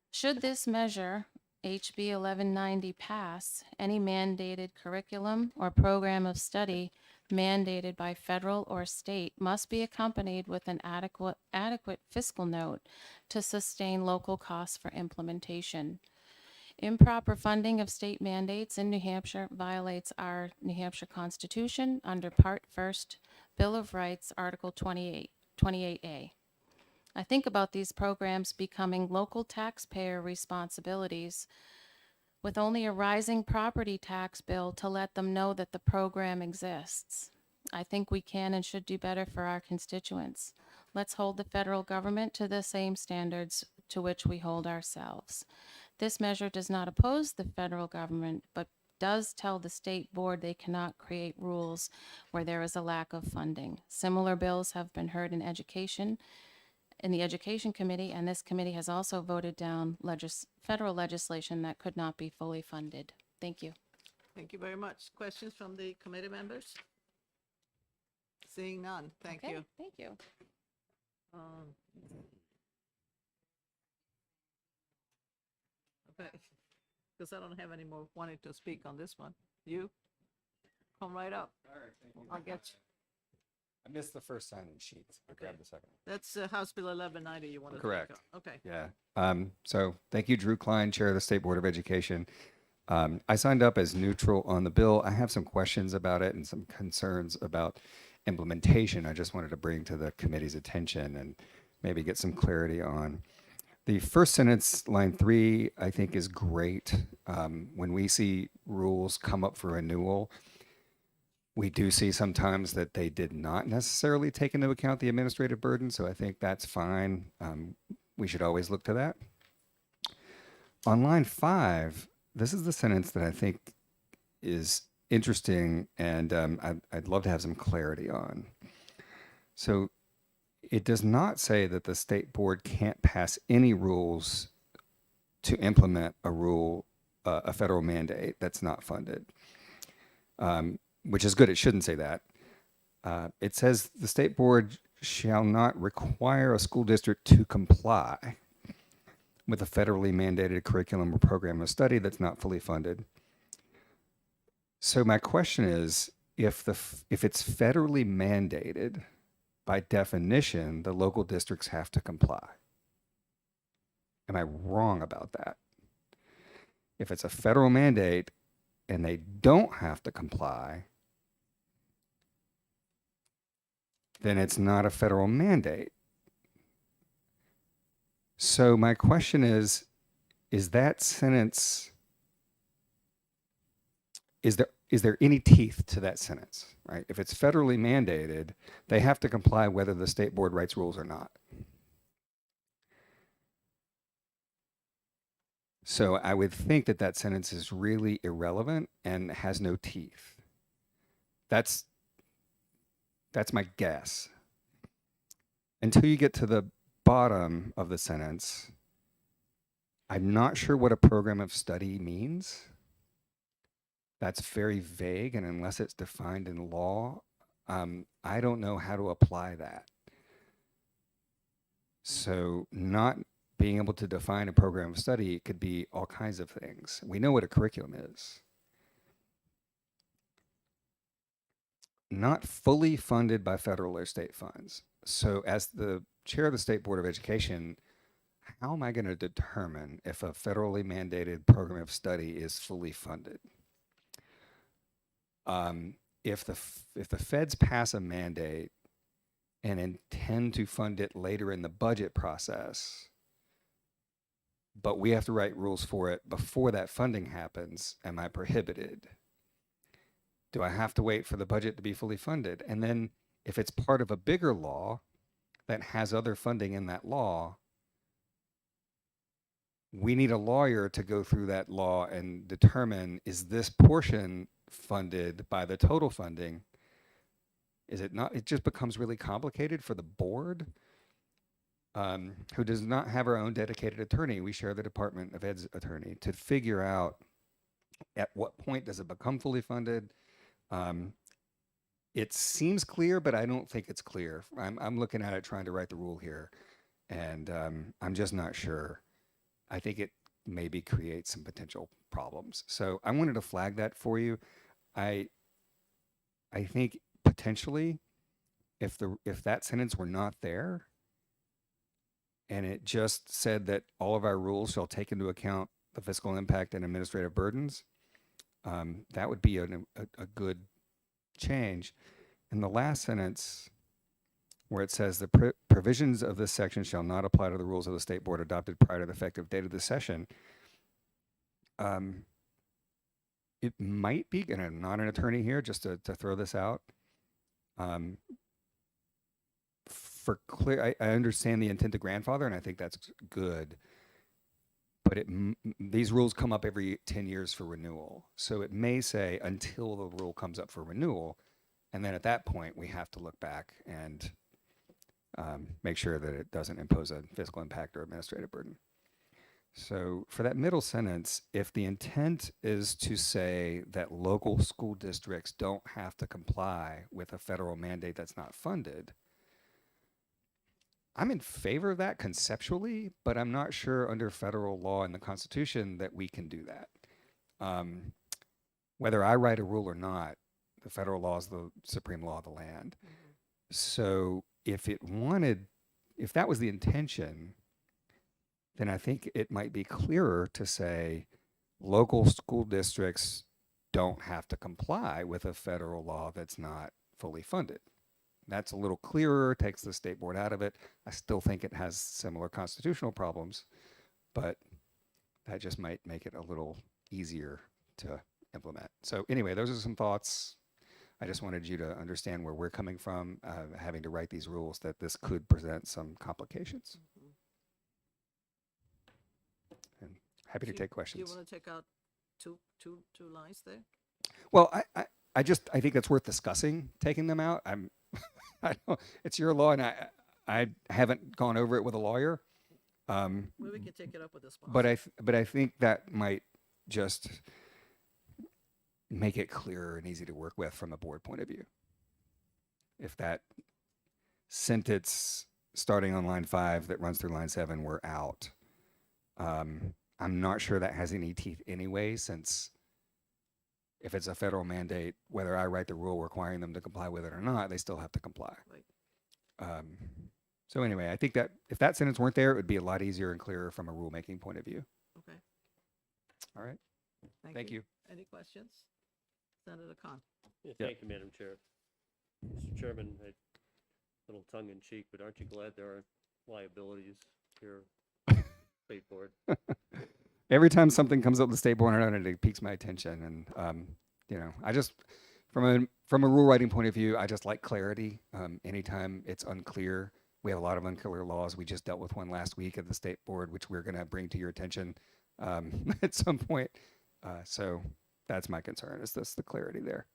Should this measure, HB 1190, pass, any mandated curriculum or program of study mandated by federal or state must be accompanied with an adequate fiscal note to sustain local costs for implementation. Improper funding of state mandates in New Hampshire violates our New Hampshire Constitution under Part 1st, Bill of Rights, Article 28A. I think about these programs becoming local taxpayer responsibilities with only a rising property tax bill to let them know that the program exists. I think we can and should do better for our constituents. Let's hold the federal government to the same standards to which we hold ourselves. This measure does not oppose the federal government, but does tell the state board they cannot create rules where there is a lack of funding. Similar bills have been heard in the Education Committee, and this committee has also voted down federal legislation that could not be fully funded. Thank you. Thank you very much. Questions from the committee members? Seeing none, thank Okay, you. Thank you. Okay, because I don't have any more wanting to speak on this one. You? Come right up. All right, thank you. I'll get you. I missed the first sign-in sheet. I grabbed the second. That's House Bill 1190 you want to Correct. Okay. Yeah. So thank you, Drew Klein, Chair of the State Board of Education. I signed up as neutral on the bill. I have some questions about it and some concerns about implementation. I just wanted to bring to the committee's attention and maybe get some clarity on. The first sentence, line 3, I think is great. When we see rules come up for renewal, We do see sometimes that they did not necessarily take into account the administrative burden, so I think that's fine. We should always look to that. On line 5, this is the sentence that I think is interesting, and I'd love to have some clarity on. So it does not say that the state board can't pass any rules to implement a rule, a federal mandate that's not funded, which is good. It shouldn't say that. It says the state board shall not require a school district to comply with a federally mandated curriculum or program of study that's not fully funded. So my question is, if it's federally mandated, by definition, the local districts have to comply. Am I wrong about that? If it's a federal mandate and they don't have to comply, then it's not a federal mandate. So my question is that sentence, is there any teeth to that sentence, right? If it's federally mandated, they have to comply whether the state board writes rules or not. So I would think that that sentence is really irrelevant and has no teeth. That's my guess. Until you get to the bottom of the sentence, I'm not sure what a program of study means. That's very vague, and unless it's defined in law, I don't know how to apply that. So not being able to define a program of study could be all kinds of things. We know what a curriculum is. Not fully funded by federal or state funds. So as the chair of the State Board of Education, how am I going to determine if a federally mandated program of study is fully funded? If the feds pass a mandate and intend to fund it later in the budget process, but we have to write rules for it before that funding happens, am I prohibited? Do I have to wait for the budget to be fully funded? And then if it's part of a bigger law that has other funding in that law, we need a lawyer to go through that law and determine, is this portion funded by the total funding? Is it not? It just becomes really complicated for the board, who does not have our own dedicated attorney. We share the Department of Ed's attorney to figure out at what point does it become fully funded. It seems clear, but I don't think it's clear. I'm looking at it trying to write the rule here, and I'm just not sure. I think it maybe creates some potential problems. So I wanted to flag that for you. I think potentially if that sentence were not there and it just said that all of our rules shall take into account the fiscal impact and administrative burdens, that would be a good change. And the last sentence, where it says the provisions of this section shall not apply to the rules of the state board adopted prior to the effective date of the session. It might be, and I'm not an attorney here, just to throw this out. For clear, I understand the intent of grandfather, and I think that's good. But these rules come up every 10 years for renewal. So it may say until the rule comes up for renewal, and then at that point we have to look back and make sure that it doesn't impose a fiscal impact or administrative burden. So for that middle sentence, if the intent is to say that local school districts don't have to comply with a federal mandate that's not funded, I'm in favor of that conceptually, but I'm not sure under federal law and the Constitution that we can do that. Whether I write a rule or not, the federal law is the supreme law of the land. Mm-hmm. So if that was the intention, then I think it might be clearer to say local school districts don't have to comply with a federal law that's not fully funded. That's a little clearer, takes the state board out of it. I still think it has similar constitutional problems, but that just might make it a little easier to implement. So anyway, those are some thoughts. I just wanted you to understand where we're coming from, having to write these rules, that this could present some complications. And happy to take Do questions. you want to take out two lines there? Well, I think it's worth discussing taking them out. I don't, it's your law, and I haven't gone over it with a lawyer. Well, we can take it up with the sponsor. But I think that might just make it clearer and easy to work with from a board point of view. If that sentence starting on line 5 that runs through line 7 were out, I'm not sure that has any teeth anyway, since if it's a federal mandate, whether I write the rule requiring them to comply with it or not, they still have to comply. Right. So anyway, I think that if that sentence weren't there, it would be a lot easier and clearer from a rulemaking point of view. Okay. All right. Thank you. Any questions? Senator Khan. Yeah, Yep. thank you, Madam Chair. Mr. Chairman, a little tongue in cheek, but aren't you glad there aren't liabilities here, State Board? Every time something comes up with the state board, I don't know, it piques my attention, and I just, from a rule writing point of view, I just like clarity. Anytime it's unclear, we have a lot of unclear laws. We just dealt with one last week at the state board, which we're going to bring to your attention at some point. So that's my concern, is the clarity there.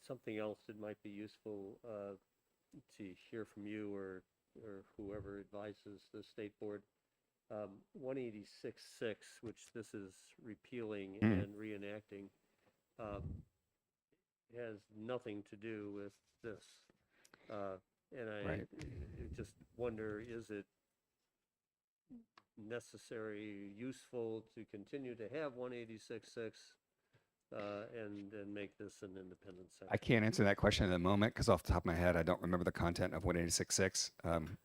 Something else that might be useful to hear from you or whoever advises the state board. 186.6, which this is repealing and reenacting, has nothing to do with this. And I just wonder, is it necessary, useful to continue to have 186.6 and make this an independent section? I can't answer that question at the moment because off the top of my head, I don't remember the content of 186.6.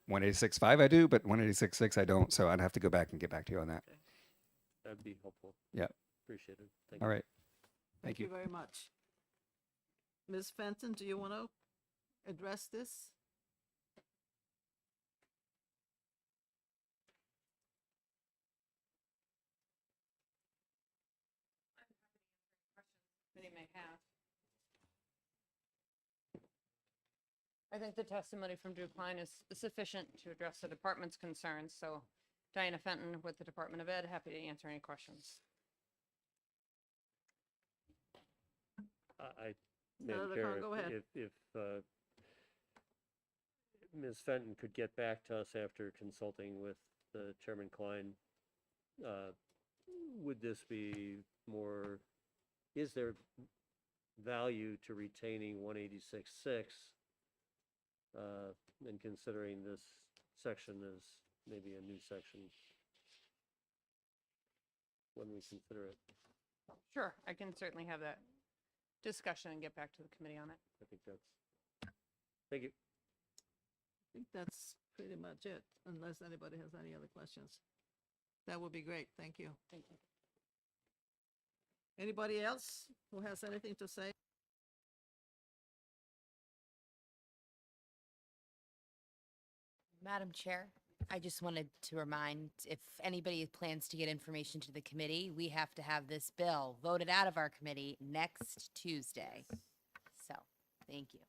186.5 I do, but 186.6 I don't. So I'd have to go back and get back to you on that. Okay. That'd be helpful. Yeah. Appreciate it. Thank All you. right. Thank you very much. Ms. Fenton, do you want to address this? Many may have. I think the testimony from Drew Klein is sufficient to address the department's concerns. So Diana Fenton with the Department of Ed, happy to answer any questions. Madam Senator Chair, Khan, go ahead. if Ms. Fenton could get back to us after consulting with Chairman Klein, would this be more, is there value to retaining 186.6 and considering this section as maybe a new section when we consider it? Sure, I can certainly have that discussion and get back to the committee on it. I think that's, thank you. I think that's pretty much it, unless anybody has any other questions. That would be great. Thank you. Thank you. Anybody else who has anything to say? Madam Chair, I just wanted to remind, if anybody plans to get information to the committee, we have to have this bill voted out of our committee next Tuesday. So, thank you.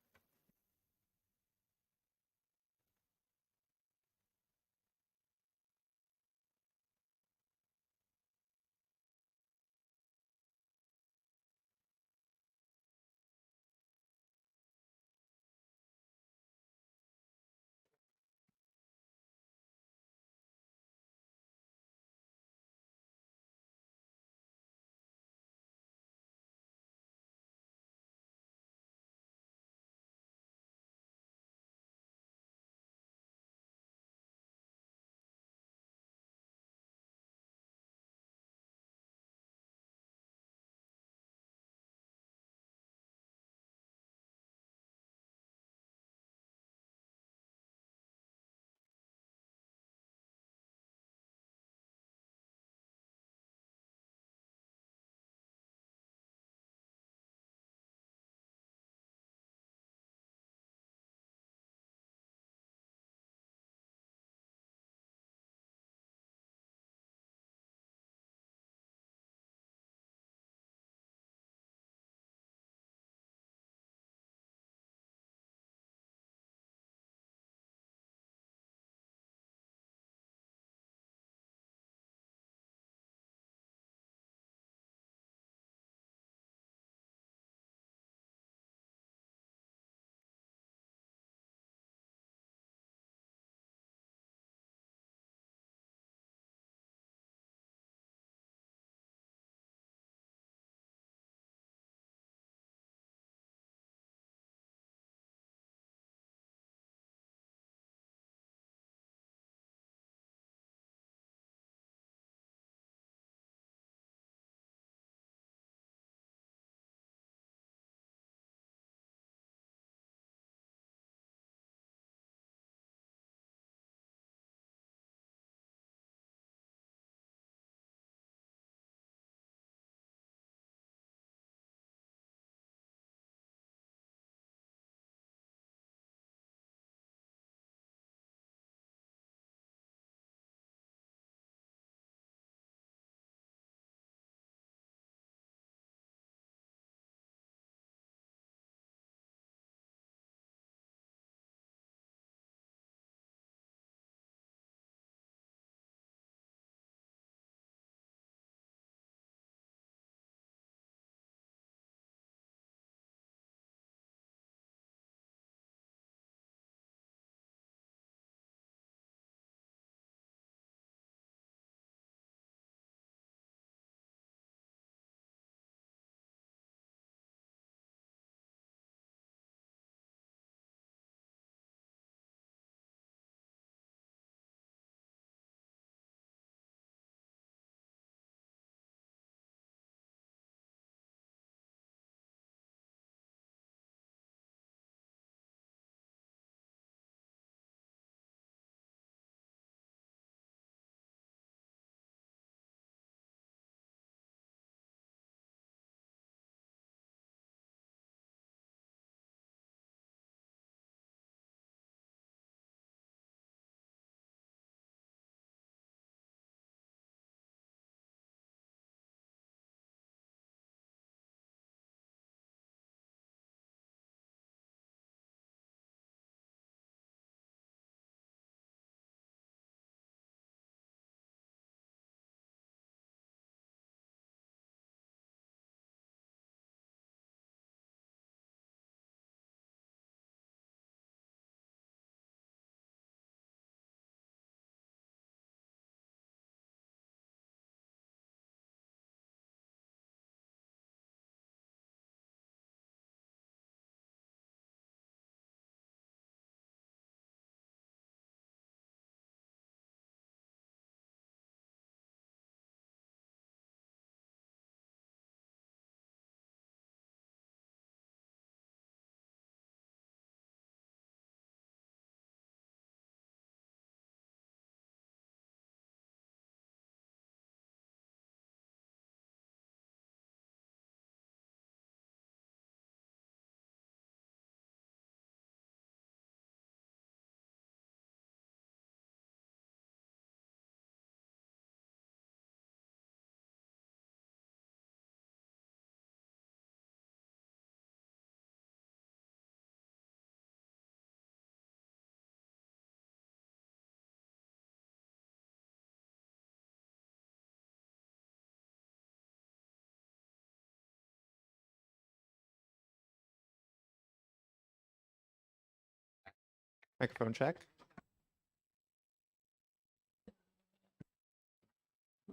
Microphone check.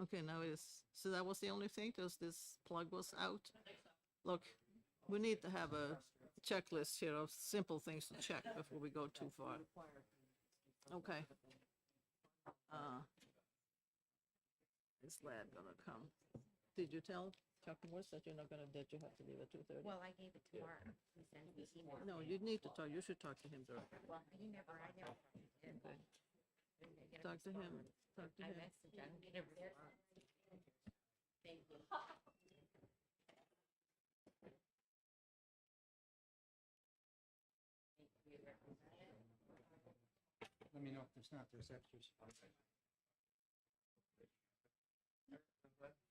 Okay, now so that was the only thing, because this plug was out? Look, we need to have a checklist here of simple things to check before we go too far. Okay. Is Lad gonna come? Did you tell Chuck Morse that you're not gonna, that you have to leave at 2:30? Well, I gave it to Mark. He sent me email. No, you need to talk, you should talk to him directly. Well, I never did. Okay. Talk to him, talk to I him. messaged, I don't get a response. Thank you. Let me know if there's not, there's extras.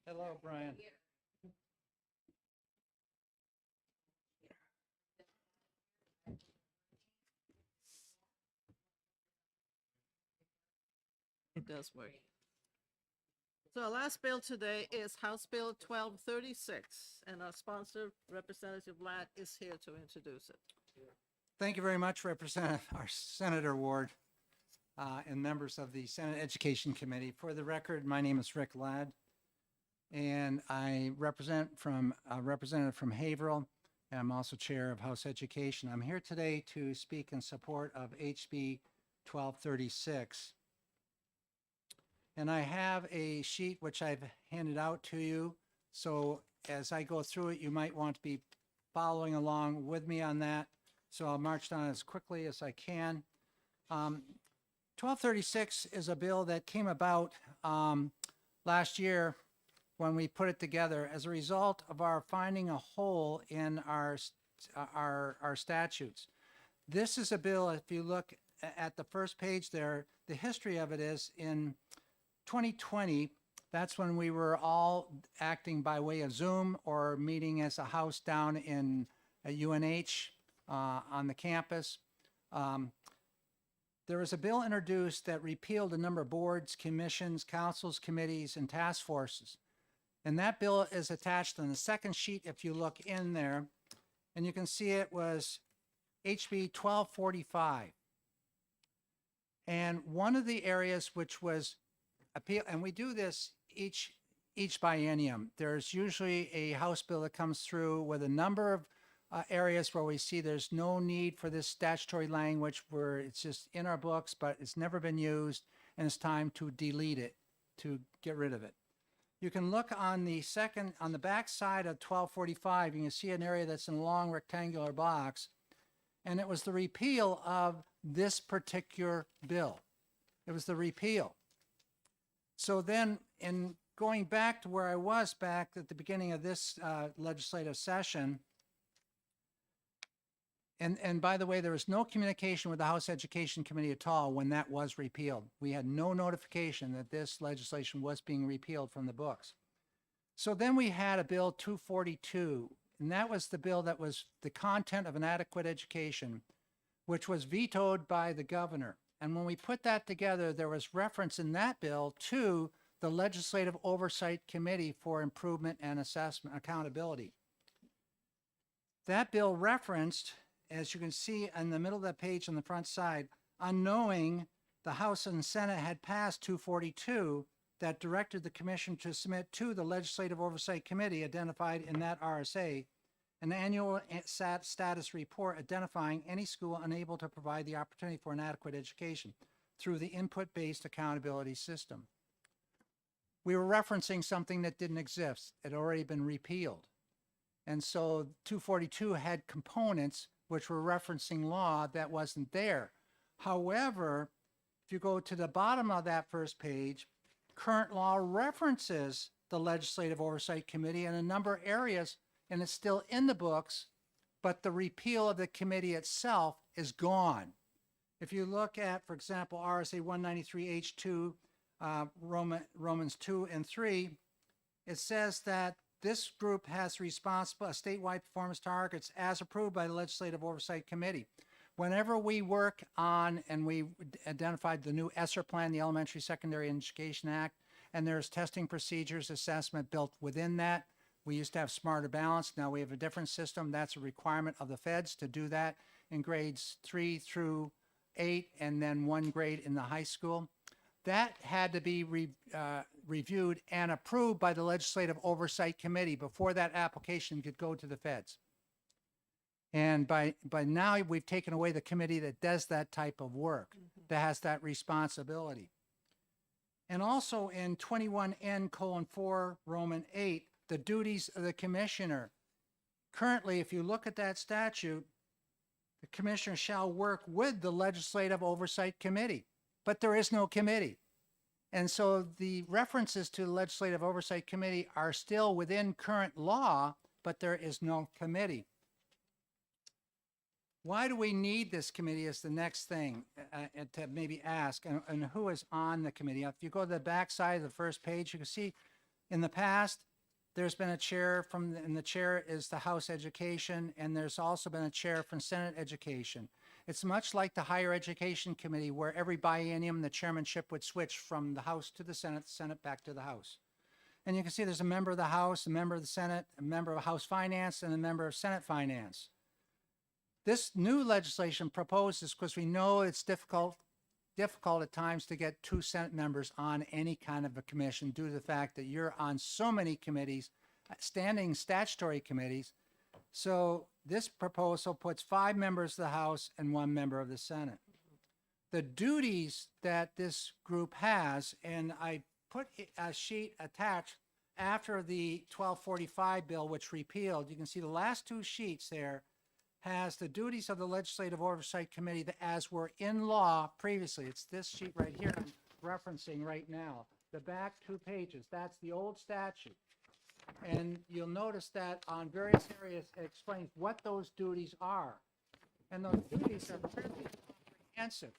Hello, Brian. It does work. So our last bill today is House Bill 1236, and our sponsor, Representative Ladd, is here to introduce it. Thank you very much, Representative, our Senator Ward, and members of the Senate Education Committee. For the record, my name is Rick Ladd, and I representative from Haverhill, and I'm also chair of House Education. I'm here today to speak in support of HB 1236. And I have a sheet which I've handed out to you. So as I go through it, you might want to be following along with me on that. So I'll march down as quickly as I can. 1236 is a bill that came about last year when we put it together as a result of our finding a hole in our statutes. This is a bill, if you look at the first page there, the history of it is in 2020, that's when we were all acting by way of Zoom or meeting as a house down in UNH on the campus. There was a bill introduced that repealed a number of boards, commissions, councils, committees, and task forces. And that bill is attached on the second sheet if you look in there. And you can see it was HB 1245. And one of the areas which was appeal, and we do this each biennium. There's usually a House bill that comes through with a number of areas where we see there's no need for this statutory language, where it's just in our books, but it's never been used, and it's time to delete it, to get rid of it. You can look on the back side of 1245, you can see an area that's in a long rectangular box, and it was the repeal of this particular bill. It was the repeal. So then, in going back to where I was back at the beginning of this legislative session, and by the way, there was no communication with the House Education Committee at all when that was repealed. We had no notification that this legislation was being repealed from the books. So then we had a bill 242, and that was the bill that was the content of an adequate education, which was vetoed by the governor. And when we put that together, there was reference in that bill to the Legislative Oversight Committee for Improvement and Assessment Accountability. That bill referenced, as you can see in the middle of that page on the front side, unknowing the House and Senate had passed 242 that directed the commission to submit to the Legislative Oversight Committee identified in that RSA an annual status report identifying any school unable to provide the opportunity for an adequate education through the input-based accountability system. We were referencing something that didn't exist. It had already been repealed. And so 242 had components which were referencing law that wasn't there. However, if you go to the bottom of that first page, current law references the Legislative Oversight Committee in a number of areas, and it's still in the books, but the repeal of the committee itself is gone. If you look at, for example, RSA 193H2, Romans 2 and 3, it says that this group has statewide performance targets as approved by the Legislative Oversight Committee. Whenever we work on, and we identified the new ESSER plan, the Elementary Secondary Education Act, and there's testing procedures, assessment built within that. We used to have Smarter Balance. Now we have a different system. That's a requirement of the feds to do that in grades 3 through 8 and then 1 grade in the high school. That had to be reviewed and approved by the Legislative Oversight Committee before that application could go to the feds. And by now, we've taken away the committee that does that type of work, that has that responsibility. And also in 21N:4, Roman 8, the duties of the commissioner. Currently, if you look at that statute, the commissioner shall work with the Legislative Oversight Committee, but there is no committee. And so the references to the Legislative Oversight Committee are still within current law, but there is no committee. Why do we need this committee is the next thing to maybe ask, and who is on the committee. If you go to the back side of the first page, you can see in the past, there's been a chair and the chair is the House Education, and there's also been a chair from Senate Education. It's much like the Higher Education Committee, where every biennium, the chairmanship would switch from the House to the Senate back to the House. And you can see there's a member of the House, a member of the Senate, a member of House Finance, and a member of Senate Finance. This new legislation proposes, because we know it's difficult at times to get 2 Senate members on any kind of a commission due to the fact that you're on so many committees, standing statutory committees. So this proposal puts 5 members of the House and 1 member of the Senate. The duties that this group has, and I put a sheet attached after the 1245 bill, which repealed, you can see the last 2 sheets there, has the duties of the Legislative Oversight Committee that as were in law previously. It's this sheet right here I'm referencing right now. The back 2 pages, that's the old statute. And you'll notice that on various areas it explains what those duties are. And those duties are fairly comprehensive.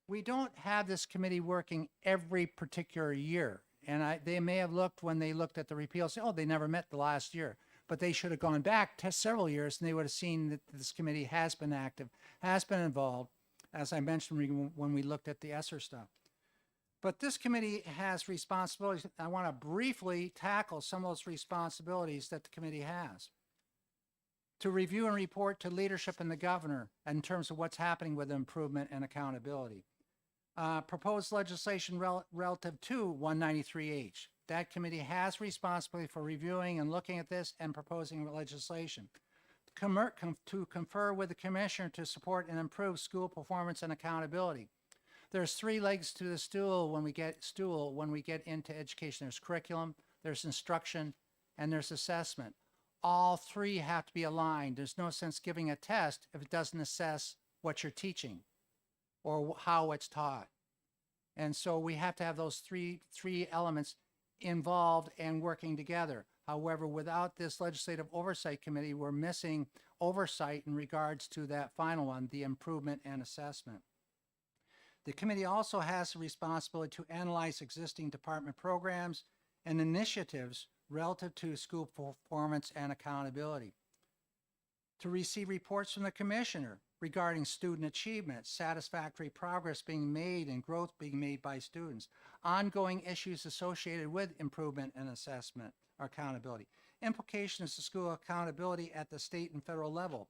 We don't have this committee working every particular year. And they may have looked when they looked at the repeal, say, oh, they never met the last year. But they should have gone back to several years and they would have seen that this committee has been active, has been involved, as I mentioned when we looked at the ESSER stuff. But this committee has responsibilities. I want to briefly tackle some of those responsibilities that the committee has. To review and report to leadership and the governor in terms of what's happening with improvement and accountability. Proposed legislation relative to 193H. That committee has responsibility for reviewing and looking at this and proposing legislation. To confer with the commissioner to support and improve school performance and accountability. There's 3 legs to the stool when we get into education. There's curriculum, there's instruction, and there's assessment. All 3 have to be aligned. There's no sense giving a test if it doesn't assess what you're teaching or how it's taught. And so we have to have those three elements involved and working together. However, without this Legislative Oversight Committee, we're missing oversight in regards to that final one, the improvement and assessment. The committee also has the responsibility to analyze existing department programs and initiatives relative to school performance and accountability. To receive reports from the commissioner regarding student achievement, satisfactory progress being made and growth being made by students, ongoing issues associated with improvement and assessment or accountability, implications to school accountability at the state and federal level.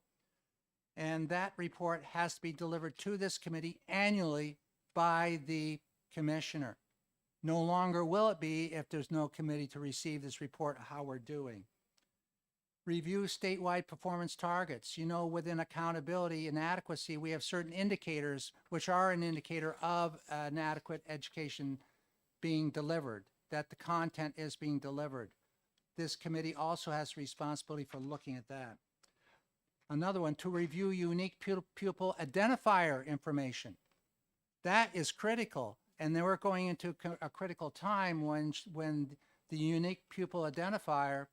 And that report has to be delivered to this committee annually by the commissioner. No longer will it be if there's no committee to receive this report how we're doing. Review statewide performance targets. You know, within accountability and adequacy, we have certain indicators which are an indicator of an adequate education being delivered, that the content is being delivered. This committee also has responsibility for looking at that. Another one, to review unique pupil identifier information. That is critical. And then we're going into a critical time when the unique pupil identifier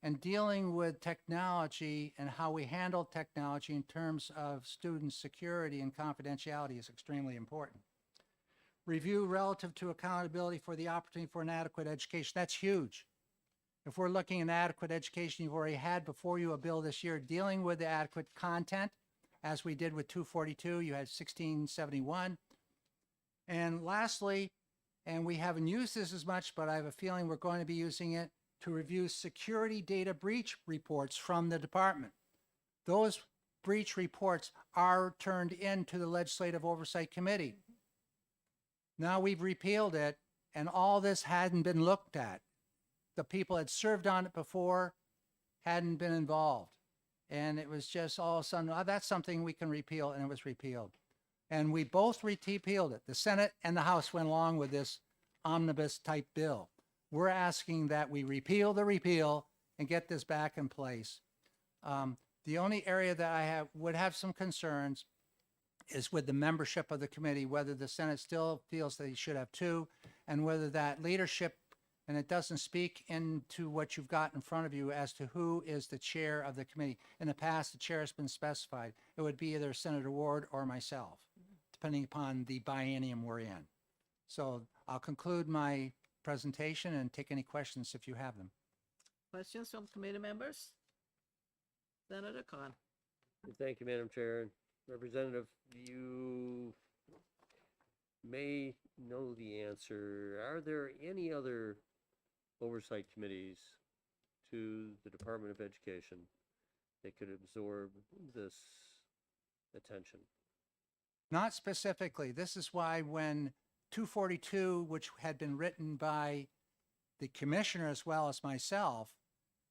and dealing with technology and how we handle technology in terms of student security and confidentiality is extremely important. Review relative to accountability for the opportunity for an adequate education. That's huge. If we're looking at adequate education, you've already had before you a bill this year dealing with the adequate content, as we did with 242, you had 1671. And lastly, and we haven't used this as much, but I have a feeling we're going to be using it, to review security data breach reports from the department. Those breach reports are turned into the Legislative Oversight Committee. Now we've repealed it, and all this hadn't been looked at. The people that served on it before hadn't been involved. And it was just all of a sudden, oh, that's something we can repeal, and it was repealed. And we both repealed it. The Senate and the House went along with this omnibus type bill. We're asking that we repeal the repeal and get this back in place. The only area that I would have some concerns is with the membership of the committee, whether the Senate still feels that you should have two, and whether that leadership, and it doesn't speak into what you've got in front of you as to who is the chair of the committee. In the past, the chair has been specified. It would be either Senator Ward or myself, depending upon the biennium we're in. So I'll conclude my presentation and take any questions if you have them. Questions from committee members? Senator Khan. Thank you, Madam Chair. Representative, you may know the answer. Are there any other oversight committees to the Department of Education that could absorb this attention? Not specifically. This is why when 242, which had been written by the commissioner as well as myself,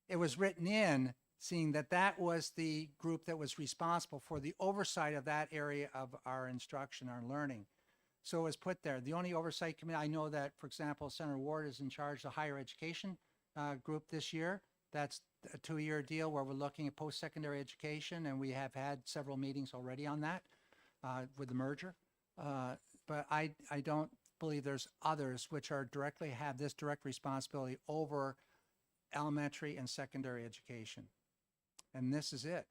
it was written in seeing that that was the group that was responsible for the oversight of that area of our instruction, our learning. So it was put there. The only oversight committee, I know that, for example, Senator Ward is in charge of the higher education group this year. That's a 2-year deal where we're looking at post-secondary education, and we have had several meetings already on that with the merger. But I don't believe there's others which are directly have this direct responsibility over elementary and secondary education. And this is it.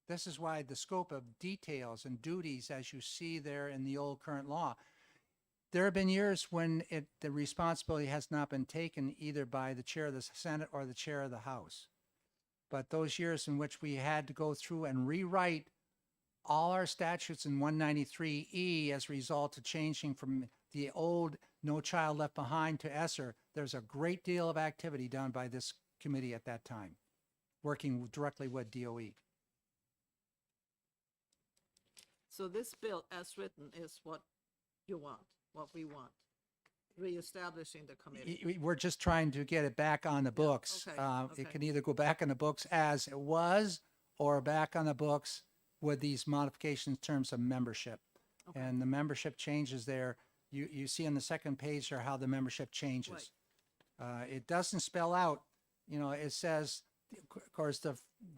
This is why the scope of details and duties, as you see there in the old current law, there have been years when the responsibility has not been taken either by the chair of the Senate or the chair of the House. But those years in which we had to go through and rewrite all our statutes in 193E as a result of changing from the old No Child Left Behind to ESSER, there's a great deal of activity done by this committee at that time, working directly with DOE. So this bill as written is what you want, what we want, reestablishing the committee. We're just trying to get it back on the books. okay. It can either go back on the books as it was or back on the books with these modifications in terms of membership. Okay. And the membership changes there. You see on the second page there how the membership changes. It doesn't spell out, it says, of course,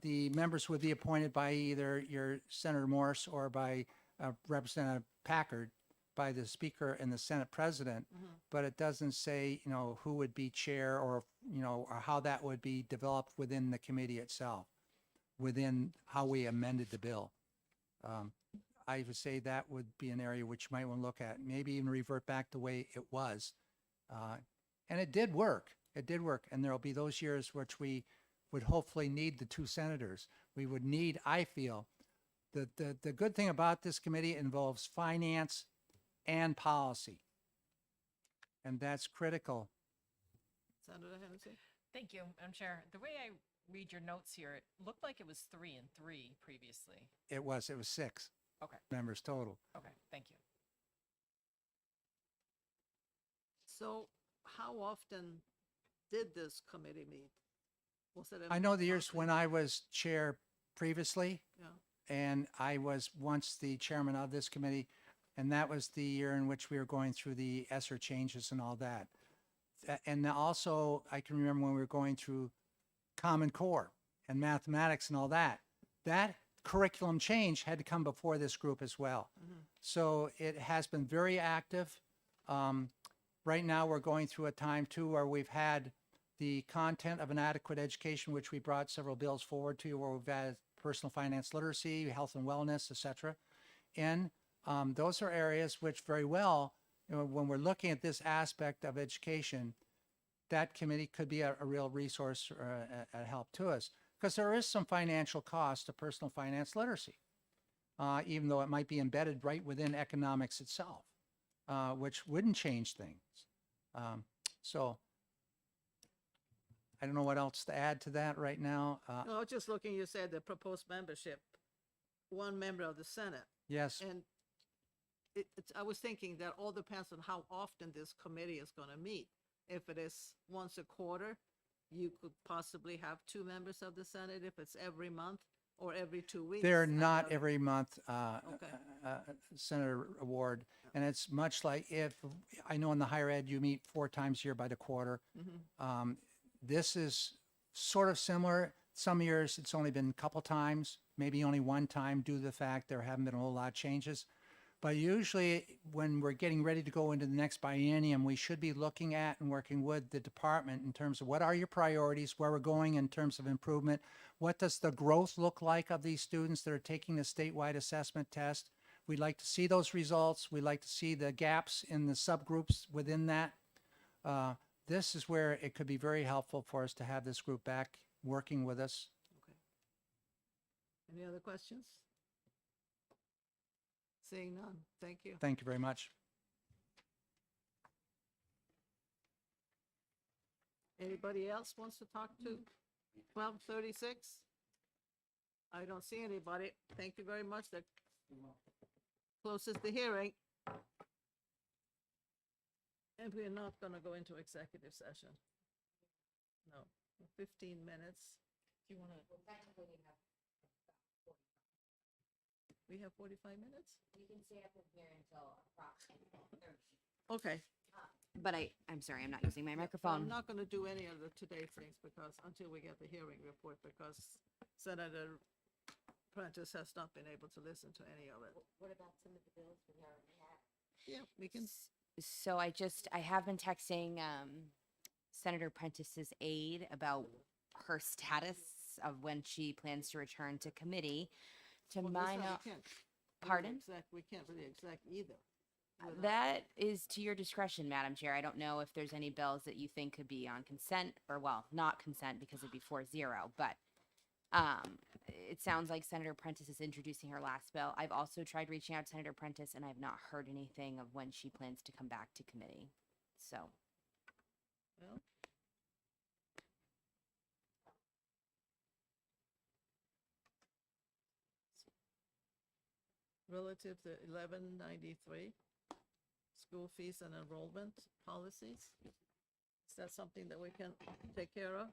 the members would be appointed by either your Senator Morse or by Representative Packard, by the Speaker and the Senate President, but it doesn't say, who would be chair or how that would be developed within the committee itself, within how we amended the bill. I would say that would be an area which you might want to look at, maybe even revert back the way it was. And it did work. It did work. And there'll be those years which we would hopefully need the 2 senators. We would need, I feel, the good thing about this committee involves finance and policy. And that's critical. Senator Hennessy? Thank you, Madam Chair. The way I read your notes here, it looked like it was 3 and 3 previously. It was 6 Okay. members total. Okay, thank you. So how often did this committee meet? Was it I know the years when I was chair previously, Yeah. and I was once the chairman of this committee, and that was the year in which we were going through the ESSER changes and all that. And also, I can remember when we were going through Common Core and mathematics and all that. That curriculum change had to come before this group as well. So it has been very active. Right now, we're going through a time too where we've had the content of an adequate education, which we brought several bills forward to, where we've had personal finance literacy, health and wellness, et cetera. And those are areas which very well, when we're looking at this aspect of education, that committee could be a real resource or a help to us, because there is some financial cost to personal finance literacy, even though it might be embedded right within economics itself, which wouldn't change things. So I don't know what else to add to that right now. No, just looking, you said the proposed membership one member of the Senate. Yes, And I was thinking that all depends on how often this committee is going to meet. If it is once a quarter, you could possibly have two members of the Senate. If it's every month or every 2 weeks. they're I not doubt it. every month, Okay. Senator Award. And it's much like if, I know in the higher ed, you meet 4 times a year by the quarter. Mhm. This is sort of similar. Some years it's only been a couple times, maybe only one time due to the fact there haven't been a whole lot of changes. But usually when we're getting ready to go into the next biennium, we should be looking at and working with the department in terms of what are your priorities, where we're going in terms of improvement. What does the growth look like of these students that are taking the statewide assessment test? We'd like to see those results. We'd like to see the gaps in the subgroups within that. This is where it could be very helpful for us to have this group back working with us. Any other questions? Seeing none. Thank you. Thank you very much. Anybody else wants to talk to 1236? I don't see anybody. Thank you very much. That closes the hearing. And we're not going to go into executive session. No, 15 minutes. Do you want to? We have 45 minutes? You can stay up here until approximately 30. Okay. But I'm sorry, I'm not using my Yeah, but microphone. I'm not going to do any of the today's things because until we get the hearing report, because Senator Prentice has not been able to listen to any of it. What about some of the bills we already have? Yeah, we can. So I have been texting Senator Prentice's aide about her status of when she plans to return to committee. To Well, my this one we knowledge, can't really pardon? We can't really exact either. without- That is to your discretion, Madam Chair. I don't know if there's any bills that you think could be on consent or, well, not consent because it'd be 4-0, but it sounds like Senator Prentice is introducing her last bill. I've also tried reaching out to Senator Prentice and I've not heard anything of when she plans to come back to committee. So, Well, relative to 1193, school fees and enrollment policies. Is that something that we can take care of?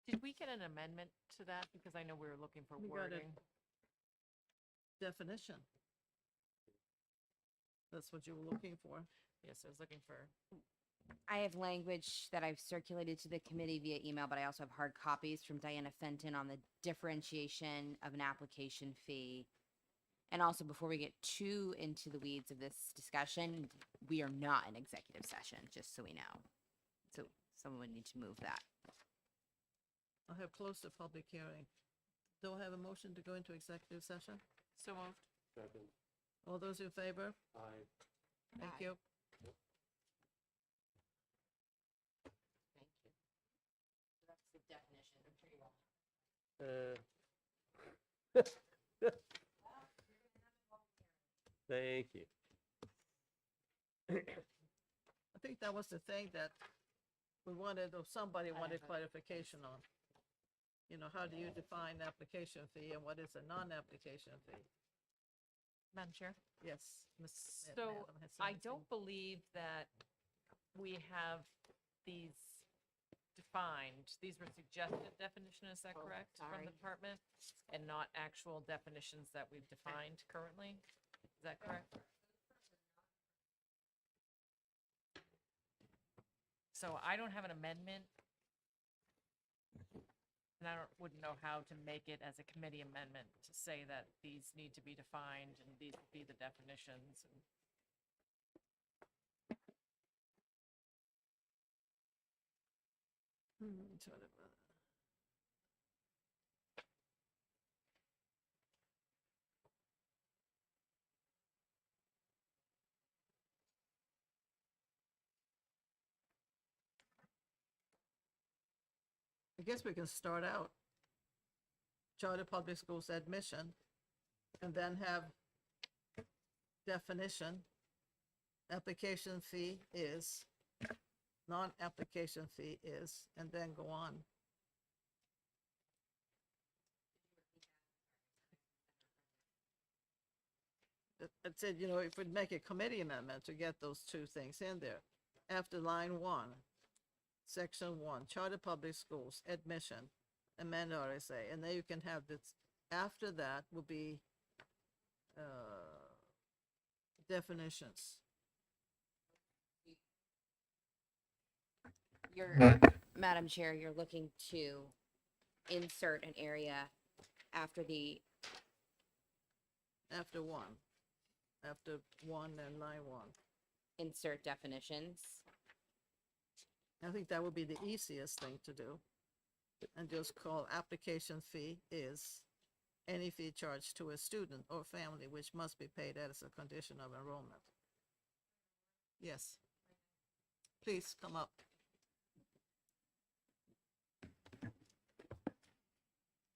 Did we get an amendment to that? Because I know we were looking for We got a wording. definition. That's what you were looking for. Yes, I was looking for. I have language that I've circulated to the committee via email, but I also have hard copies from Diana Fenton on the differentiation of an application fee. And also, before we get too into the weeds of this discussion, we are not in executive session, just so we know. So someone would need to move that. I have closed the public hearing. Do I have a motion to go into executive session? So moved. Second. All those in favor? Aye. Thank you. Thank you. That's the definition. I'm sure you will. Thank you. I think that was the thing that we wanted, or somebody wanted clarification on. You know, how do you define application fee and what is a non-application fee? Madam Chair? Yes, Ms. Smith, So madam has I something. don't believe that we have these defined. These were suggested definition, is that Oh, correct? From sorry. the department? And not actual definitions that we've defined currently? Is that correct? So I don't have an amendment. And I wouldn't know how to make it as a committee amendment to say that these need to be defined and these would be the definitions. And Sort of, I guess we can start out charter public schools admission and then have definition. Application fee is non-application fee is, and then go on. It said, you know, if we'd make a committee amendment to get those two things in there. After line 1, section 1, charter public schools, admission, amend RSA, and then you can have this, after that will be definitions. You're, Madam Chair, you're looking to insert an area after the, After 1. After 1 and line 1. insert definitions. I think that would be the easiest thing to do. And just call application fee is any fee charged to a student or family which must be paid as a condition of enrollment. Yes. Please come up.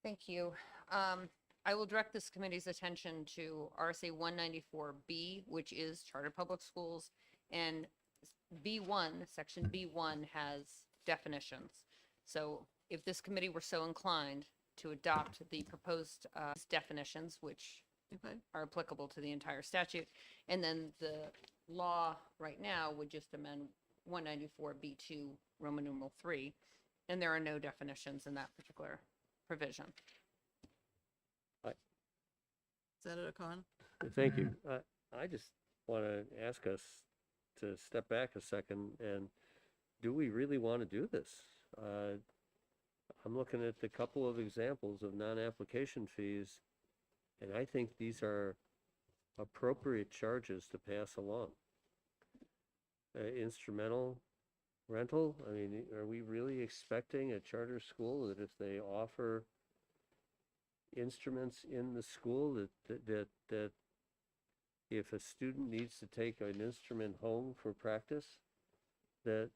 Thank you. I will direct this committee's attention to RSA 194B, which is charter public schools, and B1, section B1 has definitions. So if this committee were so inclined to adopt the proposed definitions, which Okay. are applicable to the entire statute, and then the law right now would just amend 194B2 Roman numeral 3, and there are no definitions in that particular provision. Senator Khan? Thank you. I just want to ask us to step back a second, and do we really want to do this? I'm looking at a couple of examples of non-application fees, and I think these are appropriate charges to pass along. Instrumental rental, I mean, are we really expecting a charter school that if they offer instruments in the school that if a student needs to take an instrument home for practice, that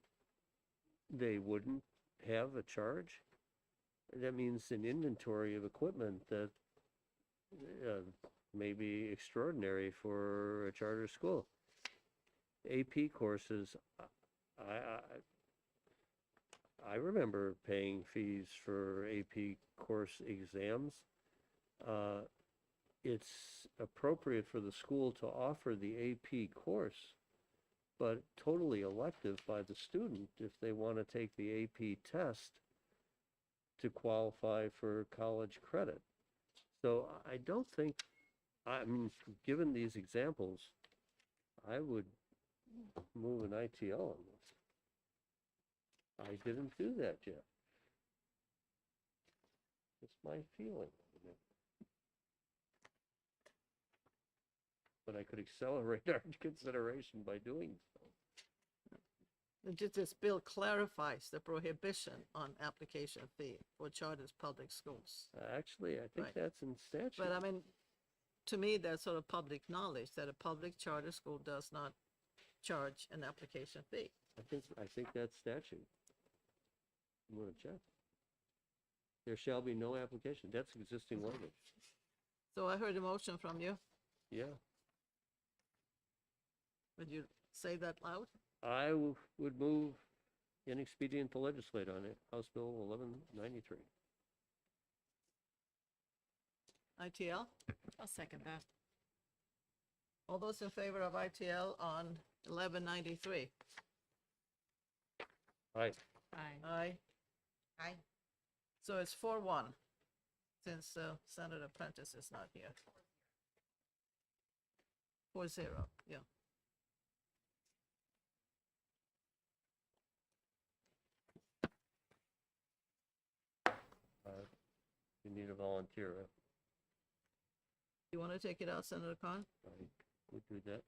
they wouldn't have a charge? That means an inventory of equipment that may be extraordinary for a charter school. AP courses, I remember paying fees for AP course exams. It's appropriate for the school to offer the AP course, but totally elective by the student if they want to take the AP test to qualify for college credit. So I don't think, I mean, given these examples, I would move an ITL on this. I didn't do that yet. It's my feeling. But I could accelerate our consideration by doing so. This bill clarifies the prohibition on application fee for charters public schools. Actually, I think Right. that's in statute. But I mean, to me, that's sort of public knowledge that a public charter school does not charge an application fee. I think that's statute. I'm gonna check. There shall be no application. That's existing language. So I heard a motion from you. Yeah. Would you say that loud? I would move inexpedient to legislate on it, House Bill 1193. ITL? I'll second that. All those in favor of ITL on 1193? Aye. Aye. Aye. Aye. So it's 4-1, since Senator Prentice is not here. 4-0, yeah. You need a volunteer. You want to take it out, Senator Khan? I would do that.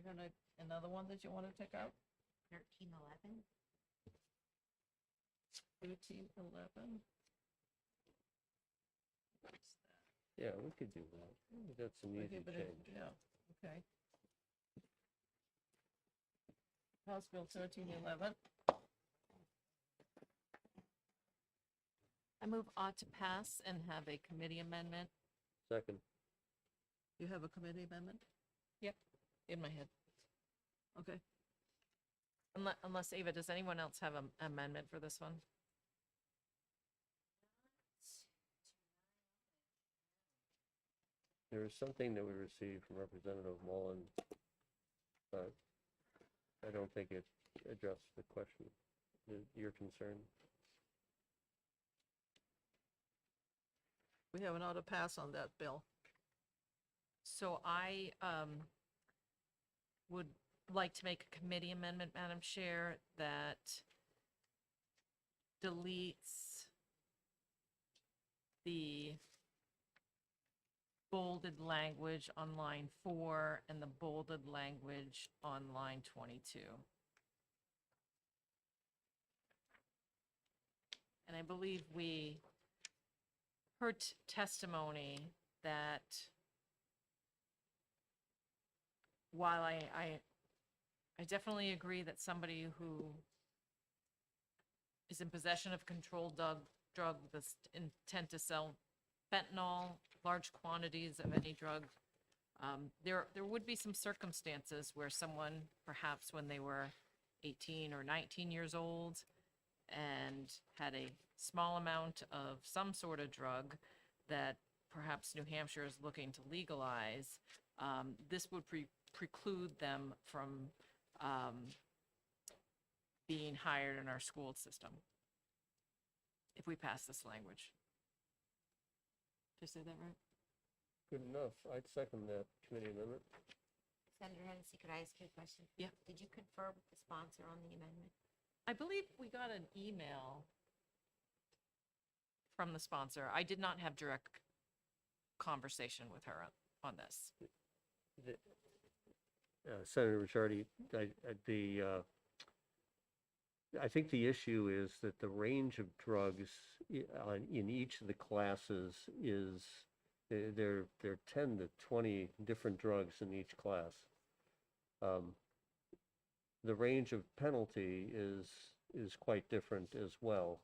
You have another one that you want to take out? 1311. 1311. Yeah, we could do that. That's an easy change. Yeah, okay. House Bill 1311. I move ought to pass and have a committee amendment. Second. You have a committee amendment? Yep, in my head. Okay. Unless, Ava, does anyone else have an amendment for this one? There is something that we received from Representative Mullen, but I don't think it addressed the question, your concern. We have another pass on that bill. So I would like to make a committee amendment, Madam Chair, that deletes the bolded language on line 4 and the bolded language on line 22. And I believe we heard testimony that while I definitely agree that somebody who is in possession of a controlled drug with intent to sell fentanyl, large quantities of any drug, there would be some circumstances where someone, perhaps when they were 18 or 19 years old and had a small amount of some sort of drug that perhaps New Hampshire is looking to legalize, this would preclude them from being hired in our school system if we pass this language. Did I say that right? Good enough. I'd second that committee amendment. Senator Hennessy, could I ask you a question? Yeah. Did you confer with the sponsor on the amendment? I believe we got an email from the sponsor. I did not have direct conversation with her on this. Senator Ricciardi, I think the issue is that the range of drugs in each of the classes is, there are 10 to 20 different drugs in each class. The range of penalty is quite different as well,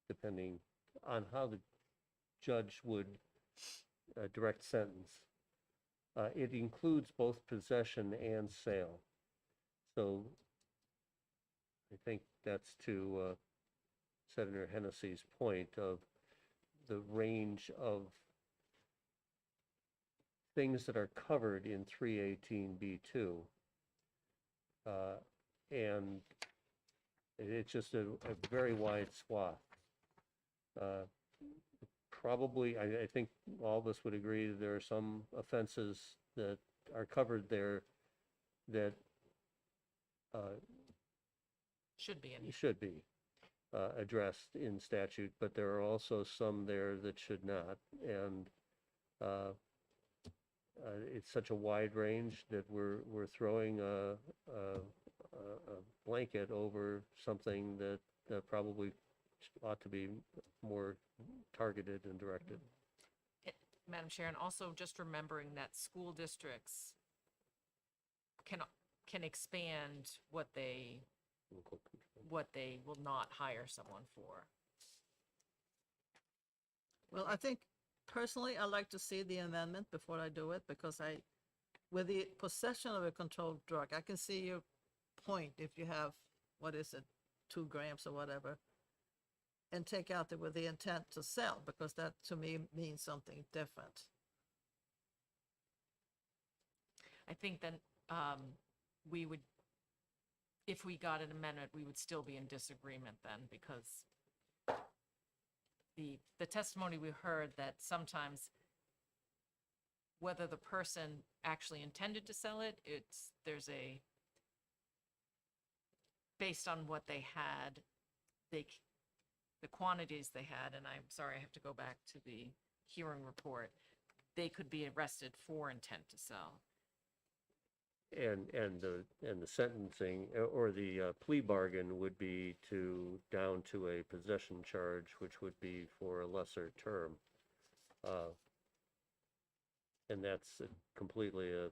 depending on how the judge would direct sentence. It includes both possession and sale. So I think that's to Senator Hennessy's point of the range of things that are covered in 318B2. And it's just a very wide swath. Probably, I think all of us would agree that there are some offenses that are covered there that should be addressed in statute, but there are also some there that should not. And it's such a wide range that we're throwing a blanket over something that probably ought to be more targeted and directed. Madam Chair, and also just remembering that school districts can expand what they will not hire someone for. Well, I think personally, I like to see the amendment before I do it, because with the possession of a controlled drug, I can see your point if you have, 2 grams or whatever, and take out with the intent to sell, because that to me means something different. I think then we would, if we got an amendment, we would still be in disagreement then, because the testimony we heard that sometimes whether the person actually intended to sell it, based on what they had, the quantities they had, and I'm sorry, I have to go back to the hearing report, they could be arrested for intent to sell. And the sentencing or the plea bargain would be down to a possession charge, which would be for a lesser term. And that's completely a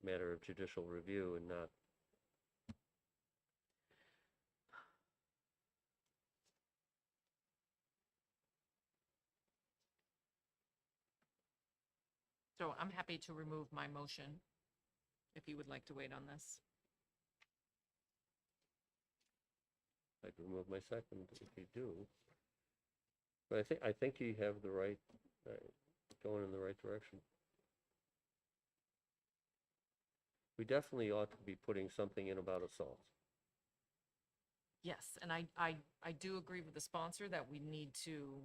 matter of judicial review and not. So I'm happy to remove my motion if you would like to wait on this. I'd remove my second if you do. But I think you have the right, going in the right direction. We definitely ought to be putting something in about assault. Yes, and I do agree with the sponsor that we need to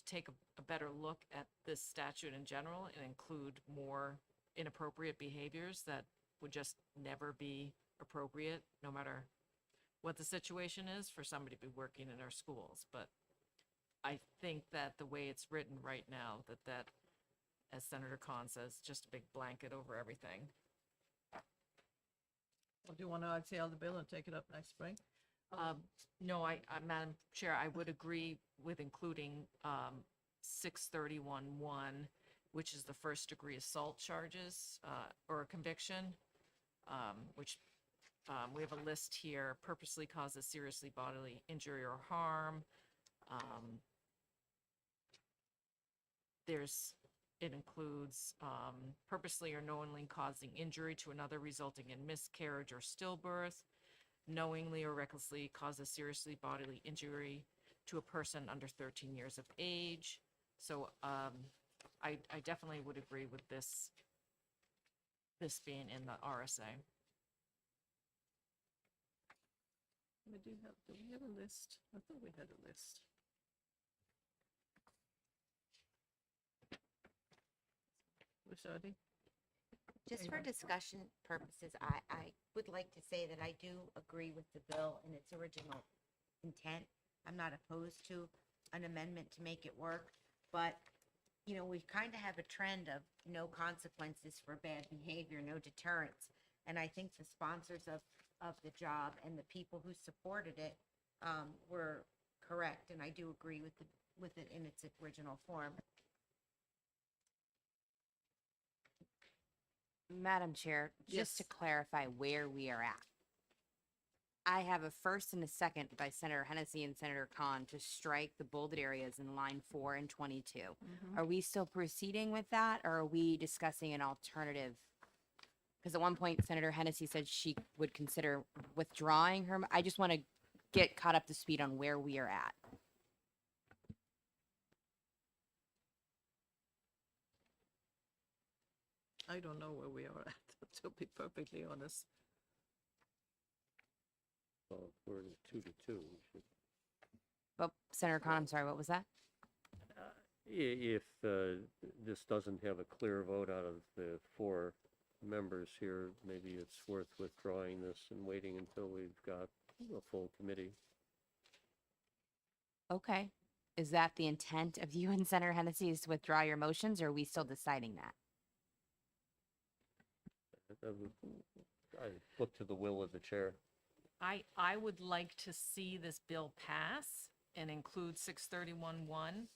take a better look at this statute in general and include more inappropriate behaviors that would just never be appropriate, no matter what the situation is, for somebody to be working in our schools. But I think that the way it's written right now, that, as Senator Khan says, just a big blanket over everything. Well, do you want to unseal the bill and take it up next spring? No, Madam Chair, I would agree with including 631-1, which is the first degree assault charges or a conviction, which we have a list here: purposely causes seriously bodily injury or harm. It includes purposely or knowingly causing injury to another resulting in miscarriage or stillbirth, knowingly or recklessly causes seriously bodily injury to a person under 13 years of age. So I definitely would agree with this being in the RSA. Do we have a list? I thought we had a list. Sorry. Just for discussion purposes, I would like to say that I do agree with the bill in its original intent. I'm not opposed to an amendment to make it work, but, you know, we kind of have a trend of no consequences for bad behavior, no deterrence. And I think the sponsors of the job and the people who supported it were correct, and I do agree with it in its original form. Madam Chair, just to Yes. clarify where we are at. I have a first and a second by Senator Hennessy and Senator Khan to strike the bolded areas in line 4 and 22. Are we still proceeding with that, or are we discussing an alternative? Because at one point Senator Hennessy said she would consider withdrawing her. I just want to get caught up to speed on where we are at. I don't know where we are at, to be perfectly honest. Well, if we're 2-2, we should. But Senator Khan, I'm sorry, what was that? If this doesn't have a clear vote out of the 4 members here, maybe it's worth withdrawing this and waiting until we've got a full committee. Okay. Is that the intent of you and Senator Hennessy, is to withdraw your motions, or are we still deciding that? I look to the will of the chair. I would like to see this bill pass and include 631-1,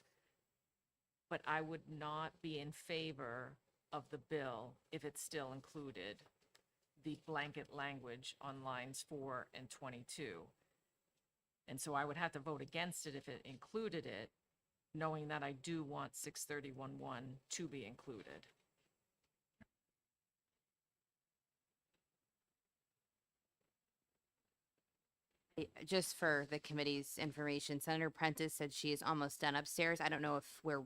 but I would not be in favor of the bill if it's still included the blanket language on lines 4 and 22. And so I would have to vote against it if it included it, knowing that I do want 631-1 to be included. Just for the committee's information, Senator Prentice said she is almost done upstairs. I don't know if we're,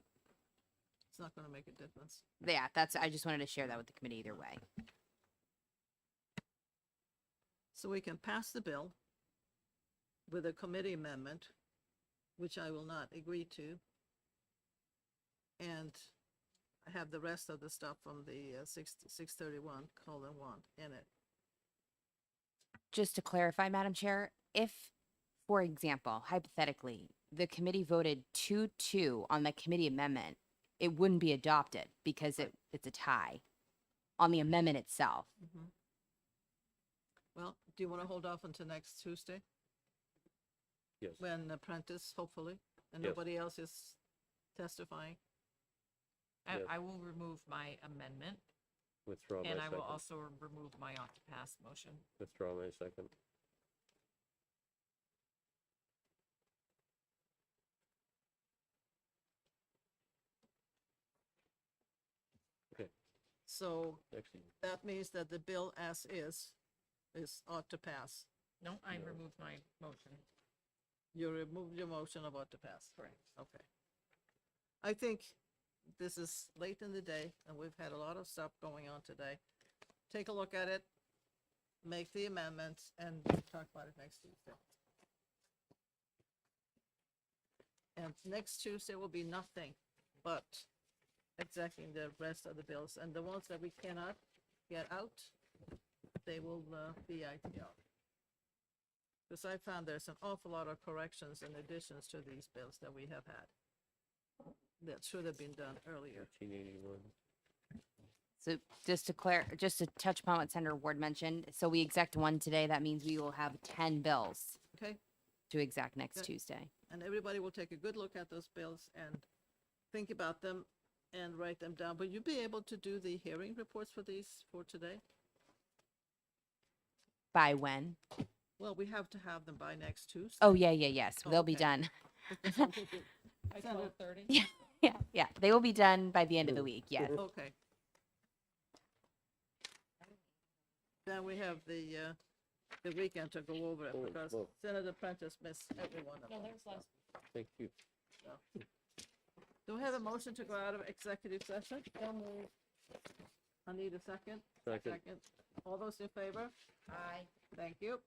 It's not going to make a difference. yeah, I just wanted to share that with the committee either way. So we can pass the bill with a committee amendment, which I will not agree to. And I have the rest of the stuff from the 631:1 in it. Just to clarify, Madam Chair, if, for example, hypothetically, the committee voted 2-2 on the committee amendment, it wouldn't be adopted because it's a tie on the amendment itself. Well, do you want to hold off until next Tuesday? Yes. When Prentice, hopefully, And Yes. nobody else is testifying? Yes. I will remove my amendment, Withdraw my and I second. will also remove my ought to pass motion. Withdraw my second. Okay, So next. that means that the bill as is ought to pass. No, I removed my motion. You removed your motion of ought to pass. Correct. Okay. I think this is late in the day, and we've had a lot of stuff going on today. Take a look at it, make the amendments, and talk about it next Tuesday. And next Tuesday will be nothing but executing the rest of the bills, and the ones that we cannot get out, they will be ITL. Because I found there's an awful lot of corrections and additions to these bills that we have had that should have been done earlier. 1981. So just to touch upon what Senator Ward mentioned, so we exec one today, that means we will have 10 bills Okay? to exec next Good. Tuesday. And everybody will take a good look at those bills and think about them and write them down. Will you be able to do the hearing reports for these for today? By when? Well, we have to have them by next Tuesday. Oh, yes, Oh, they'll be okay. done. By Senator- 12:30? Yeah, they will be done by the end of the week, yes. Okay. Then we have the weekend to go over it Holy because smoke. Senator Prentice missed every one of them. Thank you. So. Do we have a motion to go out of executive session? So moved. I need a second. Second. All those in favor? Aye. Thank you.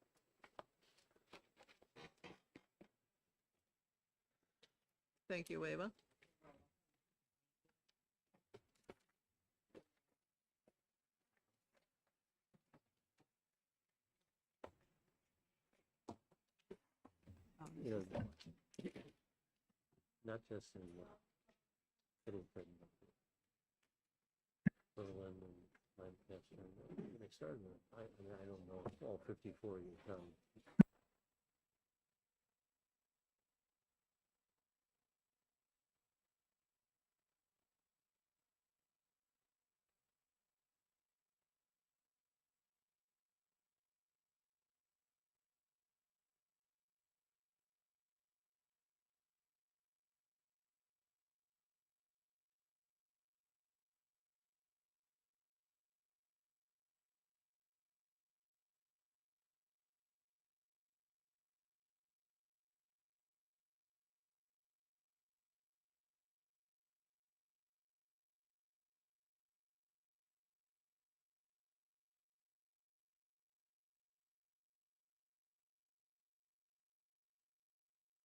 Thank you, Ava. You know, not just in Middleton, but Berlin and Lancaster. When I started, I don't know, all 54 years.